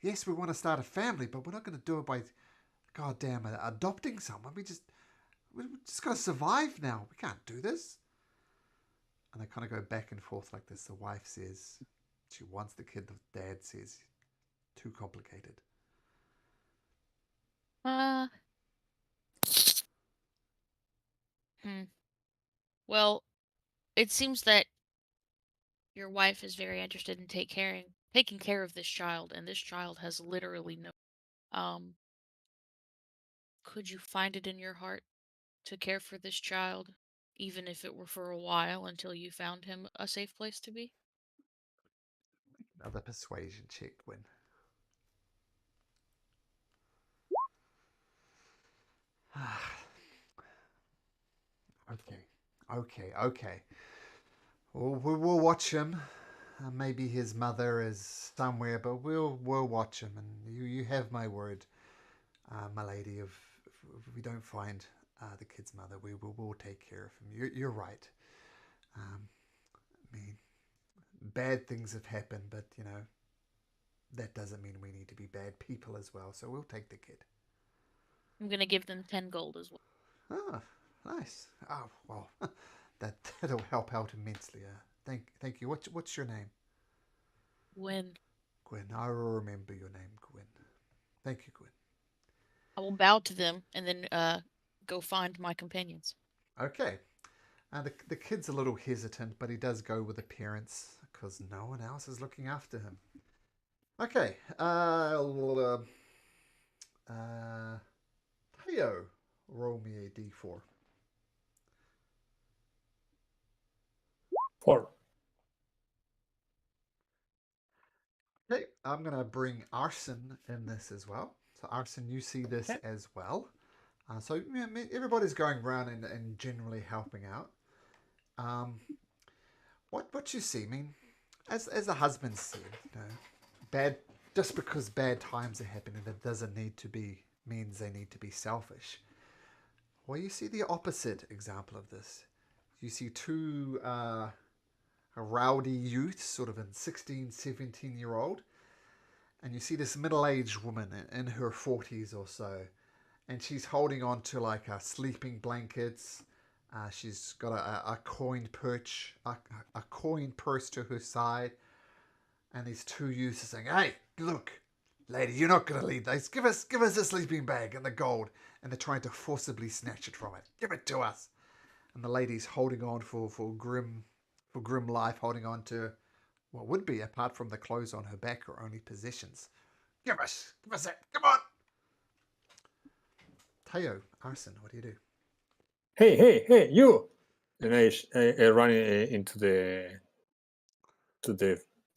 Yes, we want to start a family, but we're not going to do it by goddamn adopting someone. We just got to survive now. We can't do this." And they kind of go back and forth like this. The wife says she wants the kid. The dad says too complicated. Uh, hmm. Well, it seems that your wife is very interested in taking care of this child, and this child has literally no. Um, could you find it in your heart to care for this child, even if it were for a while until you found him a safe place to be? Another persuasion check, Win. Okay. We'll watch him. Maybe his mother is somewhere, but we'll watch him. And you have my word, my lady. If we don't find the kid's mother, we'll take care of him. You're right. I mean, bad things have happened, but that doesn't mean we need to be bad people as well. So we'll take the kid. I'm gonna give them 10 gold as well. Ah, nice. Oh well, that'll help out immensely. Thank you. What's your name? When Gwen. I will remember your name, Gwen. Thank you, Gwen. I will bow to them and then go find my companions. Okay. The kid's a little hesitant, but he does go with the parents because no one else is looking after him. Okay. Theo, roll me a d4. 4. Okay, I'm going to bring Arson in this as well. So Arson, you see this as well. So everybody's going around and generally helping out. What you see, I mean, as the husband said, bad, just because bad times are happening, that doesn't means they need to be selfish. Well, you see the opposite example of this. You see two rowdy youths, sort of in 16, 17-year-old, and you see this middle-aged woman in her 40s or so, and she's holding on to like sleeping blankets. She's got a coin purse to her side, and these two youths are saying, "Hey, look, lady, you're not gonna leave those. Give us the sleeping bag and the gold." And they're trying to forcibly snatch it from it. "Give it to us." And the lady's holding on for grim life, holding on to what would be, apart from the clothes on her back, her only possessions. Give us that. Come on. Teo, Arson, what do you do? Hey, you! And I run into the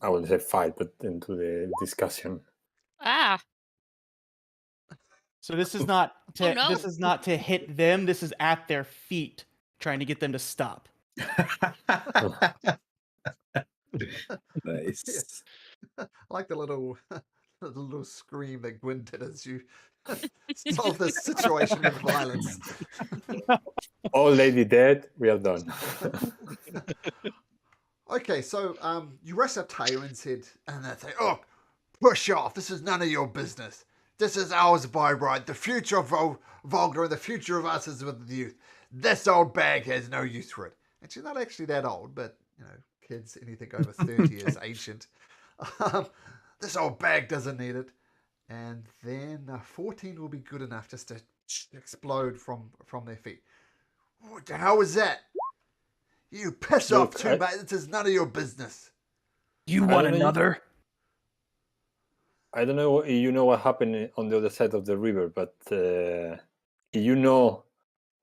I wouldn't say fight, but into the discussion. Ah, So this is not to no. this is not to hit them. This is at their feet, trying to get them to stop. Nice. I like the little scream that Gwyn did as you solve this situation with violence. Old lady dead. We are done. Okay, so you rush up Tayo and they say, "Oh, push off. This is none of your business. This is ours by right. The future of Vogler and the future of us is with the youth. This old bag has no use for it. And she's not actually that old, but, kids, anything over 30 is ancient. This old bag doesn't need it. And then 14 will be good enough just to explode from their feet. What the hell was that? You piss off too, mate. This is none of your business. You want another? I don't know if you know what happened on the other side of the river, but you know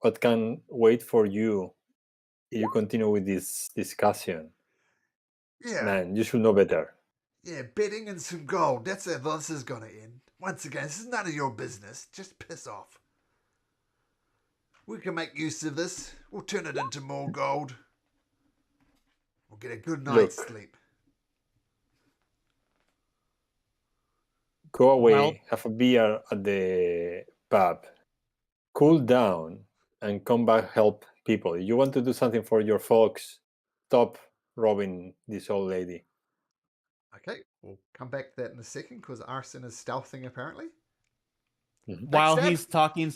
what can wait for you if you continue with this discussion. Yeah. Man, you should know better. Yeah, betting and some gold. That's how this is going to end. Once again, this is none of your business. Just piss off. We can make use of this. We'll turn it into more gold. We'll get a good night's sleep. Go away, have a beer at the pub, cool down, and come back help people. If you want to do something for your folks, stop robbing this old lady. Okay, we'll come back to that in a second because Arson is stealthing apparently. While he's talking,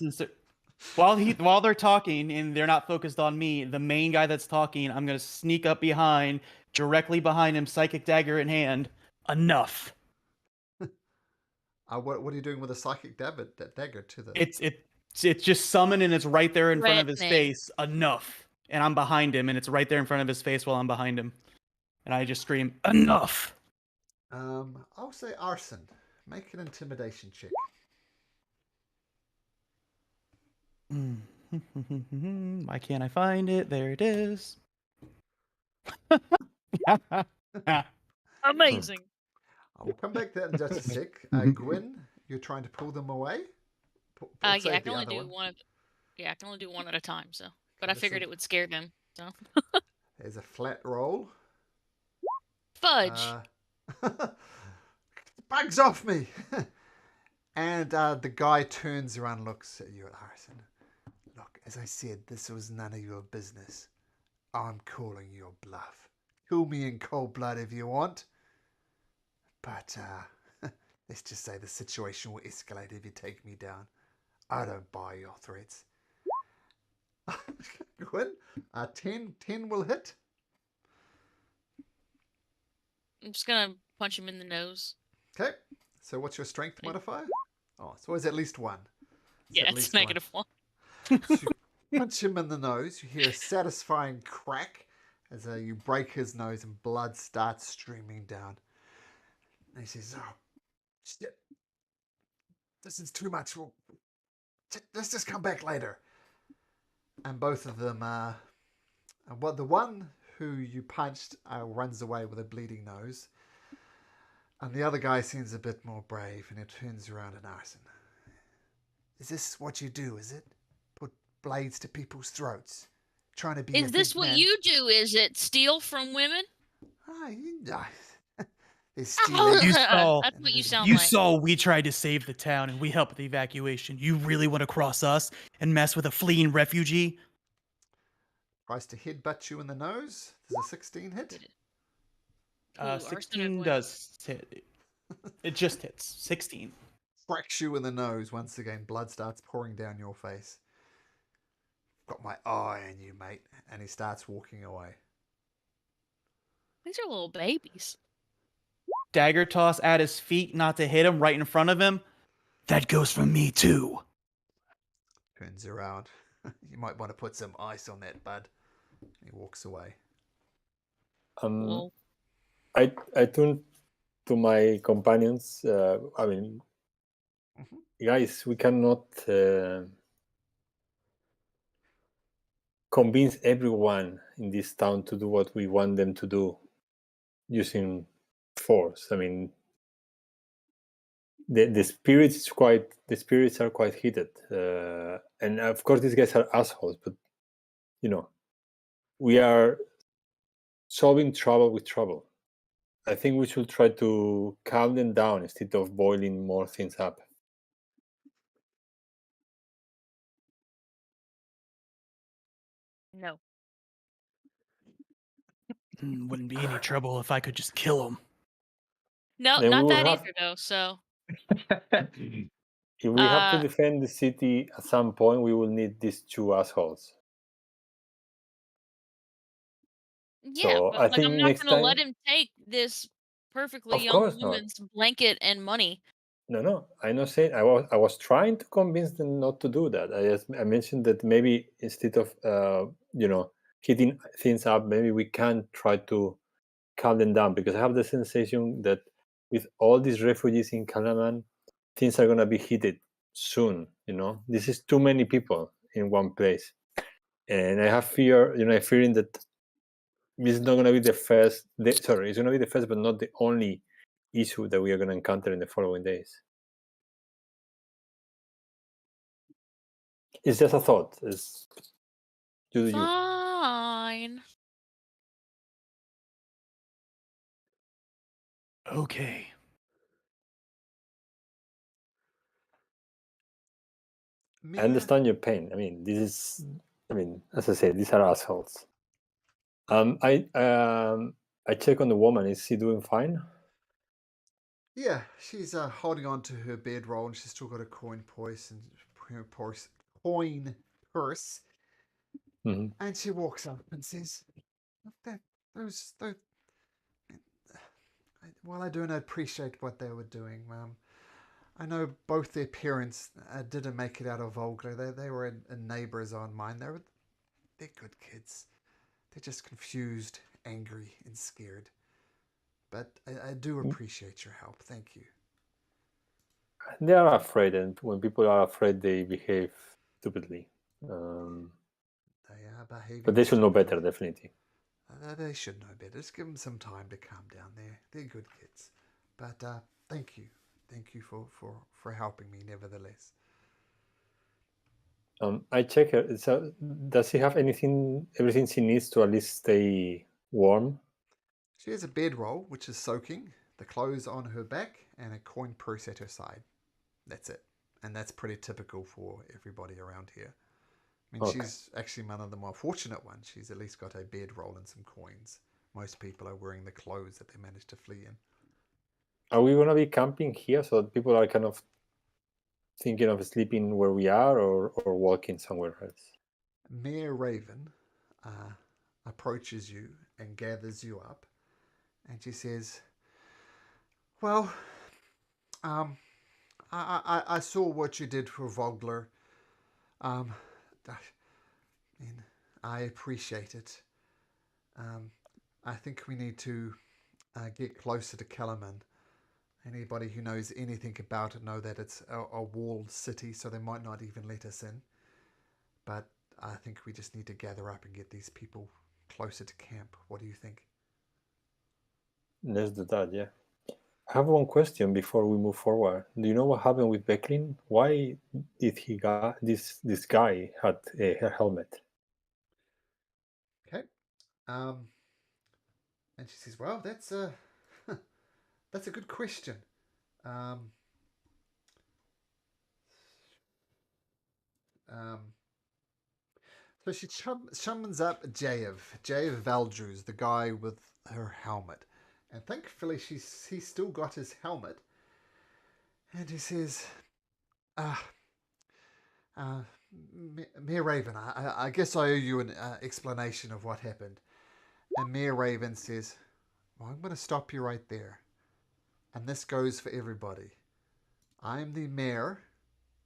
while they're talking and they're not focused on me, the main guy that's talking, I'm gonna sneak up behind, directly behind him, psychic dagger in hand. Enough. What are you doing with a psychic dagger to the? It's just summoned and it's right there in front of his Threatening. face. Enough. And I'm behind him, and it's right there in front of his face while I'm behind him, and I just scream, "Enough!" I'll say Arson. Make an intimidation check. Why can't I find it? There it is. Amazing. I'll come back to that in just a sec. Gwyn, you're trying to pull them away? Yeah, I can only do one. Yeah, I can only do one at a time. So, but I figured it would scare them. So. There's a flat roll. Fudge. Bugs off me. And the guy turns around and looks at you at Harrison. Look, as I said, this was none of your business. I'm calling your bluff. Kill me in cold blood if you want. But let's just say the situation will escalate if you take me down. I don't buy your threats. Good. 10 will hit. I'm just gonna punch him in the nose. Okay. So what's your strength modifier? Oh, it's always at least 1. It's -1. So you punch him in the nose. You hear a satisfying crack as you break his nose and blood starts streaming down. And he says, "Oh, shit. This is too much. Let's just come back later." And both of them, the one who you punched runs away with a bleeding nose. And the other guy seems a bit more brave, and he turns around and asks him, "Is this what you do, is it? Put blades to people's throats? Trying to be Is this what you do, is it? Steal from women? You saw, That's what you sound you like. saw we tried to save the town and we helped with the evacuation. You really want to cross us and mess with a fleeing refugee? Tries to headbutt you in the nose. Does a 16 hit? 16 does hit. It just hits. 16. Cracks you in the nose once again. Blood starts pouring down your face. Got my eye on you, mate. And he starts walking away. These are little babies. Dagger toss at his feet, not to hit him, right in front of him. That goes for me too. Turns around. You might want to put some ice on that, bud. He walks away. I turn to my companions. Guys, we cannot convince everyone in this town to do what we want them to do using force. I mean, the spirits are quite heated, and of course these guys are assholes. But we are solving trouble with trouble. I think we should try to calm them down instead of boiling more things up. No. Wouldn't be any trouble if I could just kill him. No, Then not we will that have- either, though. So. If we have to defend the city at some point, we will need these two assholes. Yeah, So but I like think I'm not next gonna let time, him take this perfectly of young course not. woman's blanket and money. No. I'm not saying I was trying to convince them not to do that. I mentioned that maybe instead of heating things up, maybe we can try to calm them down, because I have the sensation that with all these refugees in Kalaman, things are gonna be heated soon. This is too many people in one place, and I have fearing that this is not gonna be the first. Sorry, it's gonna be the first, but not the only issue that we are gonna encounter in the following days. It's just a thought. It's you do you. Fine. Okay. I Mia, understand your pain. As I said, these are assholes. I check on the woman. Is she doing fine? yeah, she's holding on to her bedroll and she's still got a coin purse coin purse, Hmm. and she walks up and says, "That those while I don't appreciate what they were doing, I know both their parents didn't make it out of Vogler. They were neighbors on mine. They're good kids. They're just confused, angry, and scared. But I do appreciate your help. Thank you." They are afraid, and when people are afraid, they behave stupidly. They are behaving. But they should know better, stupidly. definitely. They should know better. Just give them some time to calm down. They're good kids. But thank you. Thank you for helping me, nevertheless. I check her. So, does she have everything she needs to at least stay warm? She has a bedroll, which is soaking, the clothes on her back, and a coin purse at her side. That's it. And that's pretty typical for everybody around here. I mean, Okay. she's actually one of the more fortunate ones. She's at least got a bedroll and some coins. Most people are wearing the clothes that they managed to flee in. Are we gonna be camping here so that people are kind of thinking of sleeping where we are, or walking somewhere else? Mayor Raven approaches you and gathers you up, and she says, "Well, um, I saw what you did for Vogler. Um, I mean, I appreciate it. Um, I think we need to get closer to Kellerman. Anybody who knows anything about it know that it's a walled city, so they might not even let us in. But I think we just need to gather up and get these people closer to camp. What do you think?" Let's do that. Yeah. I have one question before we move forward. Do you know what happened with Becklin? Why did he got this guy had a helmet? Okay. And she says, "Well, that's a that's a good question." Um, um, so she summons up Jaev Valdruz, the guy with her helmet, and thankfully he's still got his helmet. And he says, "Ah, Mayor Raven, I guess I owe you an explanation of what happened." And Mayor Raven says, "Well, I'm going to stop you right there. And this goes for everybody. I'm the mayor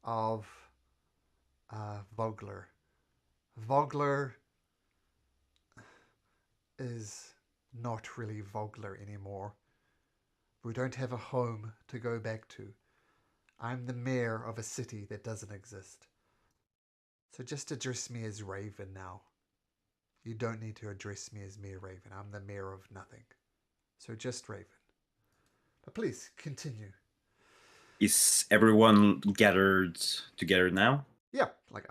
of Vogler. Vogler is not really Vogler anymore. We don't have a home to go back to. I'm the mayor of a city that doesn't exist. So just address me as Raven now. You don't need to address me as Mayor Raven. I'm the mayor of nothing. So just Raven. But please continue." Is everyone gathered together now? Yeah, like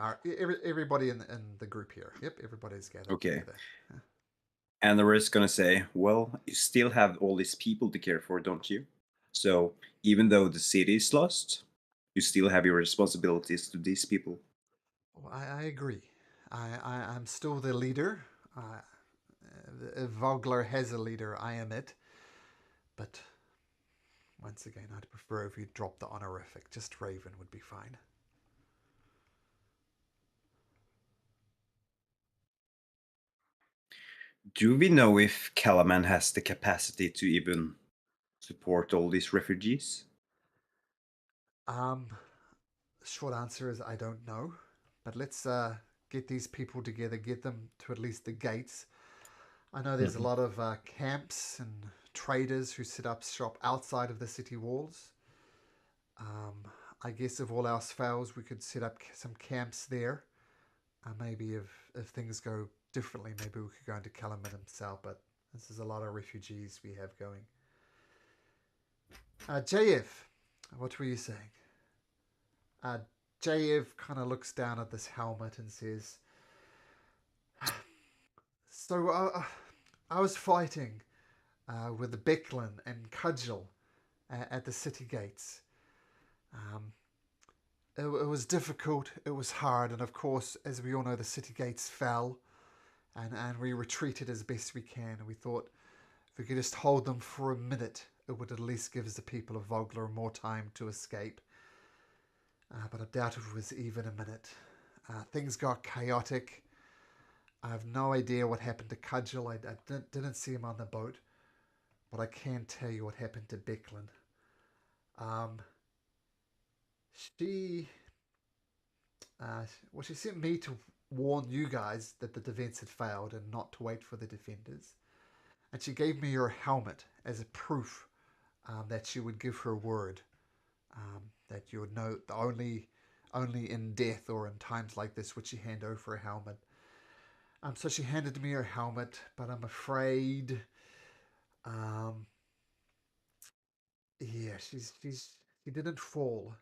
everybody in the group here. Yep, everybody's gathered Okay. together. Yeah. And the rest gonna say, well, you still have all these people to care for, don't you? So even though the city is lost, you still have your responsibilities to these people. Well, I agree. I'm still the leader. If Vogler has a leader, I am it. But once again, I'd prefer if you drop the honorific. Just Raven would be fine. Do we know if Calaman has the capacity to even support all these refugees? Short answer is I don't know. But let's get these people together, get them to at least the gates. I know there's a lot of camps and traders who set up shop outside of the city walls. I guess if all else fails, we could set up some camps there. Maybe if things go differently, maybe we could go into Kalaman himself. But this is a lot of refugees we have going. JF, what were you saying? JF kind of looks down at this helmet and says, so I was fighting with the Becklin and Cudgel at the city gates. It was difficult, it was hard, and of course, as we all know, the city gates fell, and we retreated as best we can. And we thought if we could just hold them for a minute, it would at least give the people of Vogler more time to escape. But I doubt if it was even a minute. Things got chaotic. I have no idea what happened to Cudgel. I didn't see him on the boat, but I can tell you what happened to Becklin. She sent me to warn you guys that the defense had failed and not to wait for the defenders. And she gave me your helmet as a proof that she would give her word, that you would know only in death or in times like this would she hand over a helmet. So she handed me her helmet, but I'm afraid, she didn't fall,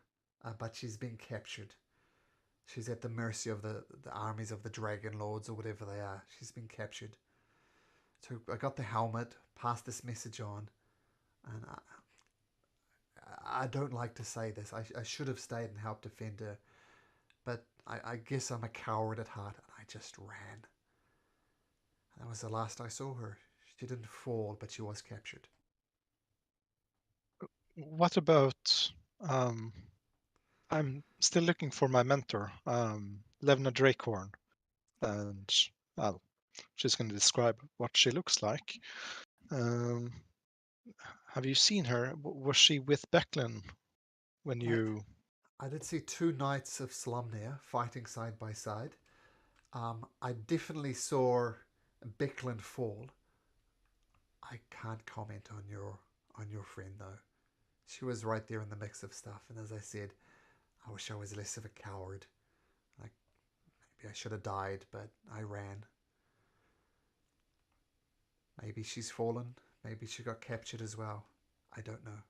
but she's been captured. She's at the mercy of the armies of the Dragon Lords or whatever they are. She's been captured. So I got the helmet, passed this message on, and I don't like to say this. I should have stayed and helped defend her, but I guess I'm a coward at heart, and I just ran. That was the last I saw her. She didn't fall, but she was captured. What about? I'm still looking for my mentor, Levna Drakehorn, and well, she's going to describe what she looks like. Have you seen her? Was she with Becklin when you? I did see two knights of Slumnir fighting side by side. I definitely saw Becklin fall. I can't comment on your friend though. She was right there in the mix of stuff, and as I said, I wish I was less of a coward. Like maybe I should have died, but I ran. Maybe she's fallen. Maybe she got captured as well. I don't know.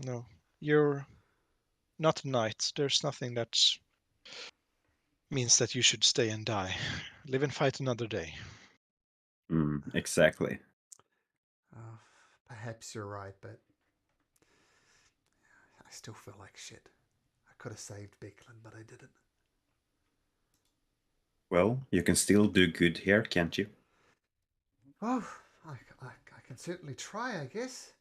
No, you're not a knight. There's nothing that means that you should stay and die. Live and fight another day. Exactly. Perhaps you're right, but I still feel like shit. I could have saved Becklin, but I didn't. Well, you can still do good here, can't you? Oh, I can certainly try, I guess.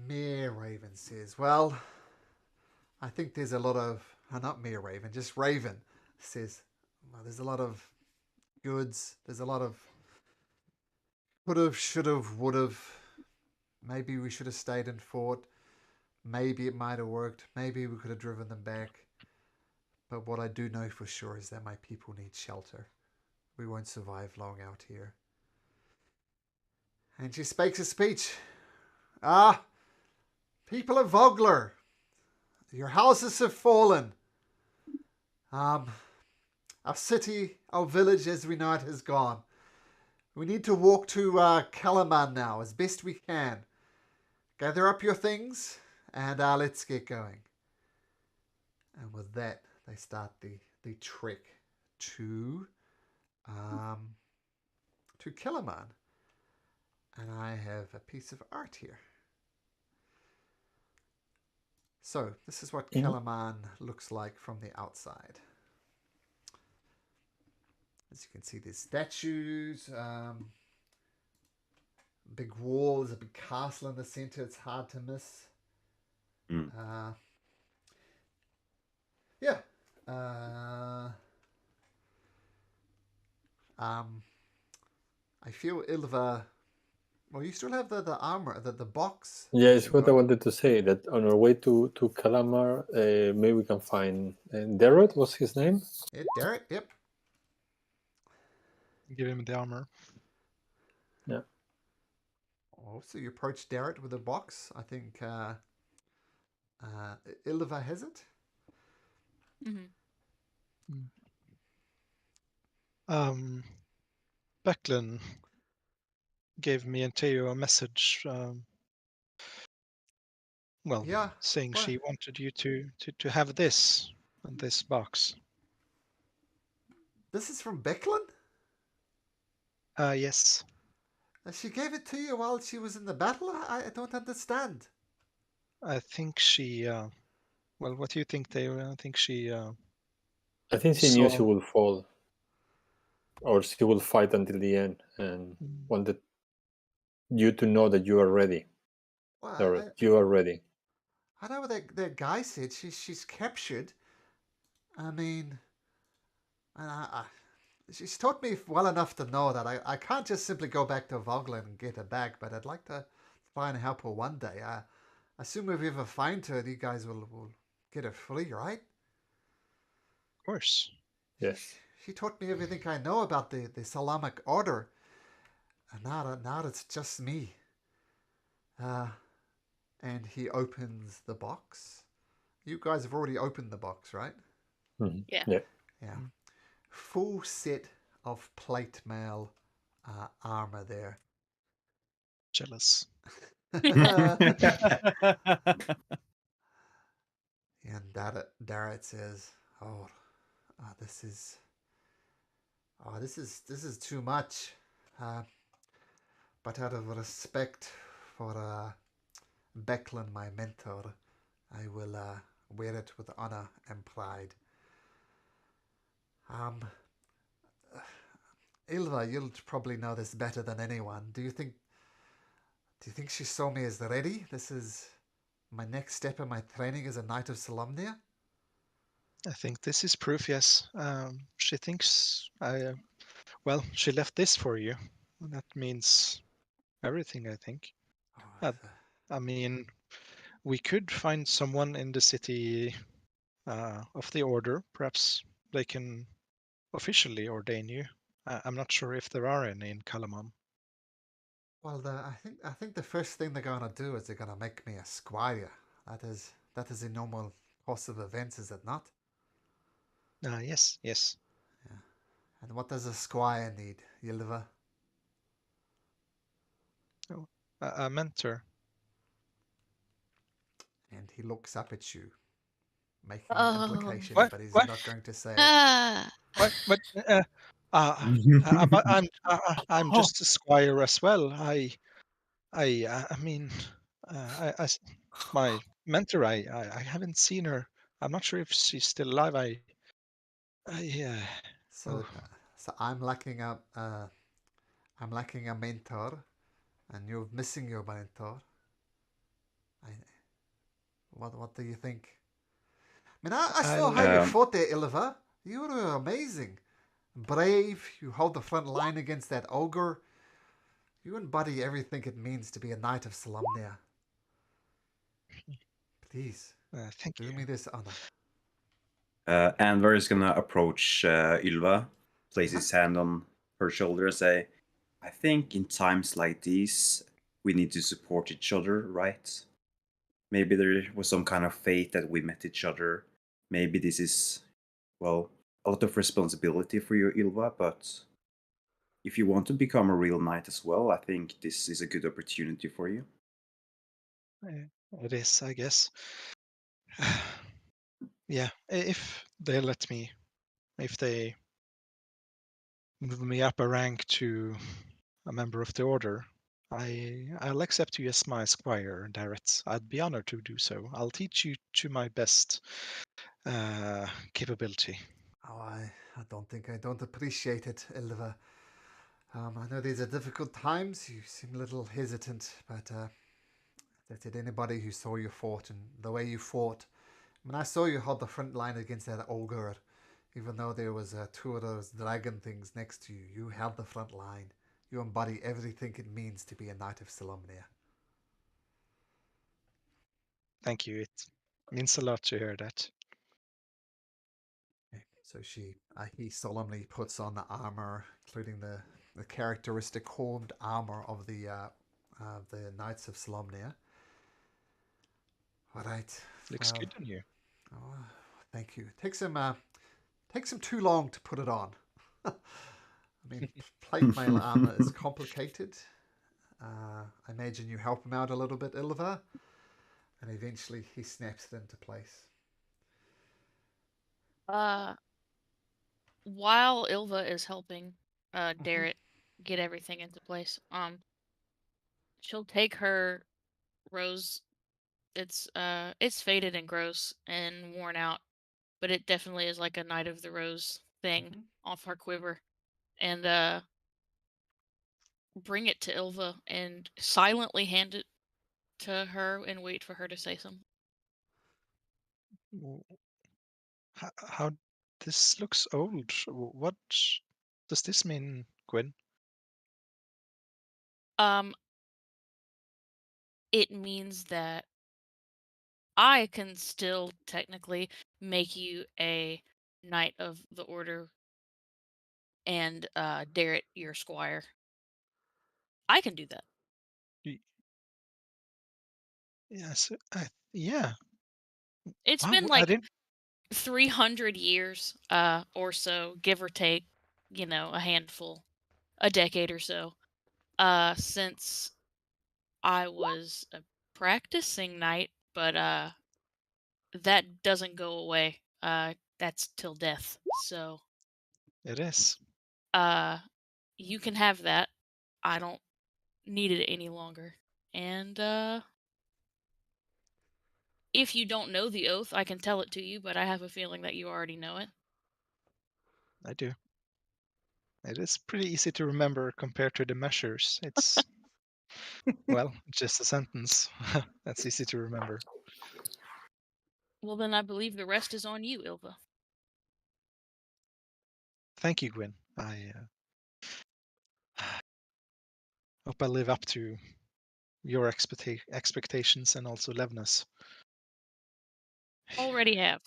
Mayor Raven says, well, I think there's a lot of, not Mayor Raven, just Raven says, well, there's a lot of goods, there's a lot of could've, should've, would've. Maybe we should have stayed and fought. Maybe it might have worked. Maybe we could have driven them back. But what I do know for sure is that my people need shelter. We won't survive long out here. And she speaks a speech. Ah, people of Vogler, your houses have fallen. Our city, our village as we know it has gone. We need to walk to Kalaman now as best we can. Gather up your things and let's get going. And with that, they start the trek to Kalaman. And I have a piece of art here. So this is what Kalaman looks like from the outside. As you can see, there's statues, big wall, there's a big castle in the center. It's hard to miss. Yeah. Um, I feel Ilva. Well, you still have the armor, the box. Yeah, with it's you, what I right? wanted to say. That on our way to Kalamar, maybe we can find Derek. What's his name? Yeah, Derek. Yep. Give him the armor. Yeah. Oh, so you approach Derek with a box. I think Ilva has it. Mm-hmm. Becklin gave me and Teo a message. Well, Yeah. saying What? she wanted you to have this and this box. This is from Becklin? Yes. She gave it to you while she was in the battle? I don't understand. I think she. Well, what do you think, Teo? I think she I think she knew she saw. would fall, or she will fight until the end, and wanted you to know that you are ready. Well, Derek, you are ready. I know what that guy said. She's captured. I mean, she's taught me well enough to know that I can't just simply go back to Vogler and get her back, but I'd like to try and help her one day. I assume if we ever find her, you guys will get her free, right? Of course. Yes. She taught me everything I know about the Salamic Order, and now it's just me. And he opens the box. You guys have already opened the box, right? Mm-hmm. Yeah. Yeah. Yeah. Full set of plate mail armor there. Jealous. And Darrett says, this is too much. But out of respect for Becklin, my mentor, I will wear it with honor and pride. Ilva, you'll probably know this better than anyone. Do you think she saw me as ready? This is my next step in my training as a Knight of Solemnia? I think this is proof. Yes. She thinks I. Well, she left this for you. That means everything, I think. I mean, we could find someone in the city of the order. Perhaps they can officially ordain you. I'm not sure if there are any in Kalamam. Well, I think the first thing they're gonna do is they're gonna make me a squire. That is the normal course of events, is it not? Yes, yes. Yeah. And what does a squire need, Ylva? Oh, a mentor. And he looks up at you, making an implication, What? but he's What? not going to say it. Ah. What? What? I'm Oh. just a squire as well. I mean, my mentor. I haven't seen her. I'm not sure if she's still alive. So, so I'm lacking a mentor, and you're missing your mentor. I, what do you think? I mean, I saw how you I'll, fought there, Ylva. You were amazing. Brave, you hold the front line against that ogre. You embody everything it means to be a Knight of Solemnia. Please, thank do you. me this honor. Anvar is gonna approach Ylva, place his hand on her shoulder, and say, "I think in times like these, we need to support each other, right? Maybe there was some kind of fate that we met each other. Maybe this is, well, a lot of responsibility for you, Ylva, but if you want to become a real knight as well, I think this is a good opportunity for you." It is, I guess. Yeah, if they let me, if they move me up a rank to a member of the order, I'll accept you as my squire, Darret. I'd be honored to do so. I'll teach you to my best capability. Oh, I don't appreciate it, Ylva. I know these are difficult times. You seem a little hesitant, but that did anybody who saw you fought and the way you fought. I mean, I saw you hold the front line against that ogre. Even though there was two of those dragon things next to you, you held the front line. You embody everything it means to be a knight of Solomnia. Thank you. It means a lot to hear that. So he solemnly puts on the armor, including the characteristic horned armor of the Knights of Solomnia. All right. Looks Well, good on you. oh, thank you. Takes him too long to put it on. I mean, plate mail armor is complicated. I imagine you help him out a little bit, Ilva, and eventually he snaps it into place. While Ilva is helping Darrett get everything into place, she'll take her rose. It's faded and gross and worn out, but it definitely is like a Knight of the Rose thing off her quiver, and bring it to Ilva and silently hand it to her and wait for her to say something. How this looks old. What does this mean, Gwyn? It means that I can still technically make you a Knight of the Order and Darrett your squire. I can do that. Yes, yeah. It's Wow, been I like didn't. 300 years or so, give or take, a handful, a decade or so, since I was a practicing knight, but that doesn't go away. That's till death. So It is. you can have that. I don't need it any longer. And if you don't know the oath, I can tell it to you, but I have a feeling that you already know it. I do. It is pretty easy to remember compared to the measures. It's well, just a sentence. That's easy to remember. Well, then I believe the rest is on you, Ilva. Thank you, Gwyn. I hope I live up to your expectations and also Levna's. Already have.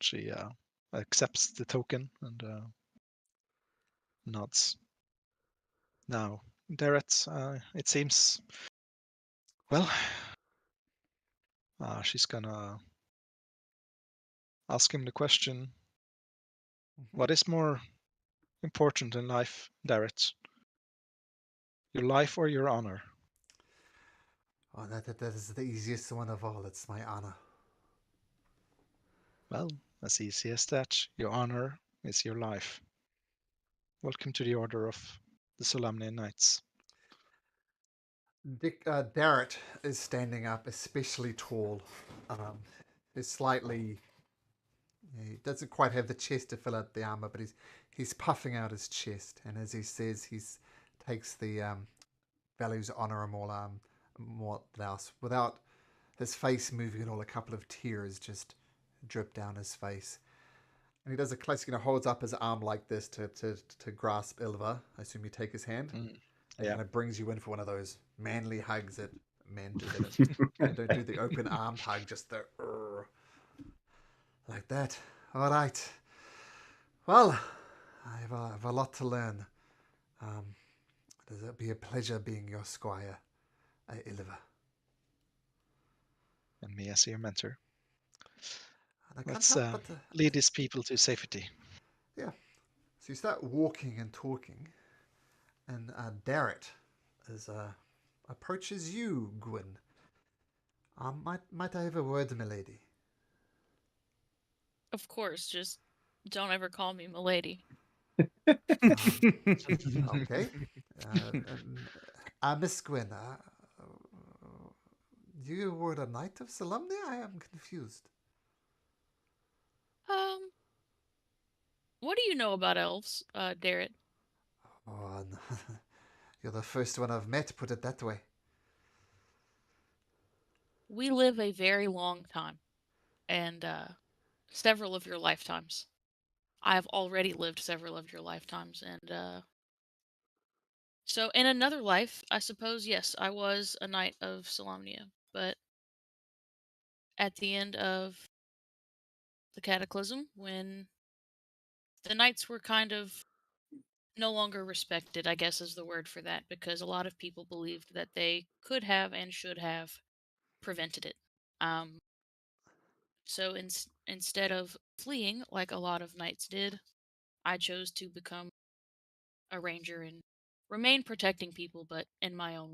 She accepts the token and nods. Now, Darrett, it seems, well, she's gonna ask him the question, what is more important in life, Darrett? Your life or your honor? Oh, that is the easiest one of all. It's my honor. Well, as easy as that. Your honor is your life. Welcome to the Order of the Solamnian Knights. Darrett is standing up, especially tall. He's slightly. He doesn't quite have the chest to fill out the armor, but he's puffing out his chest, and as he says, he takes the values honor and more else without his face moving at all. A couple of tears just drip down his face. And he does a classic, holds up his arm like this to grasp Ilva. I assume you take his hand. And Yeah. kind of brings you in for one of those manly hugs that men do. They don't do the open armed hug, just the like that. All right. Well, I have a lot to learn. It'll be a pleasure being your squire, Ilva. And me as your mentor. And I can't Let's help but lead these people to safety. yeah. So you start walking and talking, and Darrett approaches you, Gwyn. Might I have a word, milady? Of course, just don't ever call me milady. Okay. Miss Gwyn, you were a knight of Solemnia? I am confused. What do you know about elves, Darrett? Oh, no. You're the first one I've met, put it that way. We live a very long time. and several of your lifetimes. I have already lived several of your lifetimes, and so in another life, I suppose, yes, I was a knight of Solamnia, but at the end of the Cataclysm, when the knights were kind of no longer respected, I guess is the word for that, because a lot of people believed that they could have and should have prevented it. Um, so instead of fleeing like a lot of knights did, I chose to become a ranger and remain protecting people, but in my own.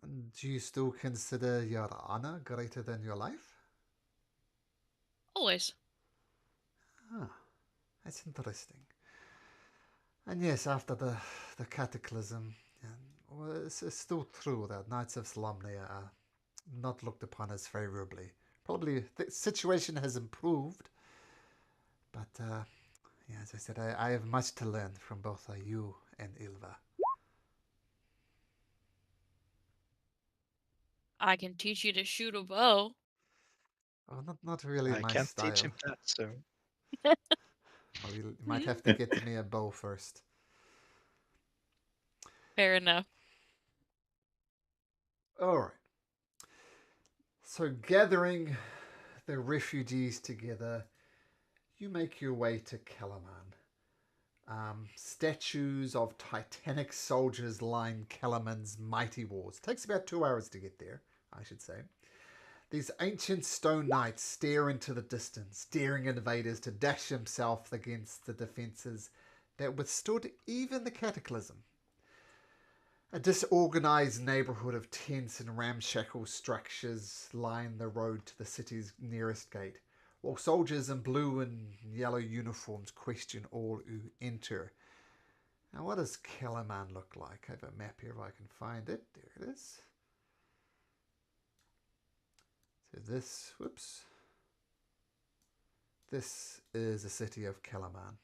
And do you still consider your honor greater than your life? Always. Ah, that's interesting. And yes, after the cataclysm, well, it's still true that Knights of Solamnia are not looked upon as favorably. Probably the situation has improved, but yeah, as I said, I have much to learn from both you and Ilva. I can teach you to shoot a bow. Oh, not really I my can't teach style. him that, so Well, you might have to get me a bow first. Fair enough. All right. So, gathering the refugees together, you make your way to Kalaman. Statues of titanic soldiers line Kalaman's mighty walls. Takes about 2 hours to get there, I should say. These ancient stone knights stare into the distance, daring invaders to dash themselves against the defences that withstood even the cataclysm. A disorganized neighborhood of tents and ramshackle structures line the road to the city's nearest gate, while soldiers in blue and yellow uniforms question all who enter. Now, what does Kellerman look like? I have a map here if I can find it. There it is. So this is the city of Kellerman.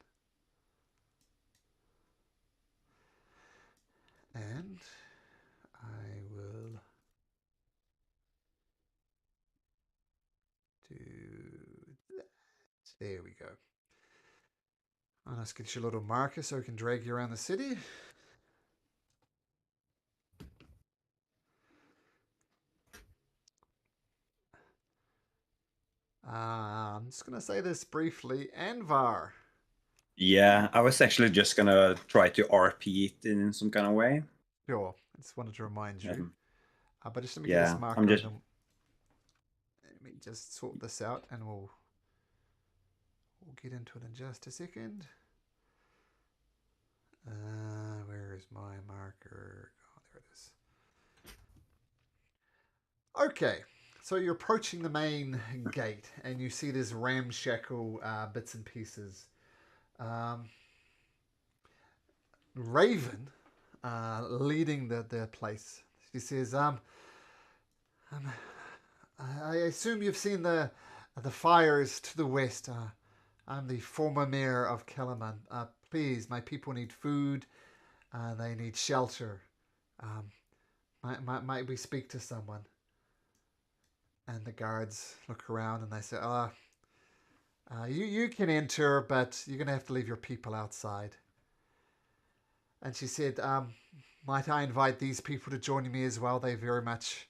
And I will do that. There we go. And let's get you a little marker so we can drag you around the city. I'm just going to say this briefly. Anvar. Yeah, I was actually just gonna try to RP it in some kind of way. Sure. I just wanted to remind you. But just let me get Yeah, this marker I'm just. and then let me just sort this out and we'll get into it in just a second. Where is my marker? Oh, there it is. Okay, so you're approaching the main gate and you see this ramshackle bits and pieces. Raven leading the place. She says, I assume you've seen the fires to the west. I'm the former mayor of Kellerman. Please, my people need food. They need shelter. Might we speak to someone? And the guards look around and they say, you can enter, but you're going to have to leave your people outside. And she said, might I invite these people to join me as well? They very much,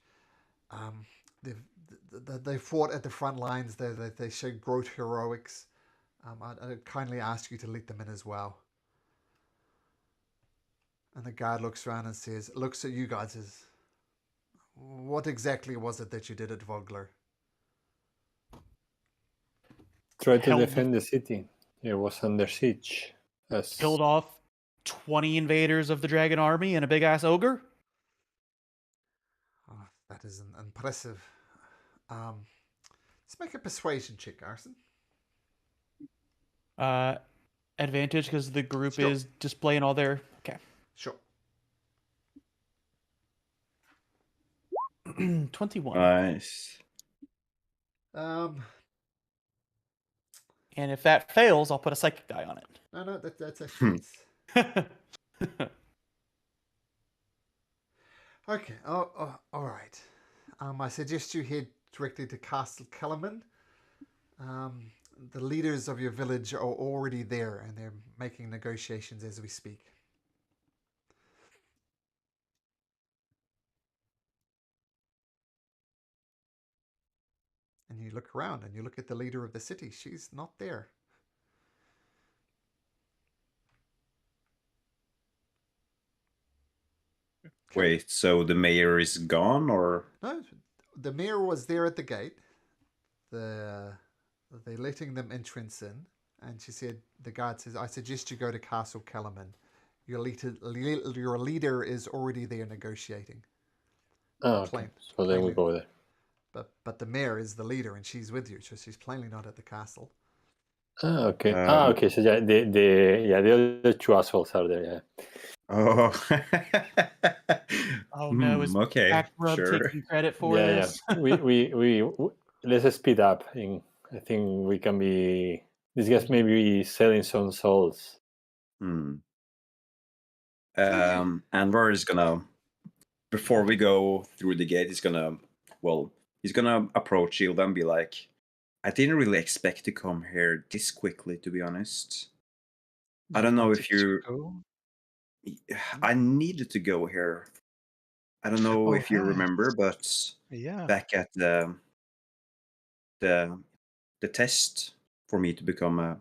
they fought at the front lines. They showed great heroics. I'd kindly ask you to let them in as well. And the guard looks around and says, looks at you guys as, what exactly was it that you did at Vogler? Try to defend the city. It was under siege. Killed off 20 invaders of the dragon army and a big ass ogre. Oh, that is impressive. Let's make a persuasion check, Arson. Advantage because the group Sure. is displaying all their. Okay. Sure. 21. Nice. Um, And if that fails, I'll put a psychic die on no, that's actually it. okay. Oh, all right. I suggest you head directly to Castle Kellerman. Um, the leaders of your village are already there, and they're making negotiations as we speak. And you look around and you look at the leader of the city. She's not there. Wait, so the mayor is gone, or? No, the mayor was there at the gate. They're letting them entrance in, and she said, the guard says, "I suggest you go to Castle Kellerman. Your leader is already there negotiating." Oh, okay. So then we go there. But the mayor is the leader, and she's with you, so she's plainly not at the castle. Ah, okay. Okay. So yeah, the other two assholes are there. Yeah. Oh. Oh no, is okay, Backrub sure. taking credit for Yeah, this? yeah. We let's speed up. I think we can be. These guys may be selling some souls. And Anwar is gonna, before we go through the gate, he's gonna approach Hilda and be like, "I didn't really expect to come here this quickly, to be honest. I don't know if you. I needed to go here. I don't know if you remember, but back at the test for me to become a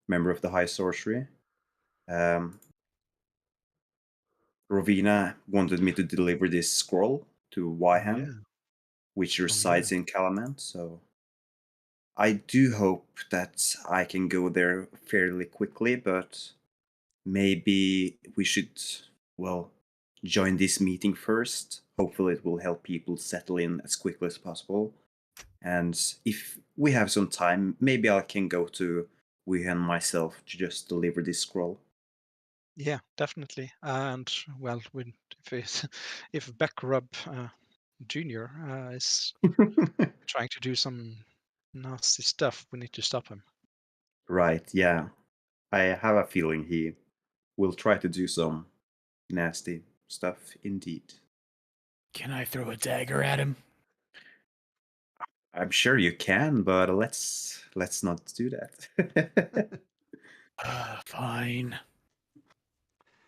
member of the High Sorcery, Rovina wanted me to deliver this scroll to Wyham, which resides in Calamant. So I do hope that I can go there fairly quickly, but maybe we should, join this meeting first. Hopefully, it will help people settle in as quickly as possible. And if we have some time, maybe I can go to Wuhan myself to just deliver this scroll. Yeah, definitely. And well, if Backrub Junior is trying to do some nasty stuff, we need to stop him. Right, yeah. I have a feeling he will try to do some nasty stuff indeed. Can I throw a dagger at him? I'm sure you can, but let's not do that. Fine.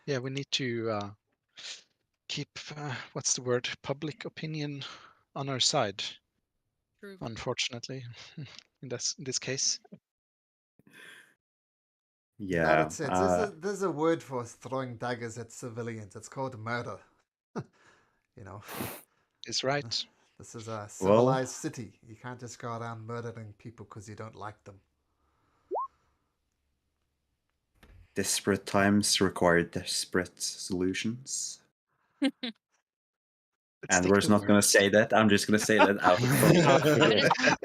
Yeah, we need to keep what's the word? Public opinion on our side. True. Unfortunately, in this case. Yeah. There's a word for throwing daggers at civilians. It's called murder. You know. It's right. This is a civilized city. You can't just go around murdering people because you don't like them. Desperate times require desperate solutions. And we're not going to say that. I'm just going to say that out of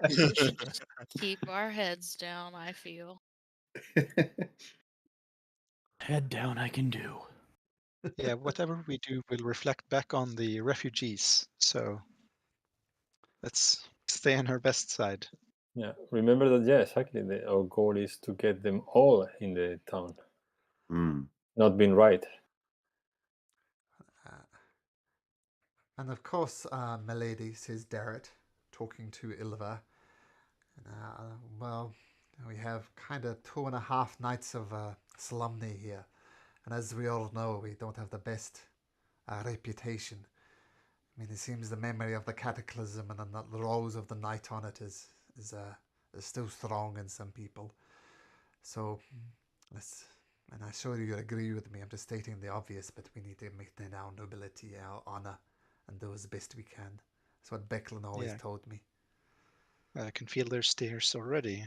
We should just keep our heads down, I feel. Head down, I can do. Yeah, whatever we do will reflect back on the refugees. So let's stay on our best side. Yeah, remember that. Yeah, exactly. Our goal is to get them all in the town. Not being right. And of course, milady, says Darrett, talking to Ilva. Well, we have kind of 2.5 nights of solemnity here. And as we all know, we don't have the best reputation. I mean, it seems the memory of the cataclysm and the rose of the night on it is still strong in some people. So, and I'm sure you agree with me. I'm just stating the obvious, but we need to maintain our nobility, our honor, and do as best we can. That's what Becklin always told me. I can feel their stares already.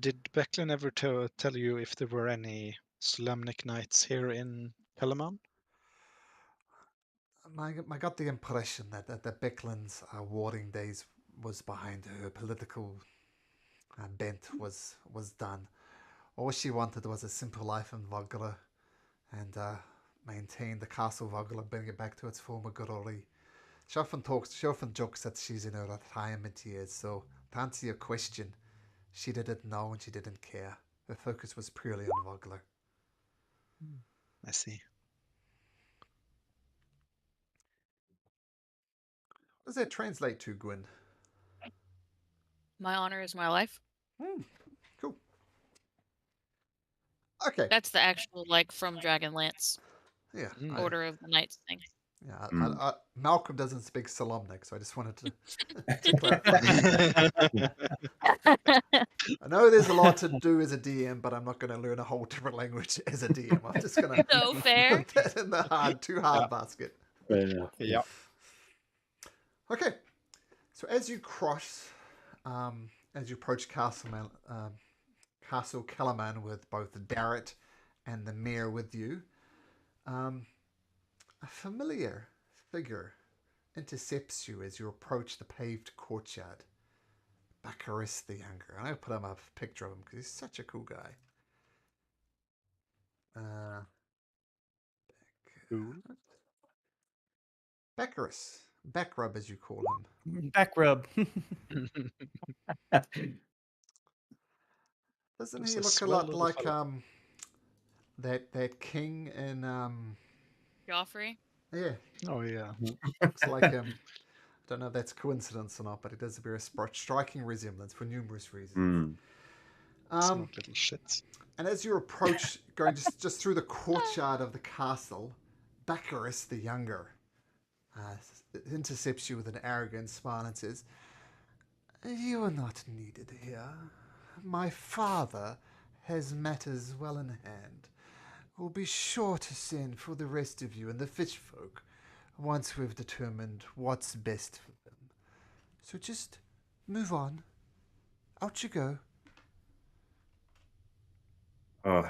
Did Becklin ever tell you if there were any Solemnic nights here in Pelaman? I got the impression that the Becklin's warring days was behind her political bent was done. All she wanted was a simple life in Vogler and maintain the castle Vogler, bring it back to its former glory. She often jokes that she's in her retirement years, so to answer your question, she didn't know and she didn't care. Her focus was purely on Vogler. I see. What does that translate to, Gwyn? My honor is my life. Cool. Okay. That's the actual, like, from Dragonlance Yeah. Mm. Order of the Knights thing. Yeah. Mm. Malcolm doesn't speak Solomonic, so I just wanted to clarify. I know there's a lot to do as a DM, but I'm not going to learn a whole different language as a DM. I'm just going to So fair. put that in the too hard basket. Fair enough. Yeah. Okay. So as you cross, as you approach Castle Kellerman with both Darrett and the mayor with you, a familiar figure intercepts you as you approach the paved courtyard. Baccharis the Younger. I put him up a picture of him because he's such a cool guy. Cool. Baccharis. Backrub, as you call him. Back rub. Doesn't Just he a look a swell lot little like fellow. that king in Joffrey. yeah, Oh yeah. looks like him. I don't know if that's coincidence or not, but it does bear a striking resemblance for numerous reasons. Mm. Smart little shit. And as you approach, going just through the courtyard of the castle, Baccharis the Younger intercepts you with an arrogant smile and says, "You are not needed here. My father has matters well in hand. We'll be sure to send for the rest of you and the fish folk once we've determined what's best for them. So just move on. Out you go." Oh,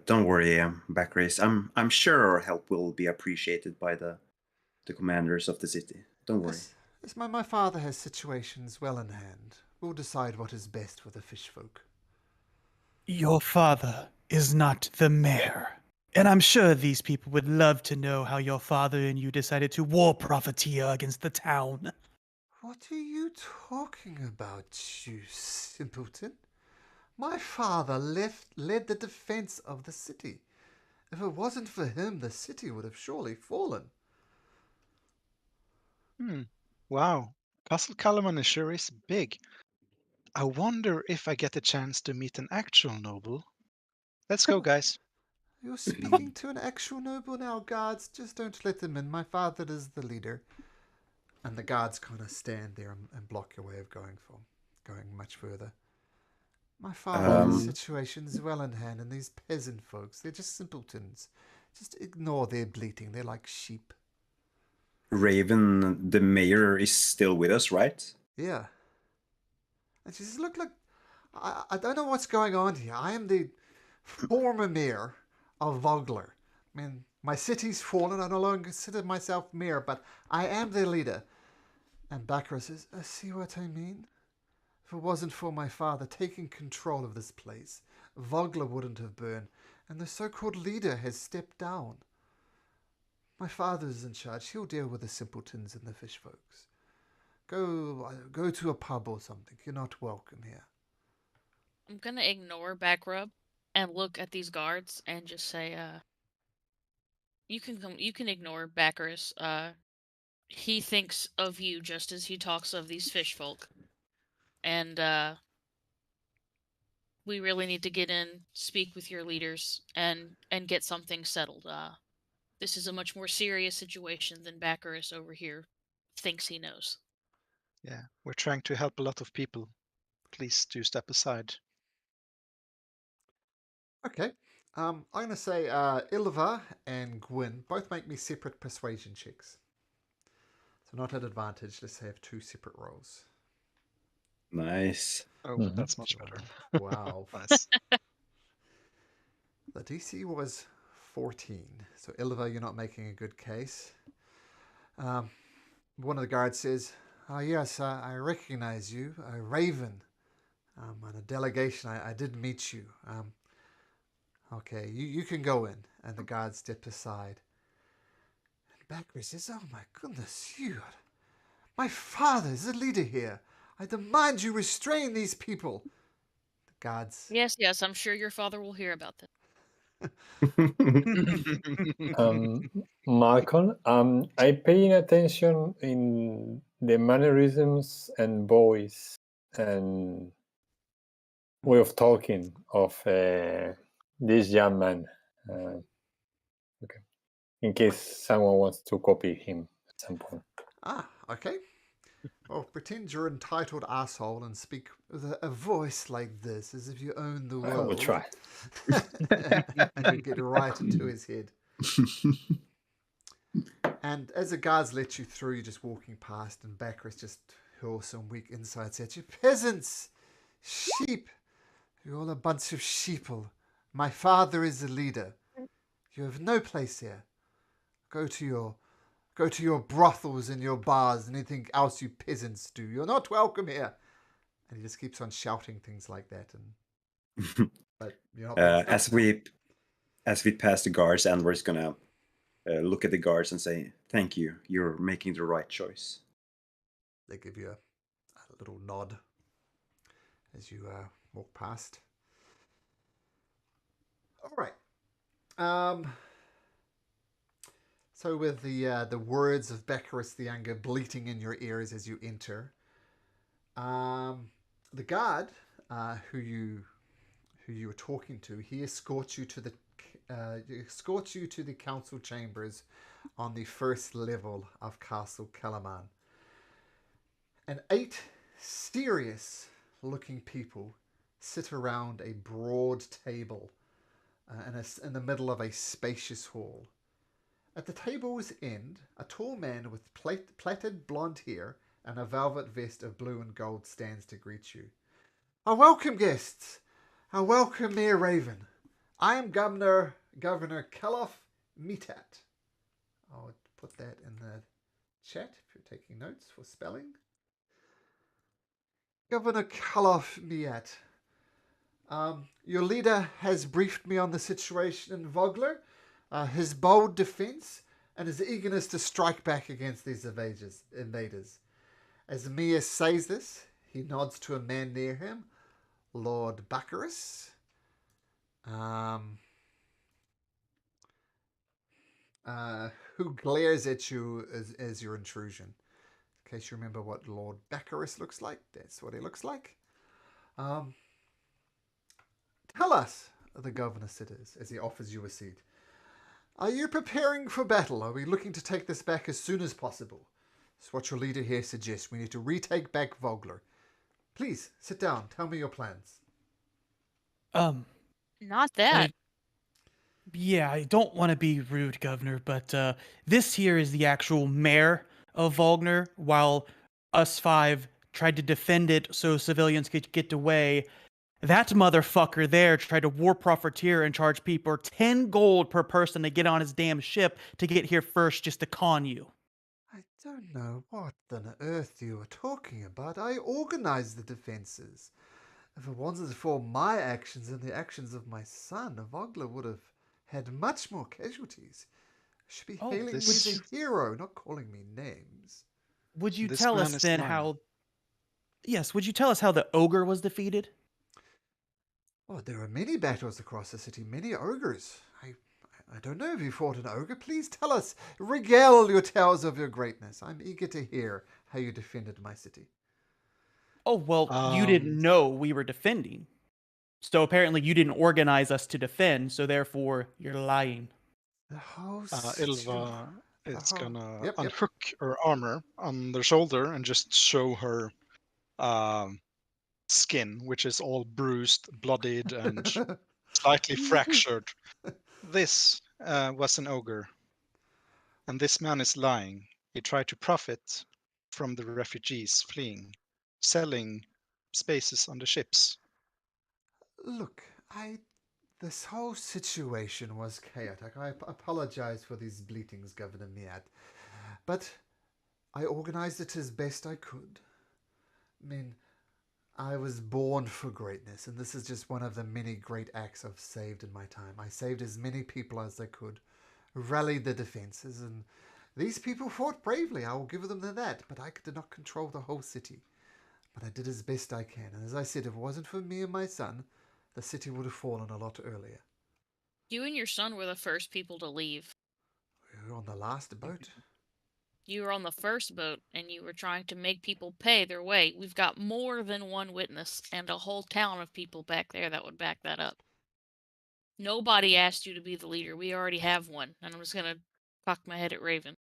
don't worry, Backrace. I'm sure our help will be appreciated by the commanders of the city. Don't worry. Yes, my father has situations well in hand. We'll decide what is best for the fish folk. Your father is not the mayor. And I'm sure these people would love to know how your father and you decided to war profiteer against the town. What are you talking about, you simpleton? My father led the defense of the city. If it wasn't for him, the city would have surely fallen. Wow. Castle Kalaman sure is big. I wonder if I get a chance to meet an actual noble. Let's go, guys. You're speaking to an actual noble now, guards. Just don't let them in. My father is the leader. And the guards kind of stand there and block your way of going much further. My father's situation is well in hand, and these peasant folks, they're just simpletons. Just ignore their bleating. They're like sheep. Raven, the mayor, is still with us, right? Yeah. And she says, look, I don't know what's going on here. I am the former mayor of Vogler. I mean, my city's fallen. I no longer consider myself mayor, but I am their leader. And Baccarat says, I see what I mean. If it wasn't for my father taking control of this place, Vogler wouldn't have burned, and the so-called leader has stepped down. My father's in charge. He'll deal with the simpletons and the fish folks. Go to a pub or something. You're not welcome here. I'm gonna ignore Backrub and look at these guards and just say, you can ignore Baccharis. He thinks of you just as he talks of these fish folk. And we really need to get in, speak with your leaders, and get something settled. This is a much more serious situation than Baccharis over here thinks he knows. Yeah, we're trying to help a lot of people. Please do step aside. Okay. I'm going to say Ilva and Gwyn both make me separate persuasion checks. So not at advantage. Let's have two separate rolls. Nice. Oh, that's much better. Wow. Nice. The DC was 14. So Ilva, you're not making a good case. One of the guards says, "Oh yes, I recognize you, Raven. On a delegation, I did meet you. Okay, you can go in." And the guard stepped aside. And Backer says, "Oh my goodness, my father is the leader here. I demand you restrain these people." The guards. Yes, I'm sure your father will hear about this. Malcolm, I paying attention in the mannerisms and voice and way of talking of this young man. Okay, in case someone wants to copy him at some point. Ah, okay. Well, pretend you're an entitled asshole and speak with a voice like this, as if you own the I will world. try. And you get right into his head. And as the guards let you through, you're just walking past, and Bacchus just hurls some weak insights at you. Peasants! Sheep! You're all a bunch of sheeple. My father is the leader. You have no place here. Go to your brothels and your bars and anything else you peasants do. You're not welcome here. And he just keeps on shouting things like that. But you're not being stopped. as we pass the guards, Anwar's gonna look at the guards and say, "Thank you. You're making the right choice." They give you a little nod as you walk past. All right. So with the words of Bacchus the Younger bleating in your ears as you enter, the guard who you were talking to, he escorts you to the council chambers on the first level of Castle Calaman. And 8 serious-looking people sit around a broad table in the middle of a spacious hall. At the table's end, a tall man with plaited blonde hair and a velvet vest of blue and gold stands to greet you. Welcome, guests. Welcome, Mayor Raven. I am Governor Kalof Mitat. I'll put that in the chat if you're taking notes for spelling. Governor Kalof Miat. Your leader has briefed me on the situation in Vogler, his bold defense, and his eagerness to strike back against these invaders. As the mayor says this, he nods to a man near him, Lord Bacchus. Who glares at you as your intrusion. In case you remember what Lord Bacchus looks like, that's what he looks like. Tell us, the governor says, as he offers you a seat. Are you preparing for battle? Are we looking to take this back as soon as possible? It's what your leader here suggests. We need to retake back Vogler. Please, sit down. Tell me your plans. Not that. Yeah, I don't want to be rude, Governor, but this here is the actual mayor of Vogler, while us 5 tried to defend it so civilians could get away. That motherfucker there tried to war profiteer and charge people 10 gold per person to get on his damn ship to get here first just to con you. I don't know what on earth you are talking about. I organized the defenses. If it wasn't for my actions and the actions of my son, Vogler would have had much more casualties. I should be hailing me as a hero, not calling me names. Would you tell us then how... Yes, would you tell us how the ogre was defeated? Oh, there are many battles across the city, many ogres. I don't know if you fought an ogre. Please tell us. Regale your tales of your greatness. I'm eager to hear how you defended my city. Oh, well, you didn't know we were defending. So apparently you didn't organize us to defend, so therefore you're lying. The whole Ilva is gonna Yep. unhook her armor on their shoulder and just show her skin, which is all bruised, bloodied, and slightly fractured. This was an ogre. And this man is lying. He tried to profit from the refugees fleeing, selling spaces on the ships. Look, this whole situation was chaotic. I apologize for these bleatings, Governor Miat. But I organized it as best I could. I mean, I was born for greatness, and this is just one of the many great acts I've saved in my time. I saved as many people as I could, rallied the defenses, and these people fought bravely. I will give them that, but I did not control the whole city. But I did as best I can, and as I said, if it wasn't for me and my son, the city would have fallen a lot earlier. You and your son were the first people to leave. We were on the last boat. You were on the first boat and you were trying to make people pay their way. We've got more than one witness and a whole town of people back there that would back that up. Nobody asked you to be the leader. We already have one. And I'm just going to cock my head at Raven.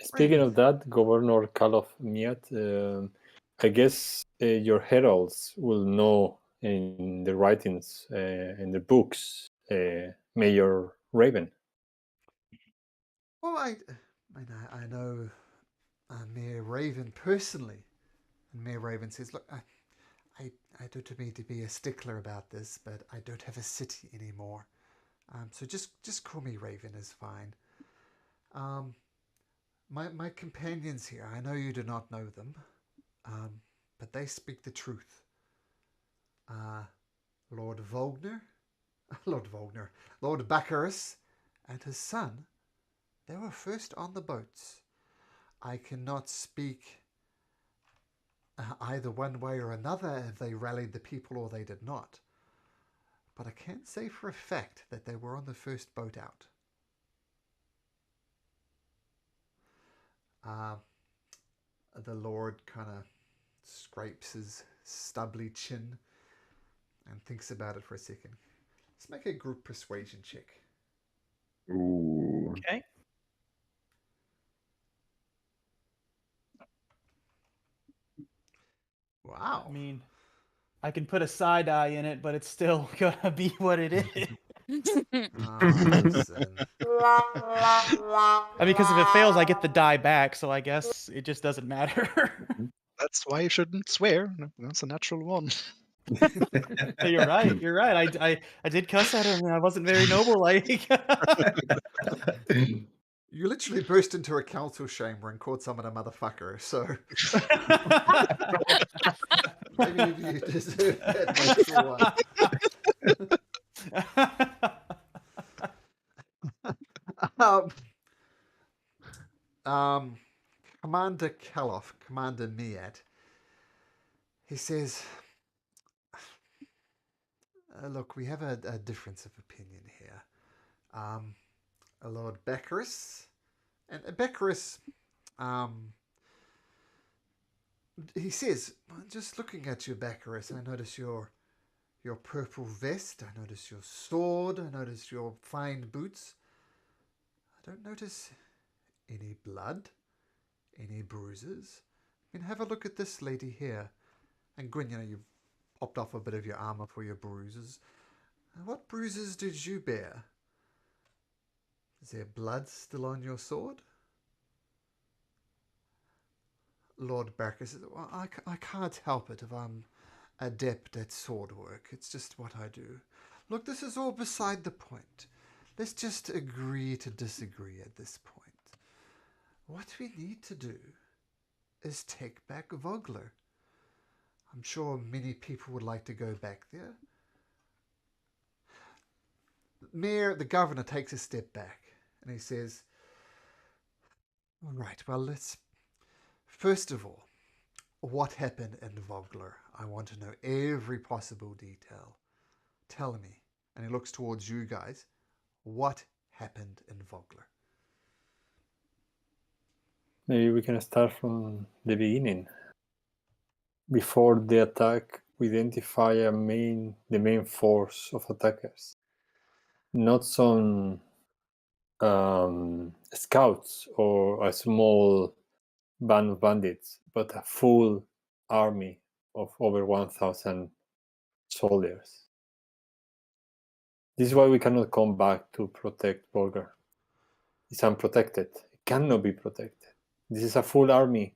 Speaking Raven. of that, Governor Kalof Miat, I guess your heralds will know in the writings, in the books, Mayor Raven. Well, I know Mayor Raven personally, and Mayor Raven says, "Look, I don't mean to be a stickler about this, but I don't have a city anymore. So just call me Raven is fine. My companions here, I know you do not know them, but they speak the truth. Lord Vogner, Lord Baccharis, and his son, they were first on the boats. I cannot speak either one way or another if they rallied the people or they did not. But I can say for a fact that they were on the first boat out. The Lord kind of scrapes his stubbly chin and thinks about it for a second. Let's make a group persuasion check. Ooh. Okay. Wow. I mean, I can put a side eye in it, but it's still gonna be what it is. Listen. I mean, because if it fails, I get the die back, so I guess it just doesn't matter. That's why you shouldn't swear. That's a natural one. You're right. You're right. I did cuss at him, and I wasn't very noble. Like, You literally burst into a council chamber and called someone a motherfucker, so maybe you deserve that extra one. Commander Kalof, Commander Miat, he says, look, we have a difference of opinion here. Lord Baccharis, and Baccharis, he says, just looking at you, Baccharis, I notice your purple vest, I notice your sword, I notice your fine boots. I don't notice any blood, any bruises. I mean, have a look at this lady here. And Gwyn, you've popped off a bit of your armor for your bruises. What bruises did you bear? Is there blood still on your sword? Lord Barker says, well, I can't help it if I'm adept at sword work. It's just what I do. Look, this is all beside the point. Let's just agree to disagree at this point. What we need to do is take back Vogler. I'm sure many people would like to go back there. The governor takes a step back and he says, all right, well, let's, first of all, what happened in Vogler? I want to know every possible detail. Tell me. And he looks towards you guys. What happened in Vogler? Maybe we can start from the beginning. Before the attack, we identify the main force of attackers. Not some scouts or a small band of bandits, but a full army of over 1,000 soldiers. This is why we cannot come back to protect Volgar. It's unprotected. It cannot be protected. This is a full army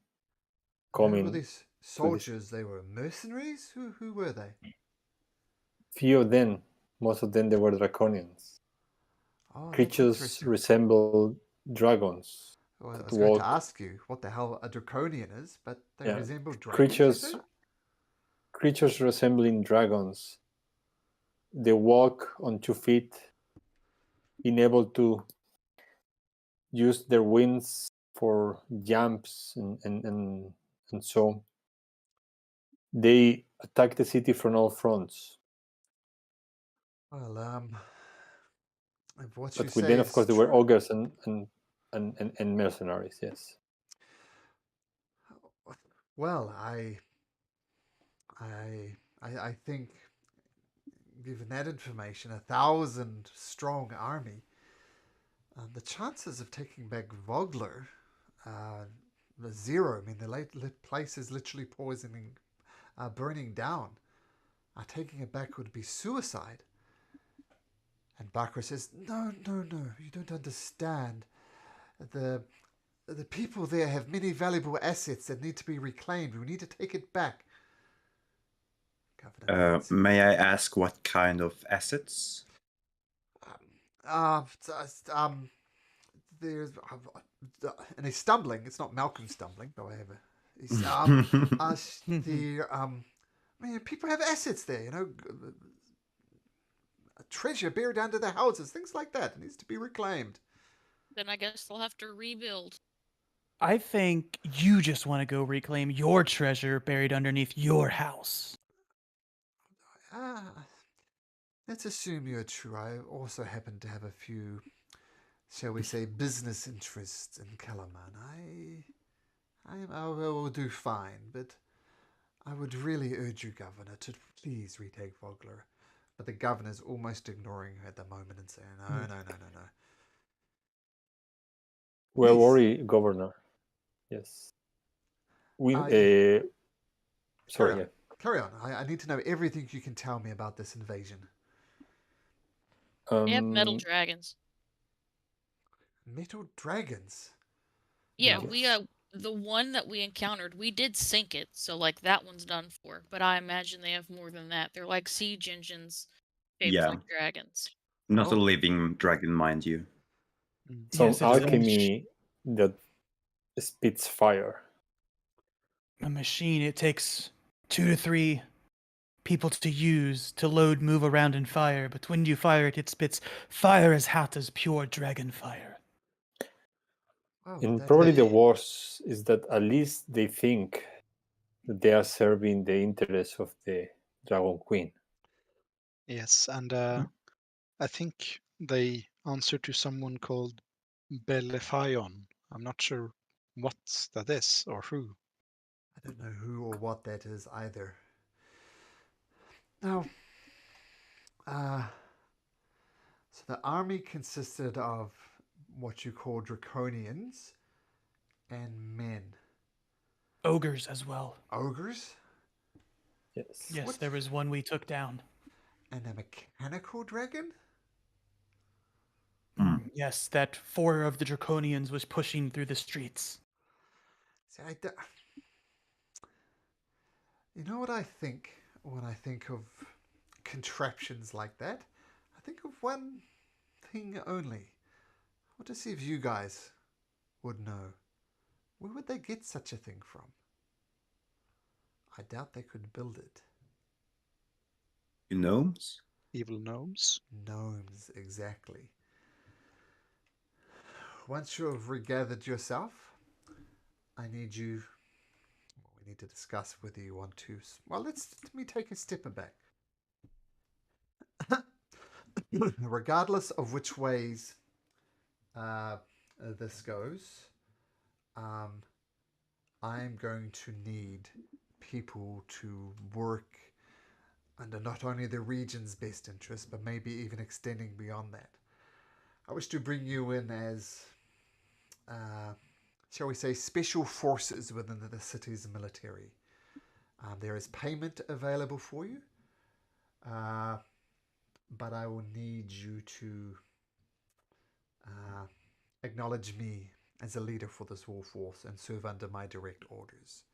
coming. Who were these soldiers? They were mercenaries? Who were they? Few of them, most of them, they were draconians. Oh, Creatures resemble dragons. Well, I was going to ask you what the hell a draconian is, but they resemble dragons. Creatures resembling dragons. They walk on 2 feet, being able to use their wings for jumps and so. They attack the city from all fronts. Well, if what but you say then, of is course, there true, were ogres and and mercenaries. Yes. Well, I think, given that information, 1,000-strong army, the chances of taking back Vogler are zero. I mean, the place is literally burning down. Taking it back would be suicide. And Bakra says, no, you don't understand. The people there have many valuable assets that need to be reclaimed. We need to take it back. May I ask what kind of assets? There's and he's stumbling. It's not Malcolm stumbling, however. He's people have assets there. A treasure buried under their houses, things like that. It needs to be reclaimed. Then I guess they'll have to rebuild. I think you just want to go reclaim your treasure buried underneath your house. Let's assume you're true. I also happen to have a few, shall we say, business interests in Kalaman. I will do fine, but I would really urge you, Governor, to please retake Vogler. But the governor's almost ignoring her at the moment and saying, no. We're Yes. worried, Governor. Yes. Sorry. Carry on. I need to know everything you can tell me about this invasion. They have metal dragons. Metal dragons? Yeah, Yes. the one that we encountered, we did sink it, so like that one's done for. But I imagine they have more than that. They're like siege engines shaped Yeah. like dragons. Not a living dragon, mind you. Some Yes, it is alchemy that spits fire. a machine. It takes 2 to 3 people to use to load, move around, and fire. But when you fire it, it spits fire as hot as pure dragon fire. Oh, And that probably is- the worst is that at least they think that they are serving the interests of the Dragon Queen. Yes, and I think they answer to someone called Belefion. I'm not sure what that is or who. I don't know who or what that is either. Now, so the army consisted of what you call draconians and men. Ogres as well. Ogres? Yes. Yes, What? there was one we took down. And a mechanical dragon? Yes, that 4 of the Draconians was pushing through the streets. See, you know what I think when I think of contraptions like that? I think of one thing only. I want to see if you guys would know. Where would they get such a thing from? I doubt they could build it. Gnomes? Evil gnomes. Gnomes, exactly. Once you have regathered yourself, I need you. Well, we need to discuss whether you want to. Well, let me take a step back. Regardless of which ways this goes, I'm going to need people to work under not only the region's best interest, but maybe even extending beyond that. I wish to bring you in as, shall we say, special forces within the city's military. There is payment available for you, but I will need you to acknowledge me as a leader for this war force and serve under my direct orders.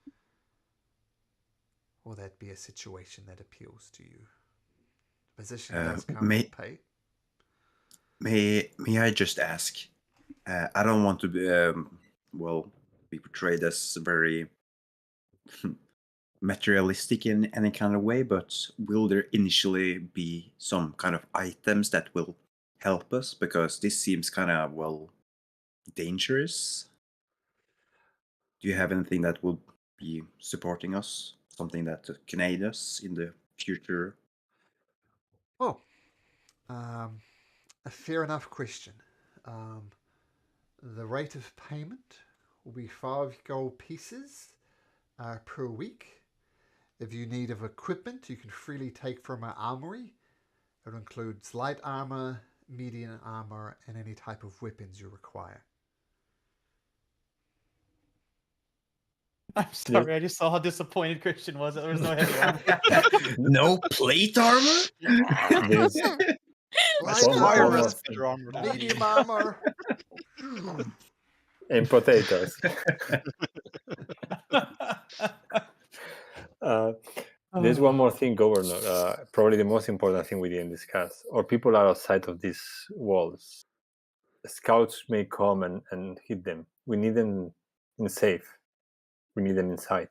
Will that be a situation that appeals to you? The position does come with pay. May I just ask? I don't want to be portrayed as very materialistic in any kind of way, but will there initially be some kind of items that will help us? Because this seems kind of, dangerous. Do you have anything that will be supporting us? Something that can aid us in the future? Well, a fair enough question. The rate of payment will be 5 gold pieces per week. If you need of equipment, you can freely take from our armory. It includes light armor, medium armor, and any type of weapons you require. I'm sorry, I just saw how disappointed Christian was that there was no heavy armor. No plate armor? There's Light One more armor, thing. Is better armor than me. medium armor. and potatoes. There's one more thing, Governor. Probably the most important thing we didn't discuss. Our people are outside of these walls. Scouts may come and hit them. We need them in safe. We need them inside.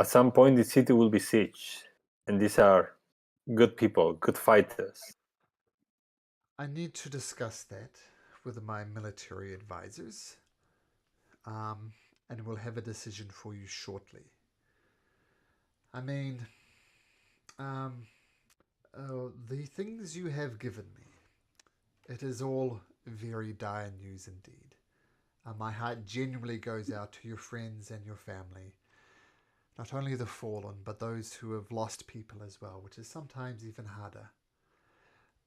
At some point, the city will be sieged, and these are good people, good fighters. I need to discuss that with my military advisors, and we'll have a decision for you shortly. I mean, the things you have given me, it is all very dire news indeed. My heart genuinely goes out to your friends and your family. Not only the fallen, but those who have lost people as well, which is sometimes even harder.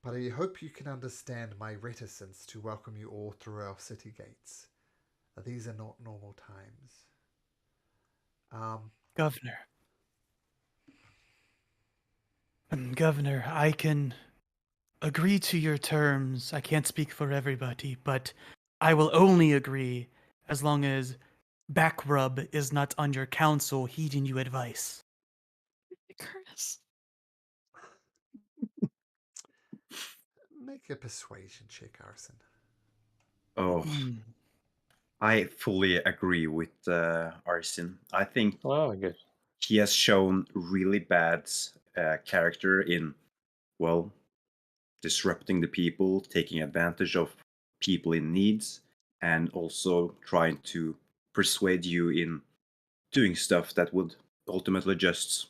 But I hope you can understand my reticence to welcome you all through our city gates. These are not normal times. Governor, I can agree to your terms. I can't speak for everybody, but I will only agree as long as Backrub is not on your council heeding you advice. Curtis. Make a persuasion check, Arson. Oh, I fully agree with Arson. I think Oh, good. he has shown really bad character in, well, disrupting the people, taking advantage of people in needs, and also trying to persuade you in doing stuff that would ultimately just,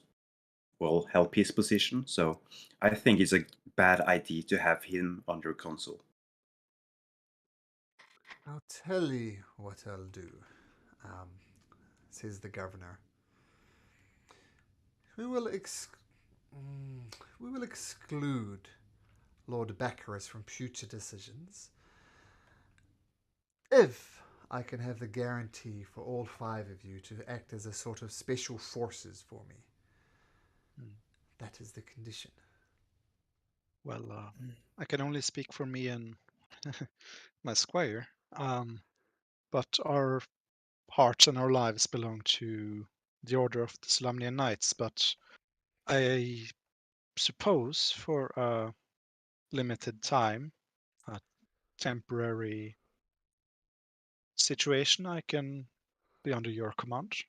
well, help his position. So I think it's a bad idea to have him under console. I'll tell you what I'll do, says the governor. We will exclude Lord Bacchus from future decisions if I can have the guarantee for all 5 of you to act as a sort of special forces for me. That is the condition. Well, I can only speak for me and my squire, but our hearts and our lives belong to the Order of the Solamnian Knights. But I suppose for a limited time, a temporary situation, I can be under your command.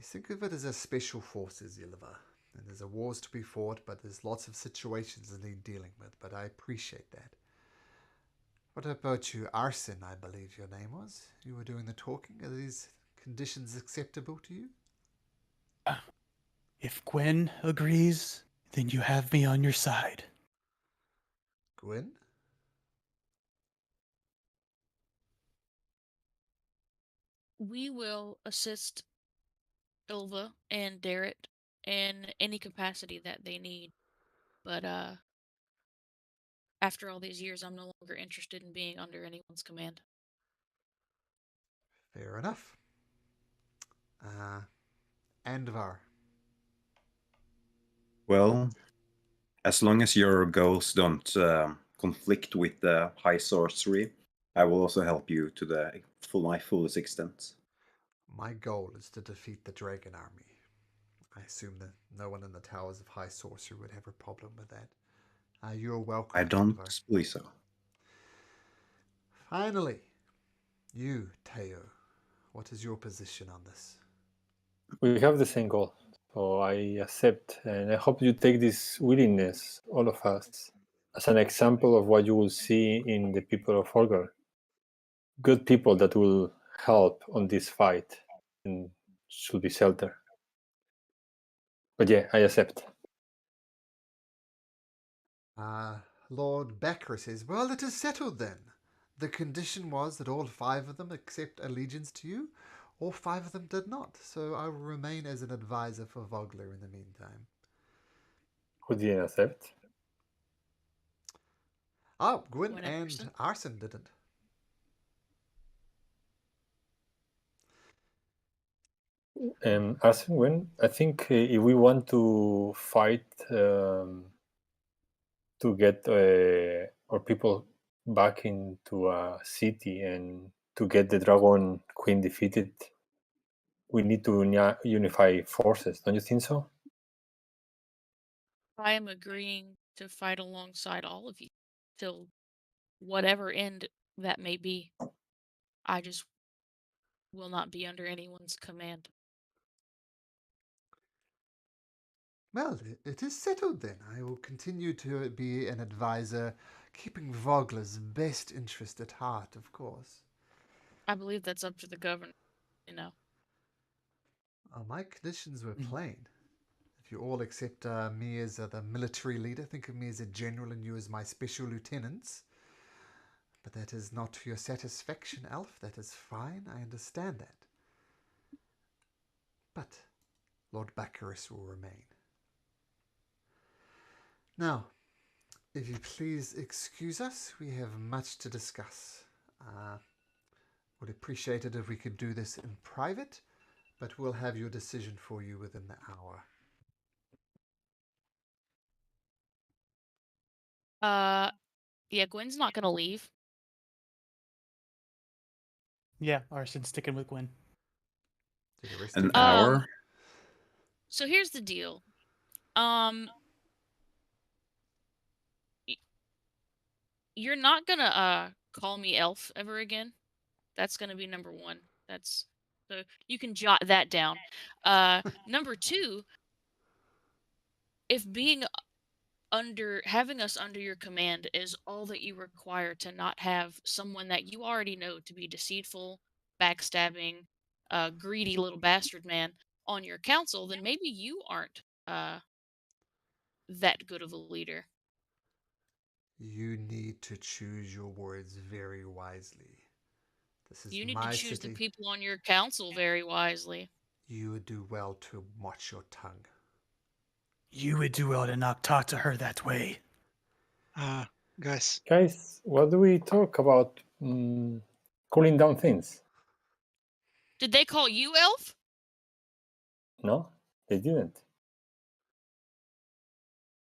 Think of it as a special forces, Yelva. And there's a wars to be fought, but there's lots of situations that need dealing with. But I appreciate that. What about you, Arson? I believe your name was. You were doing the talking. Are these conditions acceptable to you? If Gwen agrees, then you have me on your side. Gwen? We will assist Ilva and Darrett in any capacity that they need. But after all these years, I'm no longer interested in being under anyone's command. Fair enough. Andvar. Well, as long as your goals don't conflict with the high sorcery, I will also help you to my fullest extent. My goal is to defeat the dragon army. I assume that no one in the Towers of High Sorcery would have a problem with that. You're welcome, I don't Andvar. believe so. Finally, you, Teo. What is your position on this? We have the same goal, so I accept, and I hope you take this willingness, all of us, as an example of what you will see in the people of Vogler. Good people that will help on this fight and should be shelter. But yeah, I accept. Lord Becker says, well, it is settled then. The condition was that all 5 of them accept allegiance to you. All 5 of them did not, so I will remain as an advisor for Vogler in the meantime. Who didn't accept? Oh, Gwyn Gwyn and Anderson. Arson didn't. Arsen, when I think if we want to fight to get our people back into a city and to get the Dragon Queen defeated, we need to unify forces. Don't you think so? I am agreeing to fight alongside all of you till whatever end that may be. I just will not be under anyone's command. Well, it is settled then. I will continue to be an advisor, keeping Vogler's best interest at heart, of course. I believe that's up to the governor, you know. My conditions were plain. If you all accept me as the military leader, think of me as a general and you as my special lieutenants. But that is not to your satisfaction, Alf. That is fine. I understand that. But Lord Baccharis will remain. Now, if you please excuse us, we have much to discuss. Would appreciate it if we could do this in private, but we'll have your decision for you within the hour. Yeah, Gwen's not gonna leave. Yeah, Arson's sticking with Gwyn. Do the rest An of you? hour? So here's the deal. You're not gonna call me Elf ever again. That's gonna be number 1. That's so you can jot that down. Number 2, if having us under your command is all that you require to not have someone that you already know to be deceitful, backstabbing, greedy little bastard man on your council, then maybe you aren't that good of a leader. You need to choose your words very wisely. This is You need to my choose the city. people on your council very wisely. You would do well to watch your tongue. You would do well to not talk to her that way. Guys, Guys, what do we talk about? Cooling down things? Did they call you Elf? No, they didn't.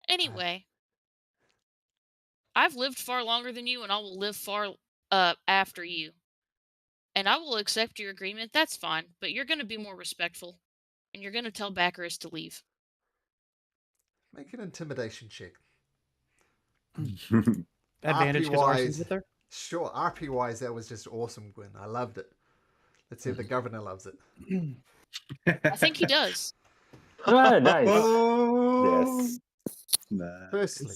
Anyway, I've lived far longer than you, and I will live far after you. And I will accept your agreement. That's fine, but you're going to be more respectful, and you're going to tell Baccharis to leave. Make an intimidation check. Advantage because Arson's RP-wise, with her. sure, RP-wise, that was just awesome, Gwyn. I loved it. Let's see if the governor loves it. I think he does. Ah, nice. Oh, Yes. nice. Firstly,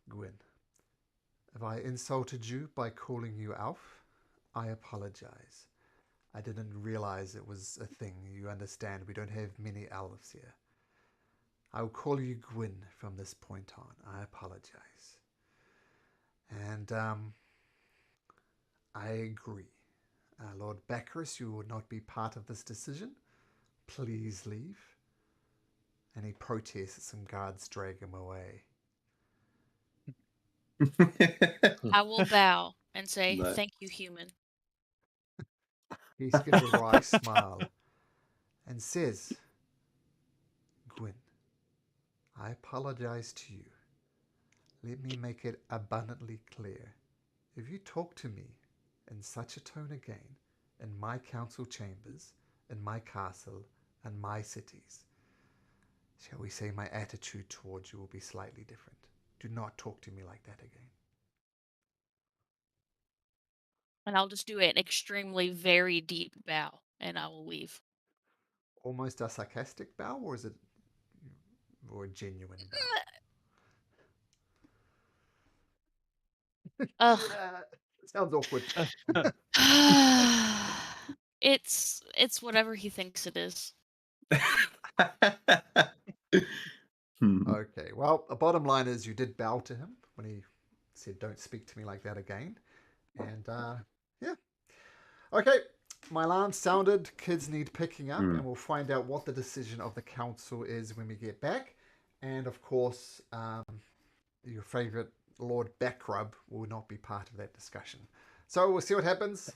Gwyn, if I insulted you by calling you Alf, I apologize. I didn't realize it was a thing. You understand, we don't have many elves here. I will call you Gwyn from this point on. I apologize. And I agree. Lord Baccharis, you will not be part of this decision. Please leave. And he protests. Some guards drag him away. I will bow and say, Nice. thank you, human. He gives a wry smile and says, Gwyn, I apologize to you. Let me make it abundantly clear. If you talk to me in such a tone again, in my council chambers, in my castle, and my cities, shall we say my attitude towards you will be slightly different. Do not talk to me like that again. And I'll just do an extremely very deep bow, and I will leave. Almost a sarcastic bow, or is it or a genuine bow? Ugh. It sounds awkward. It's whatever he thinks it is. Hmm. Okay, well, the bottom line is you did bow to him. when he said, "Don't speak to me like that again." And yeah, okay. My alarm sounded. Kids need picking up, and we'll find out what the decision of the council is when we get back. And of course, your favorite Lord Backrub will not be part of that discussion. So we'll see what happens.